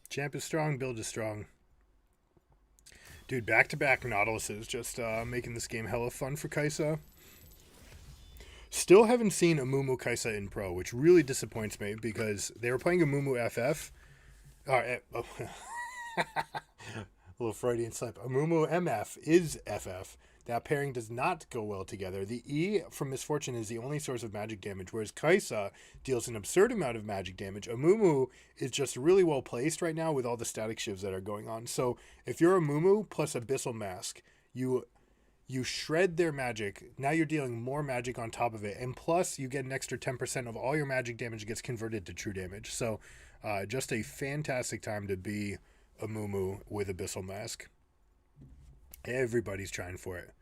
Champ is strong, build is strong. Dude, back-to-back Nautiluses just making this game hella fun for Kai'Sa. Still haven't seen Amumu Kaisa in Pro, which really disappoints me because they were playing Amumu FF. Oh, a little Freudian slip. Amumu MF is FF. That pairing does not go well together. The E from Misfortune is the only source of magic damage, whereas Kaisa deals an absurd amount of magic damage. Amumu is just really well placed right now with all the static shivs that are going on. So if you're Amumu plus Abyssal Mask, you shred their magic. Now you're dealing more magic on top of it. And plus, you get an extra 10% of all your magic damage gets converted to true damage. So, just a fantastic time to be a Mumu with Abyssal Mask. Everybody's trying for it.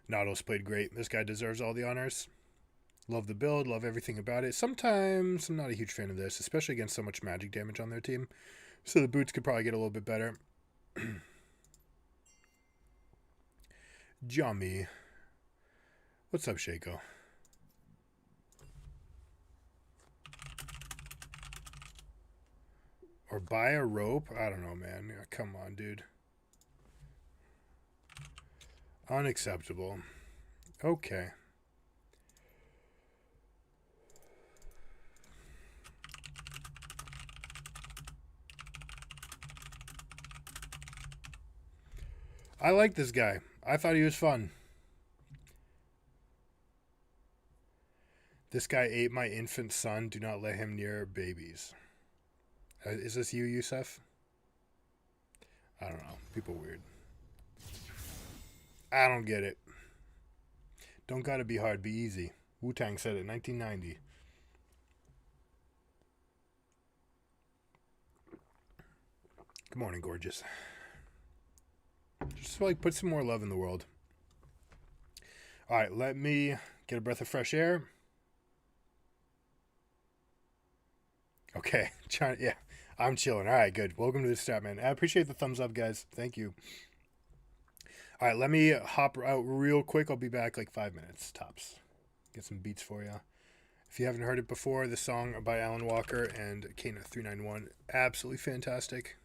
Nautilus played great. This guy deserves all the honors. Love the build, love everything about it. Sometimes I'm not a huge fan of this, especially against so much magic damage on their team. So the boots could probably get a little bit better. Jummy. What's up, Shaco? Or buy a rope? I don't know, man. Yeah, come on, dude. Unacceptable. Okay. I like this guy. I thought he was fun. This guy ate my infant son. Do not let him near babies. Is this you, Yusef? I don't know. People weird. I don't get it. Don't gotta be hard, be easy. Wu-Tang said it, 1990. Good morning, gorgeous. Just like put some more love in the world. All right, let me get a breath of fresh air. Okay, yeah, I'm chilling. All right, good. Welcome to the chat, man. I appreciate the thumbs up, guys. Thank you. All right, let me hop out real quick. I'll be back like 5 minutes, tops. Get some beats for you. If you haven't heard it before, the song by Alan Walker and Kana391, absolutely fantastic.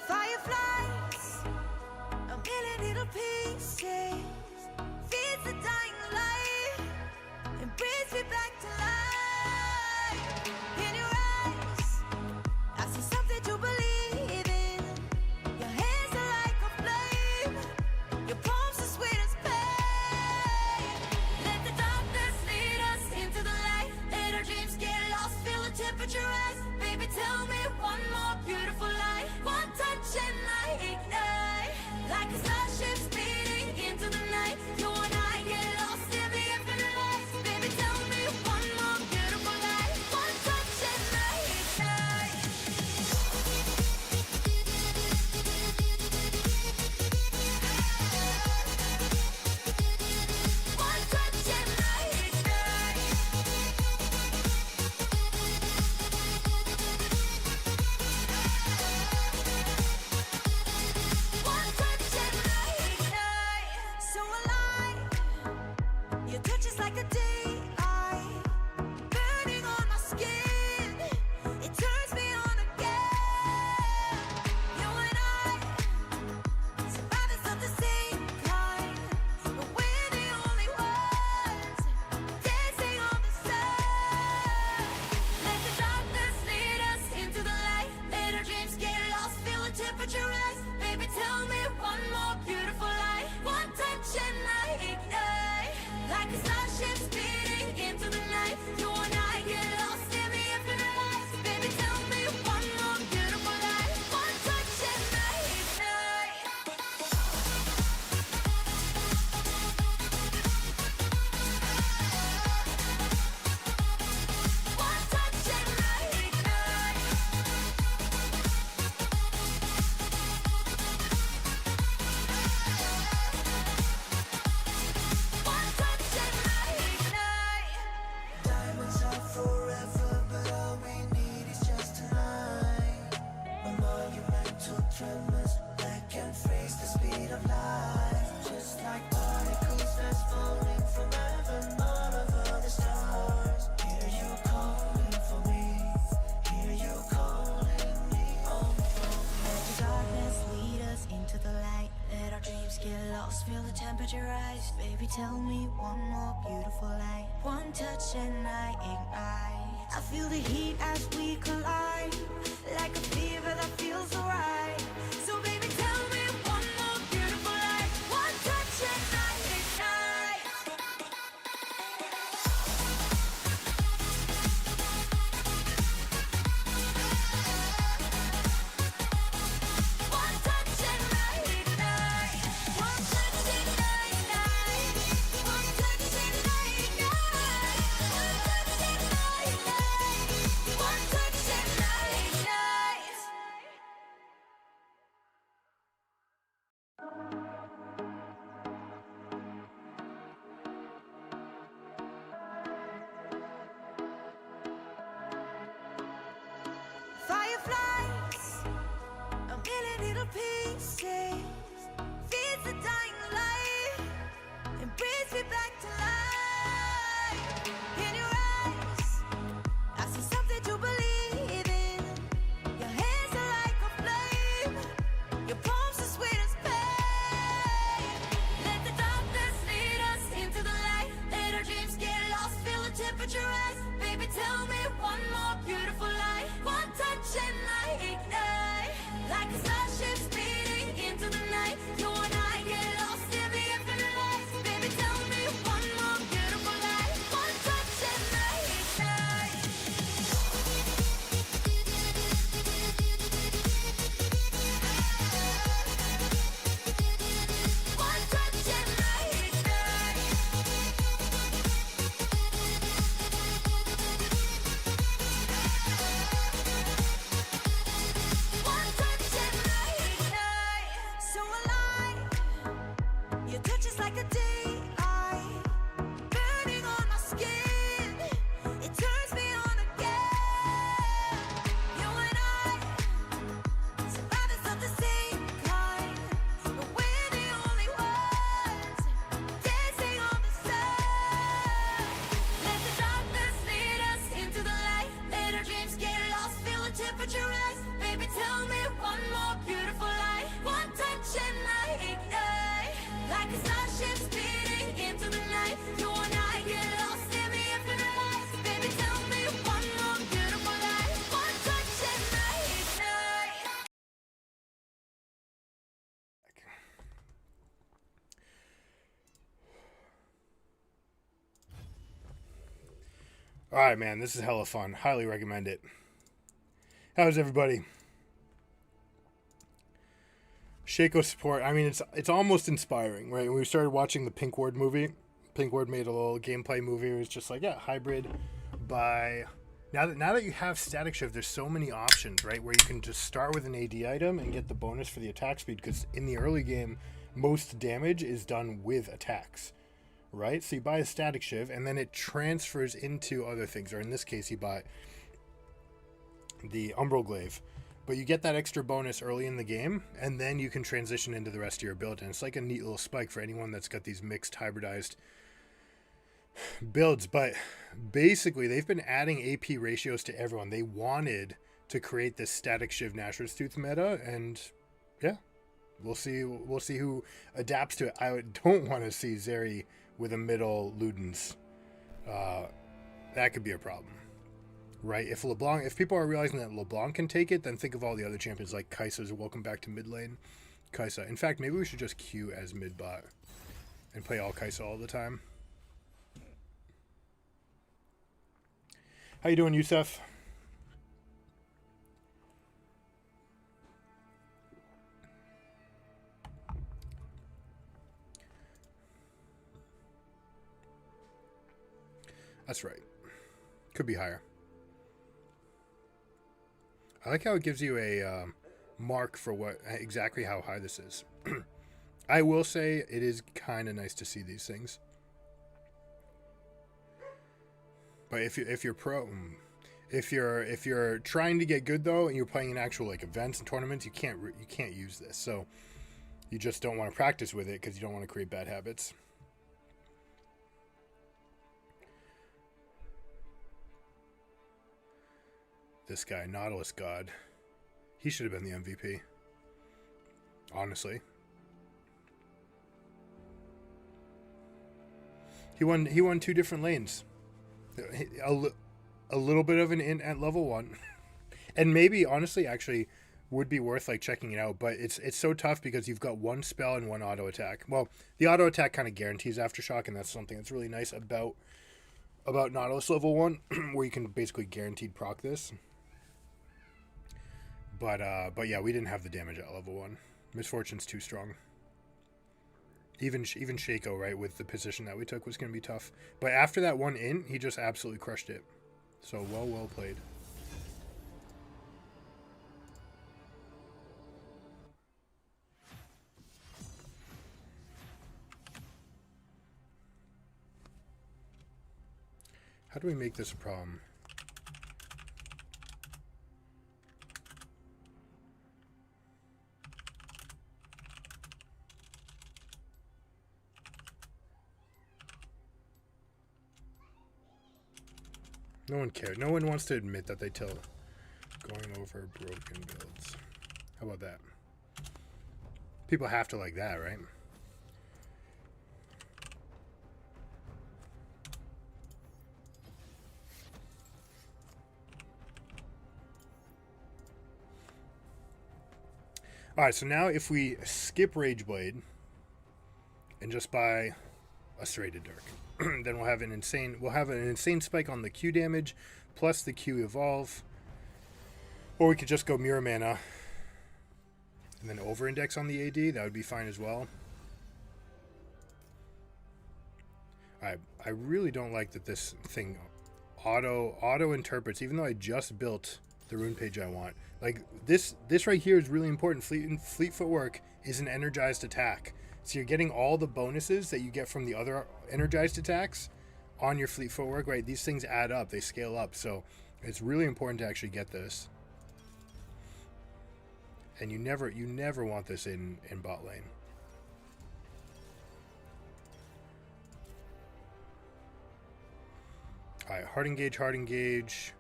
Fireflies, a million little pieces, feeds the dying light, and brings me back to life. In your eyes, I see something to believe in. Your hands are like a flame, your palms are sweet as pain. Let the darkness lead us into the light. Let our dreams get lost, feel the temperature rise. Baby, tell me one more beautiful lie. One touch and I ignite, like a starship speeding into lost, feel the temperature rise. Baby, tell me one more beautiful light. One touch and I ignite. I feel the heat as we collide, like a fever that feels alright. So baby, tell me one more beautiful light. One touch and I ignite. One touch and I ignite. One touch and I ignite. One touch and I ignite. One touch and I ignite. One touch and I ignite. Fireflies, a million little pieces, feeds the dying light and brings me back to life. In your eyes, I see something to believe in. Your hands are like a flame, your palms are sweet as pain. Let the darkness lead us into the light. Let our dreams get lost, feel the temperature rise. Baby, tell me one more beautiful light. One touch and I ignite, like a starship speeding into the night. You and I get lost in the infinite light. Baby, tell me one more beautiful light. One touch and I ignite. One touch and I ignite. One touch and I ignite. So alive, your touch is like a daylight, burning on my skin. It turns me on again. You and I, survivors of the same kind, but we're the only ones dancing on the sun. Let the darkness lead us into the light. Let our dreams get lost, feel the temperature rise. Baby, tell me one more beautiful light. One touch and I ignite, like a starship speeding into the night. You and I get lost in the infinite light. Baby, tell me one more beautiful light. One touch and I ignite. All right, man, this is hella fun. Highly recommend it. How's everybody? Shaco support. I mean, it's almost inspiring, right? When we started watching the Pink Ward movie, Pink Ward made a little gameplay movie. It was just like, yeah, hybrid. By now that you have static shift, there's so many options, right? Where you can just start with an AD item and get the bonus for the attack speed. Because in the early game, most damage is done with attacks, right? So you buy a static shift, and then it transfers into other things. Or in this case, you buy the Umbral Glaive. But you get that extra bonus early in the game, and then you can transition into the rest of your build. And it's like a neat little spike for anyone that's got these mixed hybridized builds. But basically, they've been adding AP ratios to everyone. They wanted to create this static shiv Nashor's Tooth meta, and yeah, we'll see who adapts to it. I don't want to see Zeri with a middle Ludens. That could be a problem. Right, if people are realizing that LeBlanc can take it, then think of all the other champions like Kai'Sa's welcome back to mid lane. Kai'Sa. In fact, maybe we should just queue as mid bot and play all Kai'Sa all the time. How you doing, Yusef? That's right. Could be higher. I like how it gives you a mark for exactly how high this is. I will say it is kind of nice to see these things. But if you're trying to get good though, and you're playing in actual like events and tournaments, you can't use this. So you just don't want to practice with it because you don't want to create bad habits. This guy, Nautilus God, he should have been the MVP. Honestly. He won 2 different lanes. A little bit of an int at level 1. And maybe, honestly, actually, would be worth like checking it out. But it's so tough because you've got 1 spell and 1 auto attack. Well, the auto attack kind of guarantees aftershock, and that's something that's really nice about Nautilus level 1, where you can basically guaranteed proc this. But yeah, we didn't have the damage at level 1. Misfortune's too strong. Even Shaco, right, with the position that we took, was going to be tough. But after that 1 int, he just absolutely crushed it. So well played. How do we make this a problem? No one cares. No one wants to admit that they tilt. Going over broken builds. How about that? People have to like that, right? Alright, so now if we skip Rageblade and just buy a Serrated Dirk, then we'll have an insane spike on the Q damage plus the Q evolve. Or we could just go Mirror Mana and then over index on the AD. That would be fine as well. I really don't like that this thing auto interprets, even though I just built the rune page I want. Like this right here is really important. Fleet footwork is an energized attack, so you're getting all the bonuses that you get from the other energized attacks on your fleet footwork, right? These things add up, they scale up, so it's really important to actually get this. And you never want this in bot lane. Alright, hard engage.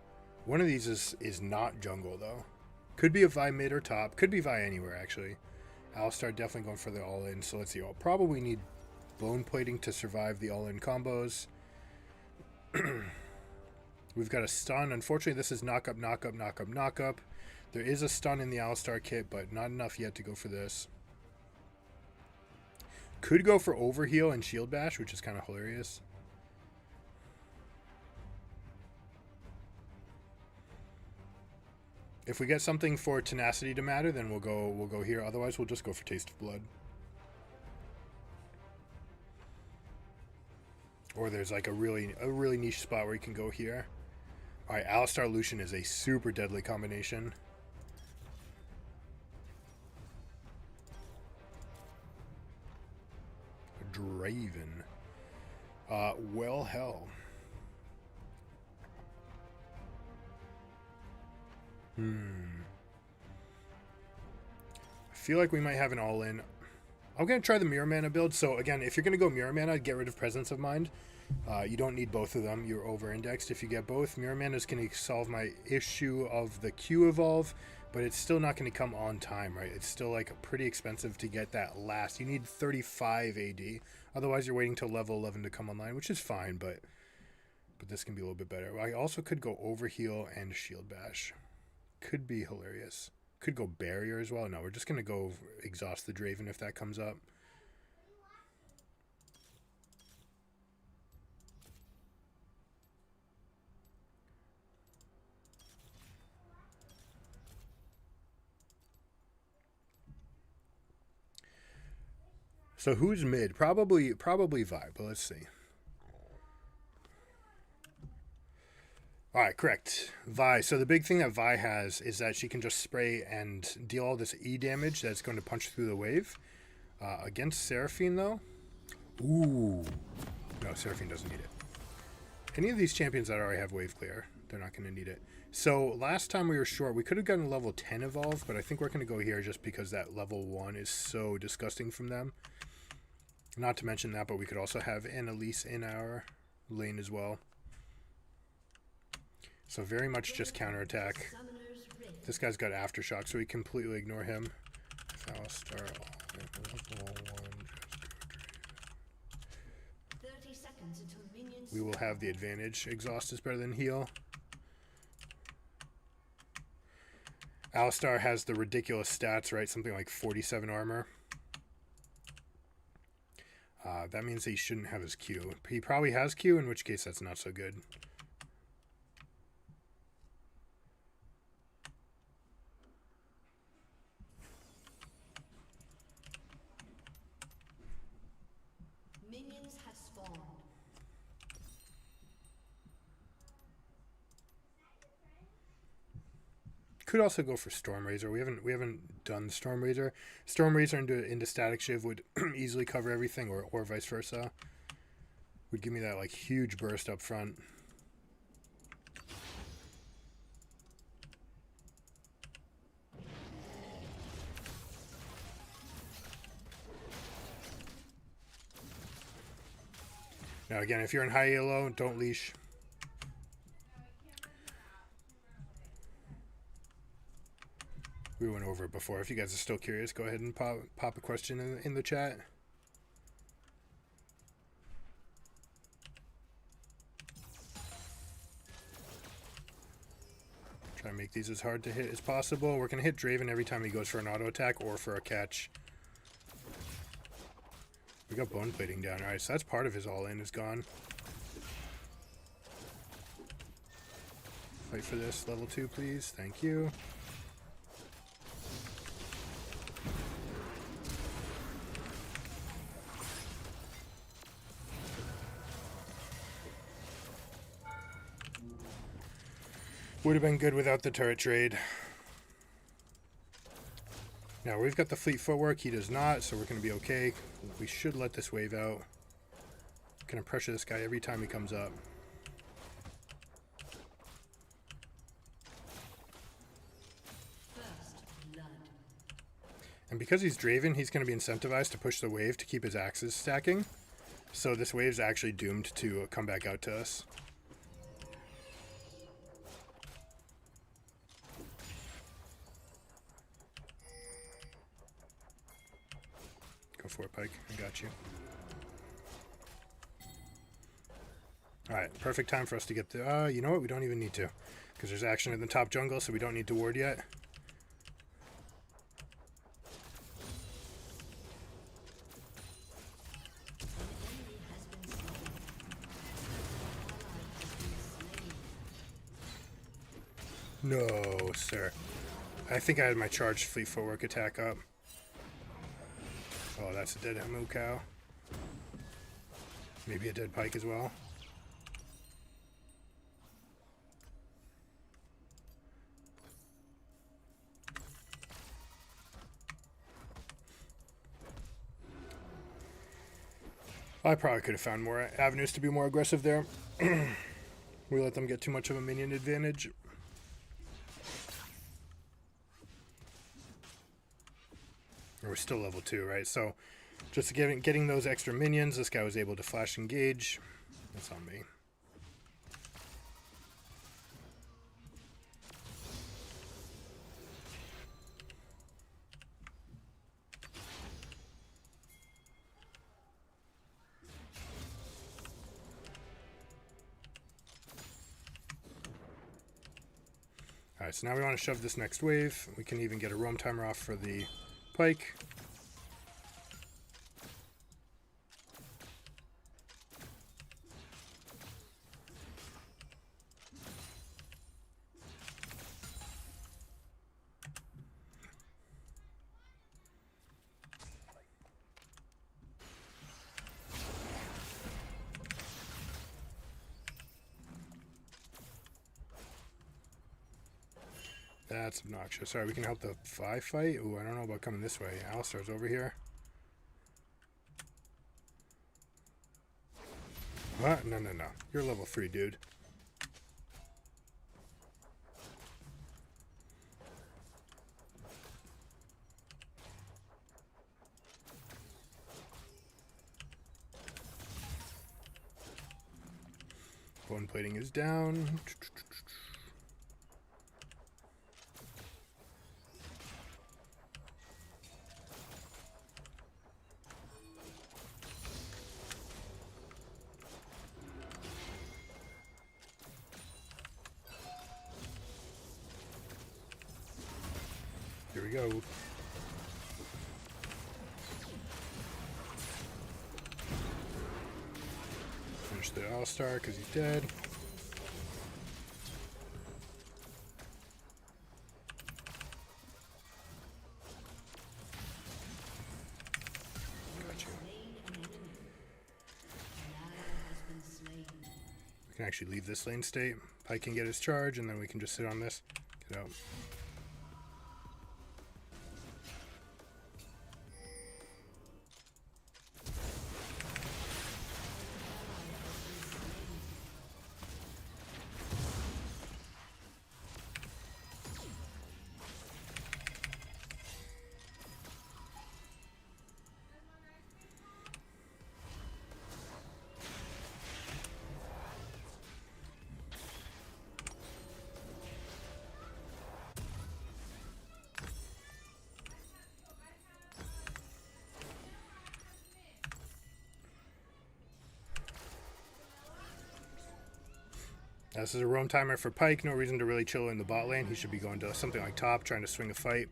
One of these is not jungle though. Could be a Vi mid or top. Could be Vi anywhere actually. Alistar definitely going for the all-in, so let's see. I'll probably need bone plating to survive the all-in combos. We've got a stun. Unfortunately, this is knock up. There is a stun in the Alistar kit, but not enough yet to go for this. Could go for overheal and shield bash, which is kind of hilarious. If we get something for tenacity to matter, then we'll go here. Otherwise, we'll just go for taste of blood. Or there's like a really niche spot where you can go here. All right, Alistar Lucian is a super deadly combination. Draven. Well, hell. I feel like we might have an all-in. I'm going to try the Mirror Mana build. So again, if you're going to go Mirror Mana, get rid of Presence of Mind. You don't need both of them. You're over-indexed if you get both. Mirror Mana is going to solve my issue of the Q evolve, but it's still not going to come on time, right? It's still like pretty expensive to get that last. You need 35 AD. Otherwise, you're waiting till level 11 to come online, which is fine, but this can be a little bit better. I also could go Overheal and Shield Bash. Could be hilarious. Could go Barrier as well. No, we're just going to go Exhaust the Draven if that comes up. So who's mid? Probably Vi, but let's see. Alright, correct. Vi. So the big thing that Vi has is that she can just spray and deal all this E damage that's going to punch through the wave. Against Seraphine, though? Ooh. No, Seraphine doesn't need it. Any of these champions that already have wave clear, they're not going to need it. So last time we were short, we could have gotten level 10 evolve, but I think we're going to go here just because that level 1 is so disgusting from them. Not to mention that, but we could also have Annalise in our lane as well. So very much just counterattack. This guy's got Aftershock, so we completely ignore him. Alistar, level 1, just go Draven. 30 seconds until we will have the advantage. Exhaust is better than heal. Alistar has the ridiculous stats, right? Something like 47 armor. That means he shouldn't have his Q. He probably has Q, in which case that's not so good. Minions have spawned. Could also go for Stormrazor. We haven't done Stormrazor. Stormrazor into Static Shiv would easily cover everything, or vice versa. Would give me that like huge burst up front. Now again, if you're in high elo, don't leash. We went over it before. If you guys are still curious, go ahead and pop a question in the chat. Try and make these as hard to hit as possible. We're going to hit Draven every time he goes for an auto attack or for a catch. We got bone plating down. Alright, so that's part of his all-in is gone. Fight for this. Level 2, please. Thank you. Would have been good without the turret trade. Now we've got the fleet footwork, he does not, so we're going to be okay. We should let this wave out. Gonna pressure this guy every time he comes up. First blood. And because he's Draven, he's going to be incentivized to push the wave to keep his axes stacking. So this wave's actually doomed to come back out to us. Go for it, Pike. I got you. Alright, perfect time for us to get the... you know what? We don't even need to. Because there's action in the top jungle, so we don't need to ward yet. No, sir. I think I had my charged fleet footwork attack up. Oh, that's a dead Emu cow. Maybe a dead Pike as well. I probably could have found more avenues to be more aggressive there. We let them get too much of a minion advantage. We're still level 2, right? So just getting those extra minions, this guy was able to flash engage. That's on me. Alright, so now we want to shove this next wave. We can even get a roam timer off for the Pike. That's obnoxious. Sorry, we can help the Vi fight? Ooh, I don't know about coming this way. Alistar's over here. What? No, no, no. You're level 3, dude. Bone plating is down. we go. Finish the All-Star because he's dead. Gotcha. We can actually leave this lane state. Pike can get his charge, and then we can just sit on this. Get out. This is a roam timer for Pike. No reason to really chill in the bot lane. He should be going to something like top, trying to swing a fight.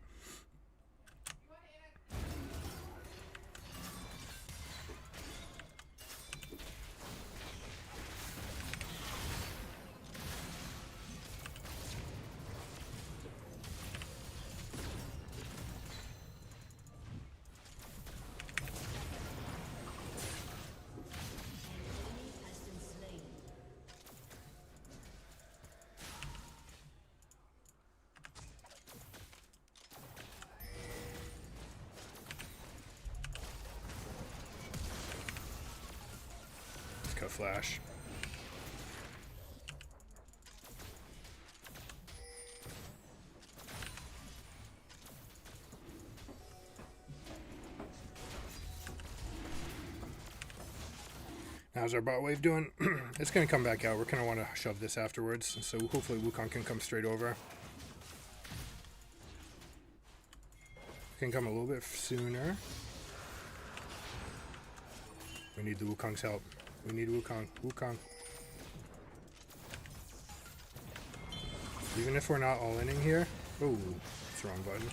Cut flash. How's our bot wave doing? It's going to come back out. We're going to want to shove this afterwards. So hopefully Wukong can come straight over. Can come a little bit sooner. We need the Wukong's help. We need Wukong. Wukong. Even if we're not all inning here. Oh, it's the wrong button.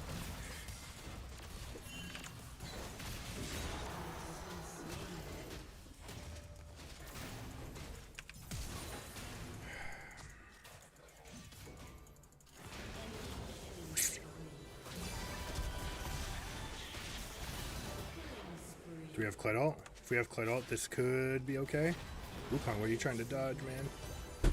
Do we have Kled ult? If we have Kled ult, this could be okay. Wukong, what are you trying to dodge, man?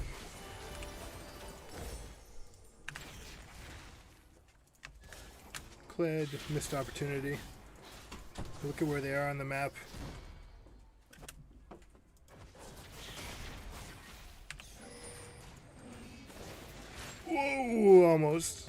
Kled, missed opportunity. Look at where they are on the map. Whoa, almost.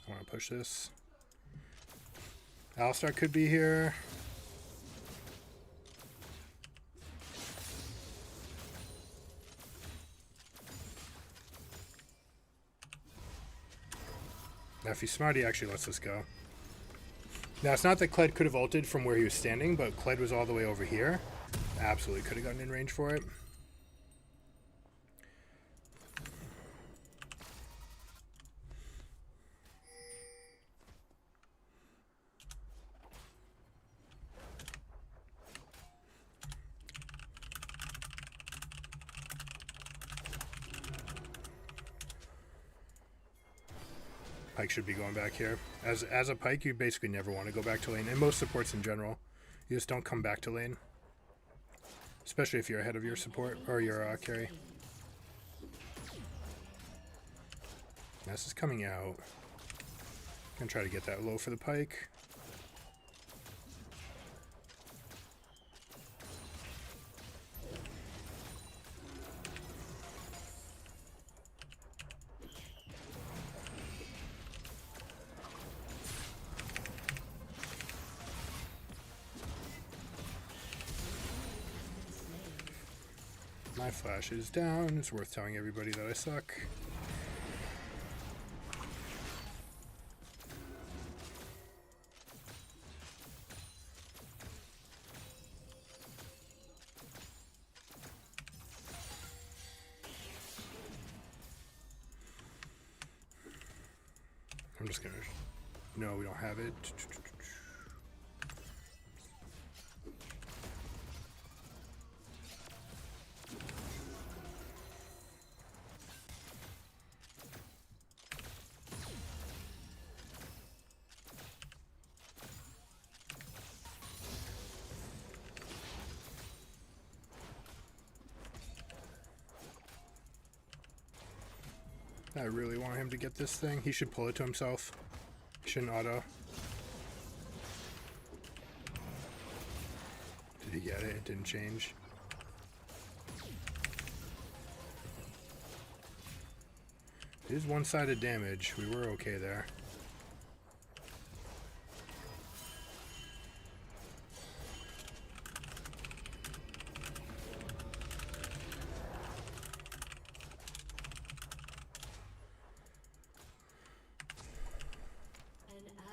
I want to push this. Alistar could be here. Now if he's smart, he actually lets us go. Now it's not that Kled could have ulted from where he was standing, but Kled was all the way over here. Absolutely could have gotten in range for it. Pike should be going back here. As a Pike, you basically never want to go back to lane, and most supports in general. You just don't come back to lane. Especially if you're ahead of your support, or your carry. This is coming out. Gonna try to get that low for the Pike. My flash is down. It's worth telling everybody that I suck. I'm just gonna... No, we don't have it. I really want him to get this thing. He should pull it to himself. He shouldn't auto. Did he get it? It didn't change. It is one-sided damage. We were okay there.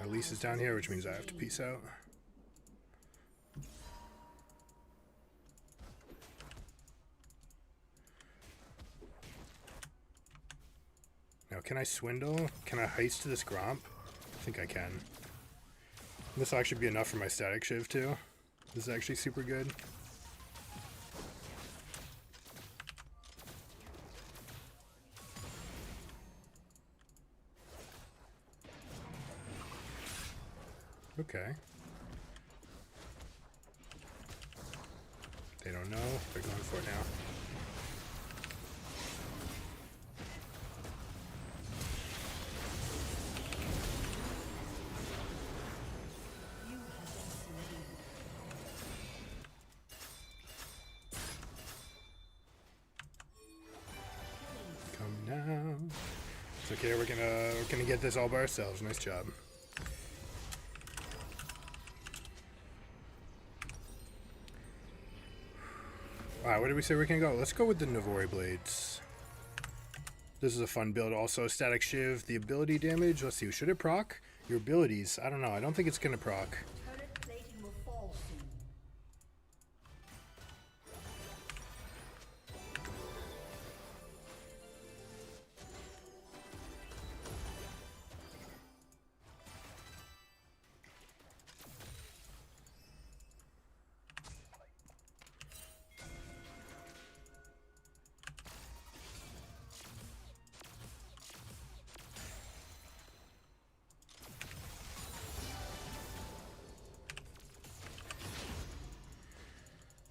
Elise is down here, which means I have to peace out. Now, can I swindle? Can I heist this Gromp? I think I can. This will actually be enough for my static shiv too. This is actually super good. Okay. They don't know. They're going for it now. Come now. It's okay. We're gonna get this all by ourselves. Nice job. Alright, where did we say we can go? Let's go with the Navori Blades. This is a fun build also. Static Shiv, the ability damage. Let's see, should it proc? Your abilities, I don't know. I don't think it's going to proc. Turret plating will fall soon.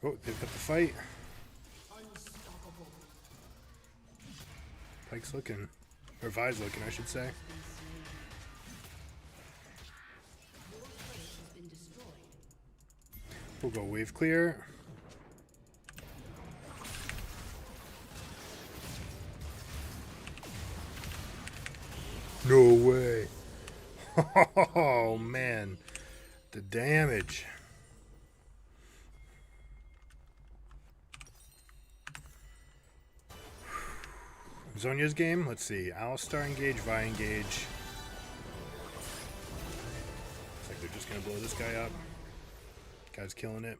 Oh, they've got the fight. Unstoppable. Pike's looking. Or Vi's looking, I should say. Your turret has been destroyed. We'll go wave clear. No way. Oh, man. The damage. Zhonya's game, let's see. Alistar engage, Vi engage. Looks like they're just gonna blow this guy up. Guy's killing it.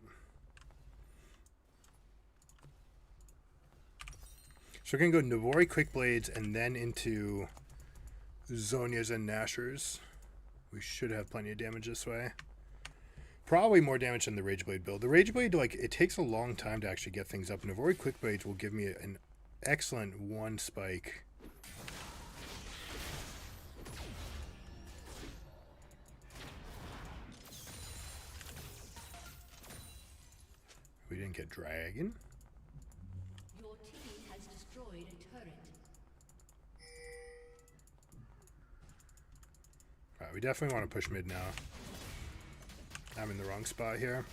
So we're gonna go Navori Quick Blades and then into Zhonya's and Nashor's. We should have plenty of damage this way. Probably more damage than the Rage Blade build. The Rage Blade, like, it takes a long time to actually get things up. Navori Quick Blades will give me an excellent one spike. We didn't get dragon. Your team has destroyed a turret. Alright, we definitely want to push mid now. I'm in the wrong spot here.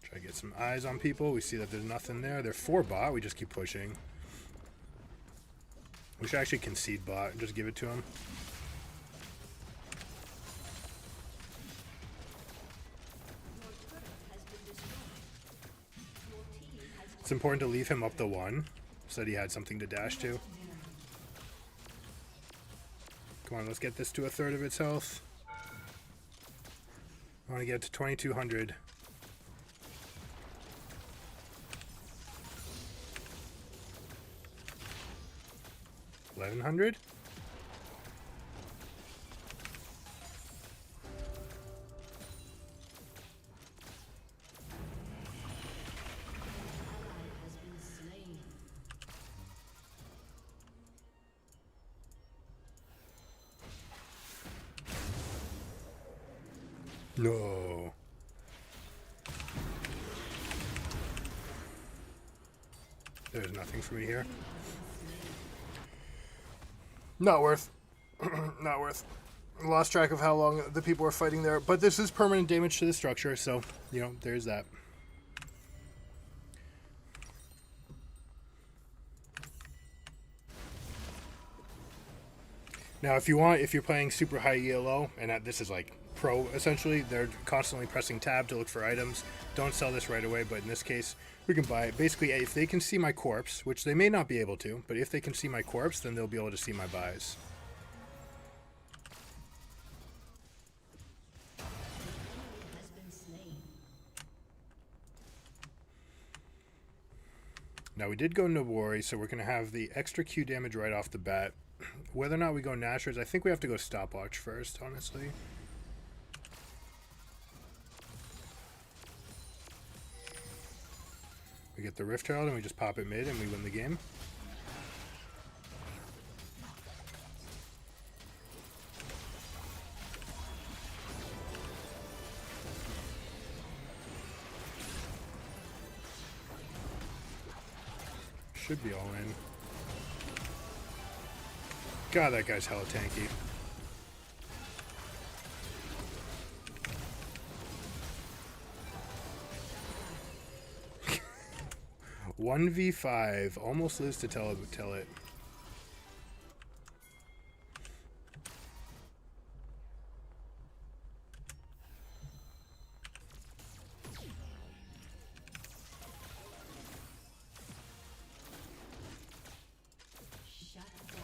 Try to get some eyes on people. We see that there's nothing there. They're 4 bot. We just keep pushing. We should actually concede bot and just give it to them. It's important to leave him up the 1 so that he had something to dash to. Come on, let's get this to a third of its health. I want to get to 2200. $1,100? has been slain. No. There's nothing for me here. Not worth. Not worth. Lost track of how long the people were fighting there, but this is permanent damage to the structure, so, you know, there's that. Now, if you're playing super high ELO, and this is like pro, essentially, they're constantly pressing tab to look for items. Don't sell this right away, but in this case, we can buy it. Basically, if they can see my corpse, which they may not be able to, but if they can see my corpse, then they'll be able to see my buys. Has been slain. Now, we did go Nobori, so we're going to have the extra Q damage right off the bat. Whether or not we go Nashers, I think we have to go Stopwatch first, honestly. We get the Rift Herald and we just pop it mid and we win the game. Should be all in. God, that guy's hella tanky. One v5, almost lives to tell it. Shut down.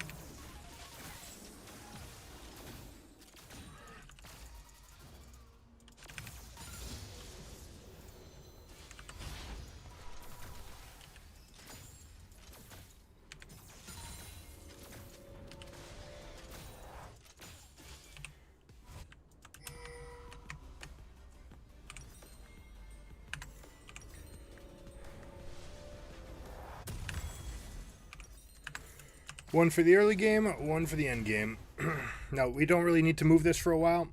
One for the early game, one for the end game. Now, we don't really need to move this for a while,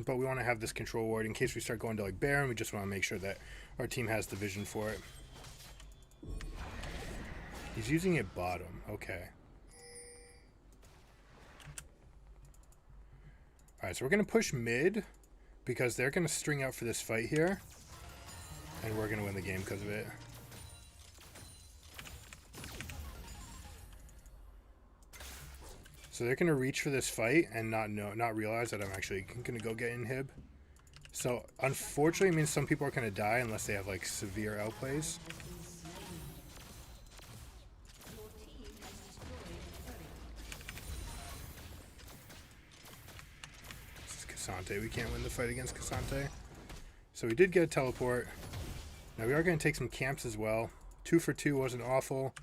but we want to have this control ward in case we start going to like Baron. We just want to make sure that our team has the vision for it. He's using it bottom. Okay. Alright, so we're going to push mid because they're going to string out for this fight here. And we're going to win the game because of it. So they're going to reach for this fight and not realize that I'm actually going to go get inhib. So unfortunately, it means some people are going to die unless they have like severe outplays. Your team has destroyed a turret. This is Cassante. We can't win the fight against Cassante. So we did get a teleport. Now we are going to take some camps as well. 2 for 2 wasn't awful.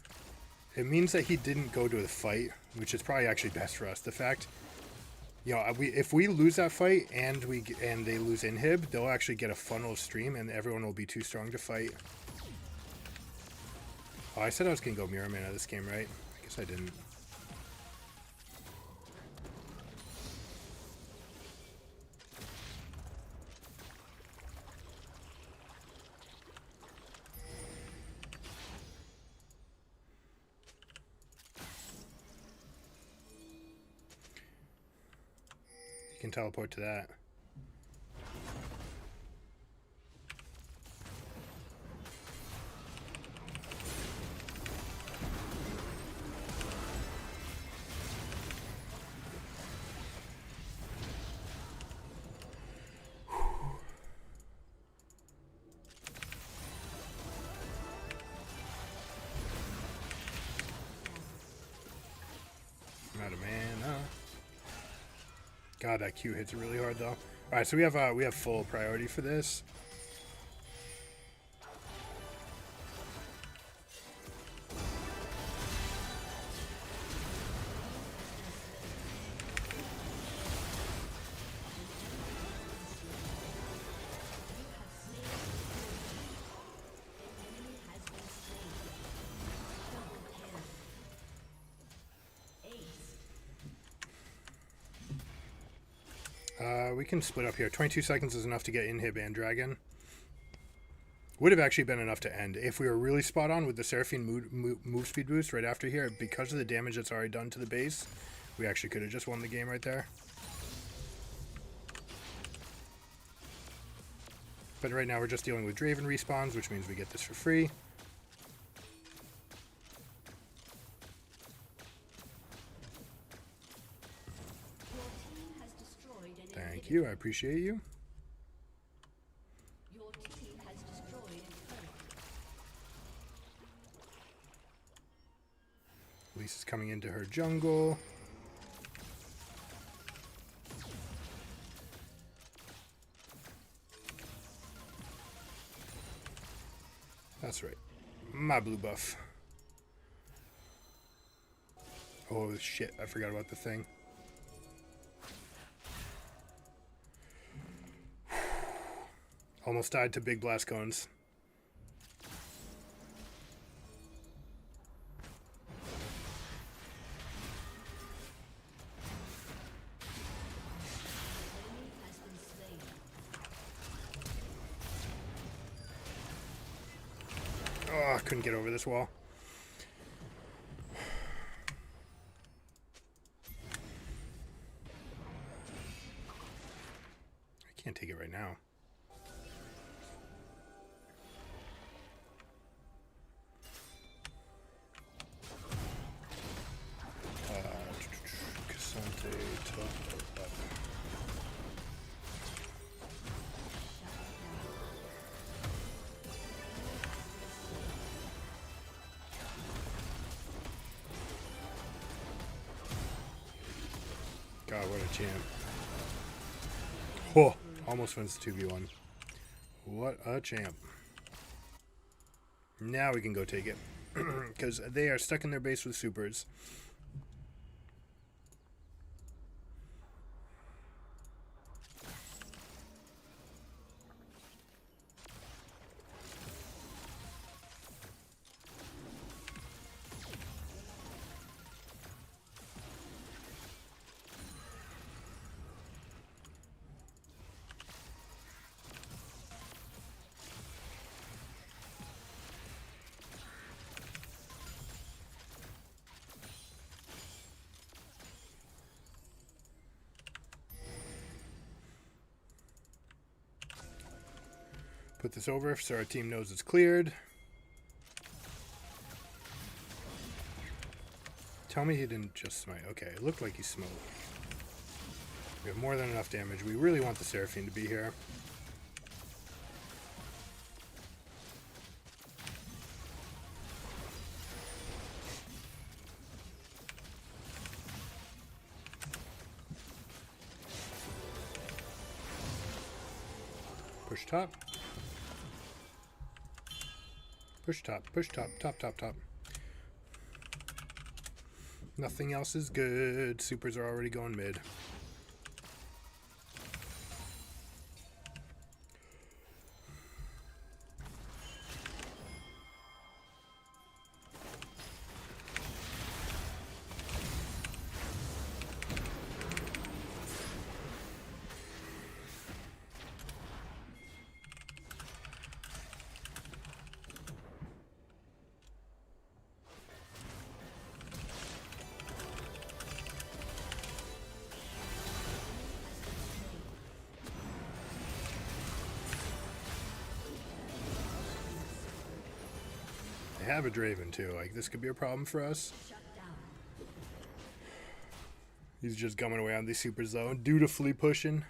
It means that he didn't go to the fight, which is probably actually best for us. The fact, you know, if we lose that fight and they lose inhib, they'll actually get a funnel of stream and everyone will be too strong to fight. Oh, I said I was going to go Mirror Man out of this game, right? I guess I didn't. Can teleport to that. God, that Q hits really hard though. All right, so we have full priority for this. We can split up here. 22 seconds is enough to get Inhib and Dragon. Would have actually been enough to end. If we were really spot on with the Seraphine move speed boost right after here, because of the damage that's already done to the base, we actually could have just won the game right there. But right now we're just dealing with Draven respawns, which means we get this for free. Thank you, I appreciate you. Your team has destroyed a turret. Lisa's coming into her jungle. That's right. My blue buff. Oh shit, I forgot about the thing. Almost died to big blast cones. Oh, I couldn't get over this wall. I can't take it right now. God, what a champ. Oh, almost wins the 2v1. What a champ. Now we can go take it. Because they are stuck in their base with supers. Put this over so our team knows it's cleared. Tell me he didn't just smite. Okay, it looked like he smote. We have more than enough damage. We really want the Seraphine to be here. Push top. Push top, push top, top, top, top. Nothing else is good. Supers are already going mid. They have a Draven too. Like, this could be a problem for us. He's just gumming away on these supers though, dutifully pushing.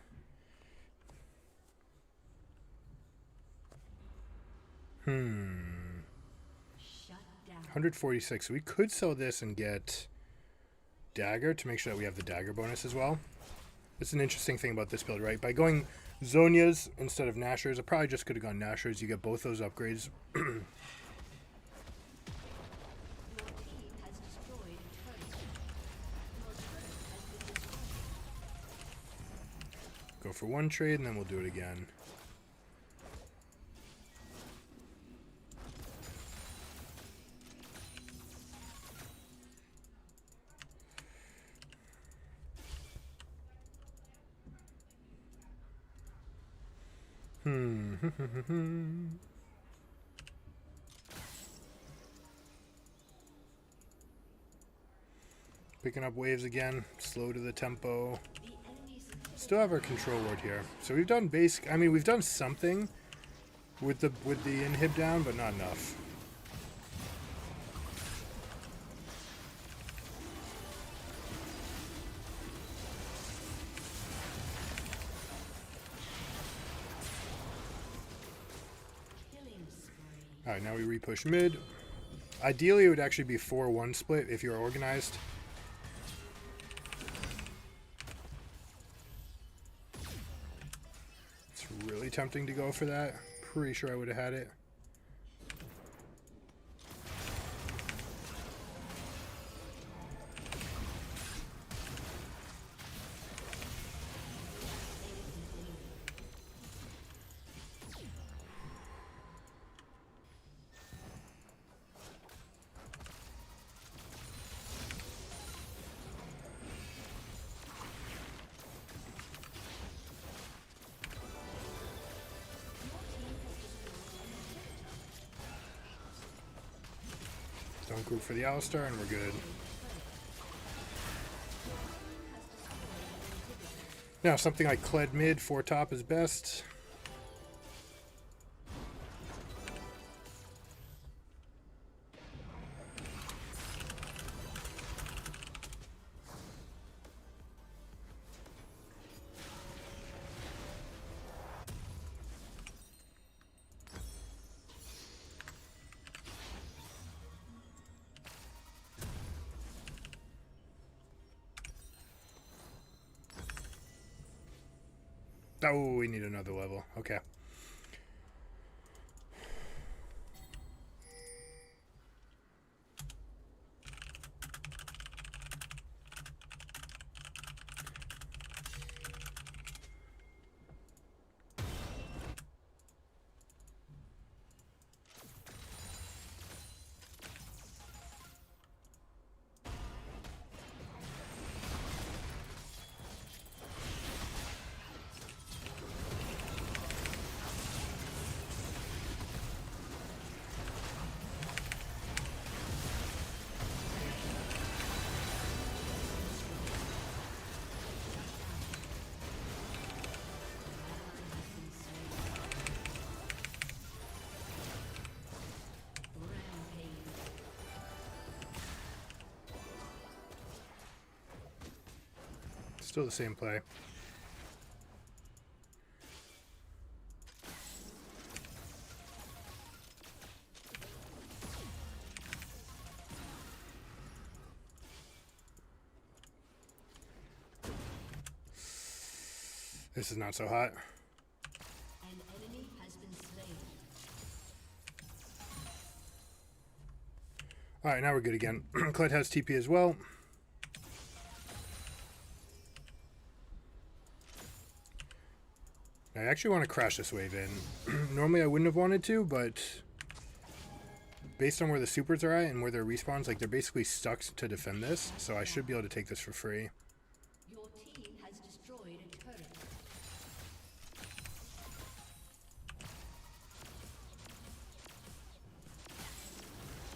Shut down. 146. We could sell this and get dagger to make sure that we have the dagger bonus as well. It's an interesting thing about this build, right? By going Zonias instead of Nashers, I probably just could have gone Nashers. You get both those upgrades. Your team has destroyed a turret. Your turret has been destroyed. Go for one trade, and then we'll do it again. Picking up waves again, slow to the tempo. Still have our control ward here. So we've done basic, I mean, we've done something with the inhib down, but not enough. Killing spree. Alright, now we repush mid. Ideally, it would actually be 4-1 split if you're organized. It's really tempting to go for that. Pretty sure I would have had it. Don't go for the Alistar and we're good. Now, something like Kled mid, 4 top is best. Oh, we need another level. Okay. Still the same play. This is not so hot. An enemy has been slain. Alright, now we're good again. Kled has TP as well. I actually want to crash this wave in. Normally I wouldn't have wanted to, but based on where the supers are at and where their respawns, like they're basically stuck to defend this, so I should be able to take this for free. Your team has destroyed a turret.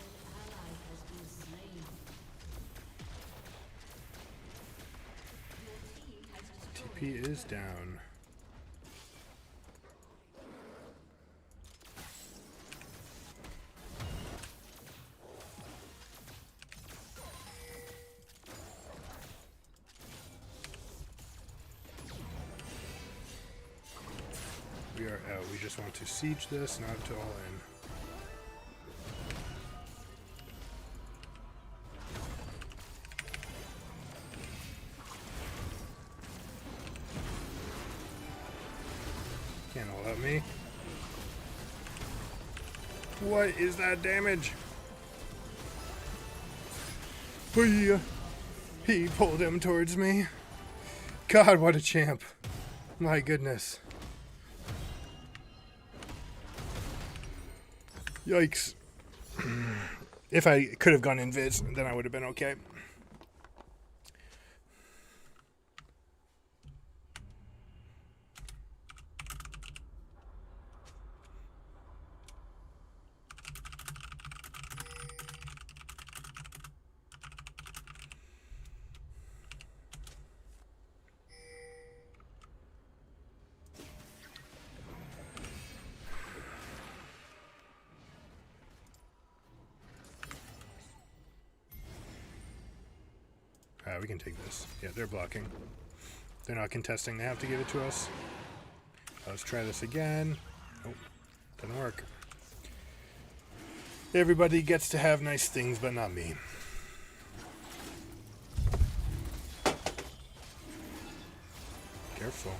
An ally has been slain. Your team has destroyed. TP is down. We are out. We just want to siege this, not to all in. Can't all at me. What is that damage? He pulled him towards me. God, what a champ. My goodness. Yikes. If I could have gone invis, then I would have been okay. We can take this. Yeah, they're blocking. They're not contesting. They have to give it to us. Let's try this again. Oh, doesn't work. Everybody gets to have nice things, but not me. Careful.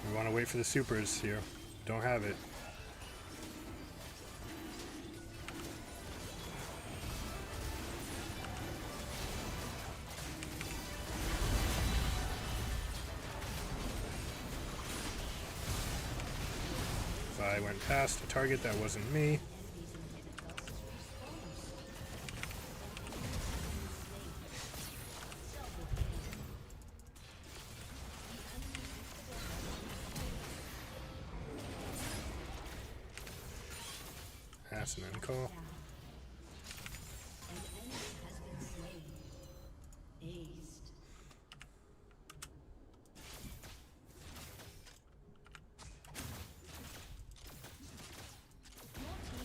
We want to wait for the supers here. Don't have it. I went past a target that wasn't me. That's an end call. An enemy has been slain. Aced. Your team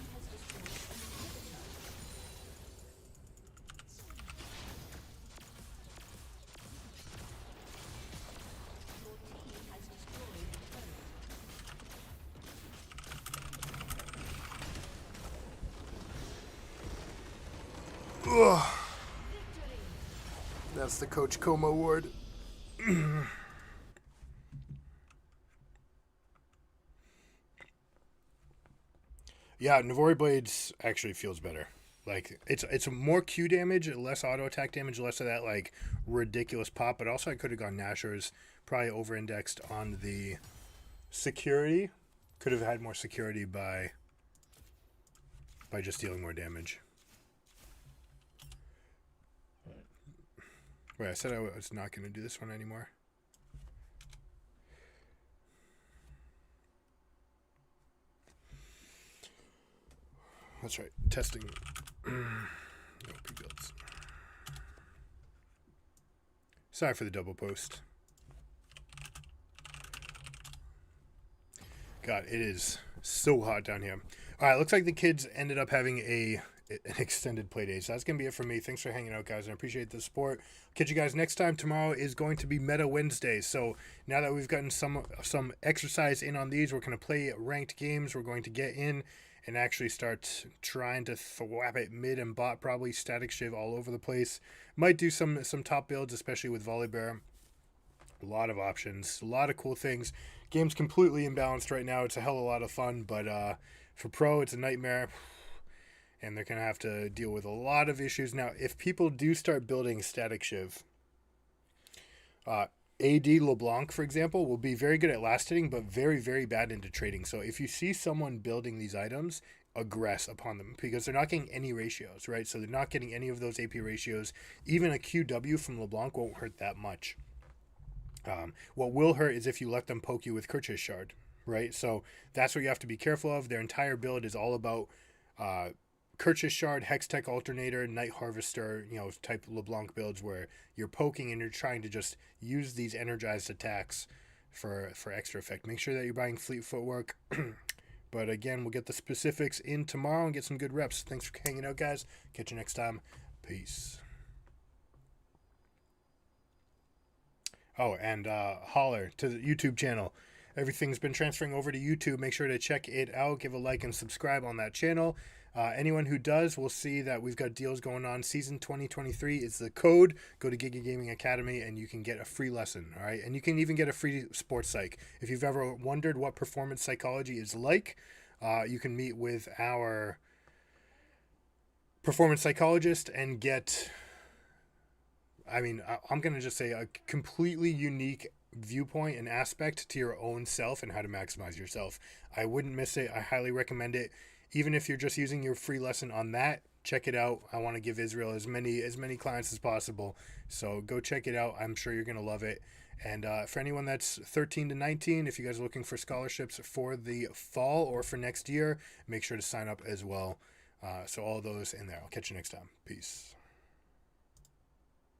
has destroyed an inhibitor. Your team has destroyed a turret. Ugh. That's the Coach Coma award. Yeah, Navori Blades actually feels better. Like it's more Q damage, less auto attack damage, less of that like ridiculous pop. But also I could have gone Nashor's, probably over indexed on the security. Could have had more security by just dealing more damage. Wait, I said I was not going to do this one anymore. That's right. Testing. OP builds. Sorry for the double post. God, it is so hot down here. All right, looks like the kids ended up having an extended play day. So that's going to be it for me. Thanks for hanging out, guys. I appreciate the support. Catch you guys next time. Tomorrow is going to be Meta Wednesday. So now that we've gotten some exercise in on these, we're going to play ranked games. We're going to get in and actually start trying to thwap it mid and bot, probably static shiv all over the place. Might do some top builds, especially with Volibear. A lot of options, a lot of cool things. Game's completely imbalanced right now. It's a hell of a lot of fun, but for pro, it's a nightmare. And they're going to have to deal with a lot of issues. Now, if people do start building static shiv, AD LeBlanc, for example, will be very good at last hitting, but very, very bad into trading. So if you see someone building these items, aggress upon them because they're not getting any ratios, right? So they're not getting any of those AP ratios. Even a QW from LeBlanc won't hurt that much. What will hurt is if you let them poke you with Kerchiss Shard, right? So that's what you have to be careful of. Their entire build is all about Kerchiss Shard, Hextech Alternator, Night Harvester, type LeBlanc builds where you're poking and you're trying to just use these energized attacks for extra effect. Make sure that you're buying Fleet Footwork. But again, we'll get the specifics in tomorrow and get some good reps. Thanks for hanging out, guys. Catch you next time. Peace. Oh, and holler to the YouTube channel. Everything's been transferring over to YouTube. Make sure to check it out. Give a like and subscribe on that channel. Anyone who does will see that we've got deals going on. Season 2023 is the code. Go to Giga Gaming Academy and you can get a free lesson, all right? And you can even get a free sports psych. If you've ever wondered what performance psychology is like, you can meet with our performance psychologist and get, I'm going to just say a completely unique viewpoint and aspect to your own self and how to maximize yourself. I wouldn't miss it. I highly recommend it. Even if you're just using your free lesson on that, check it out. I want to give Israel as many clients as possible. So go check it out. I'm sure you're going to love it. And for anyone that's 13 to 19, if you guys are looking for scholarships for the fall or for next year, make sure to sign up as well. So all those in there. I'll catch you next time. Peace.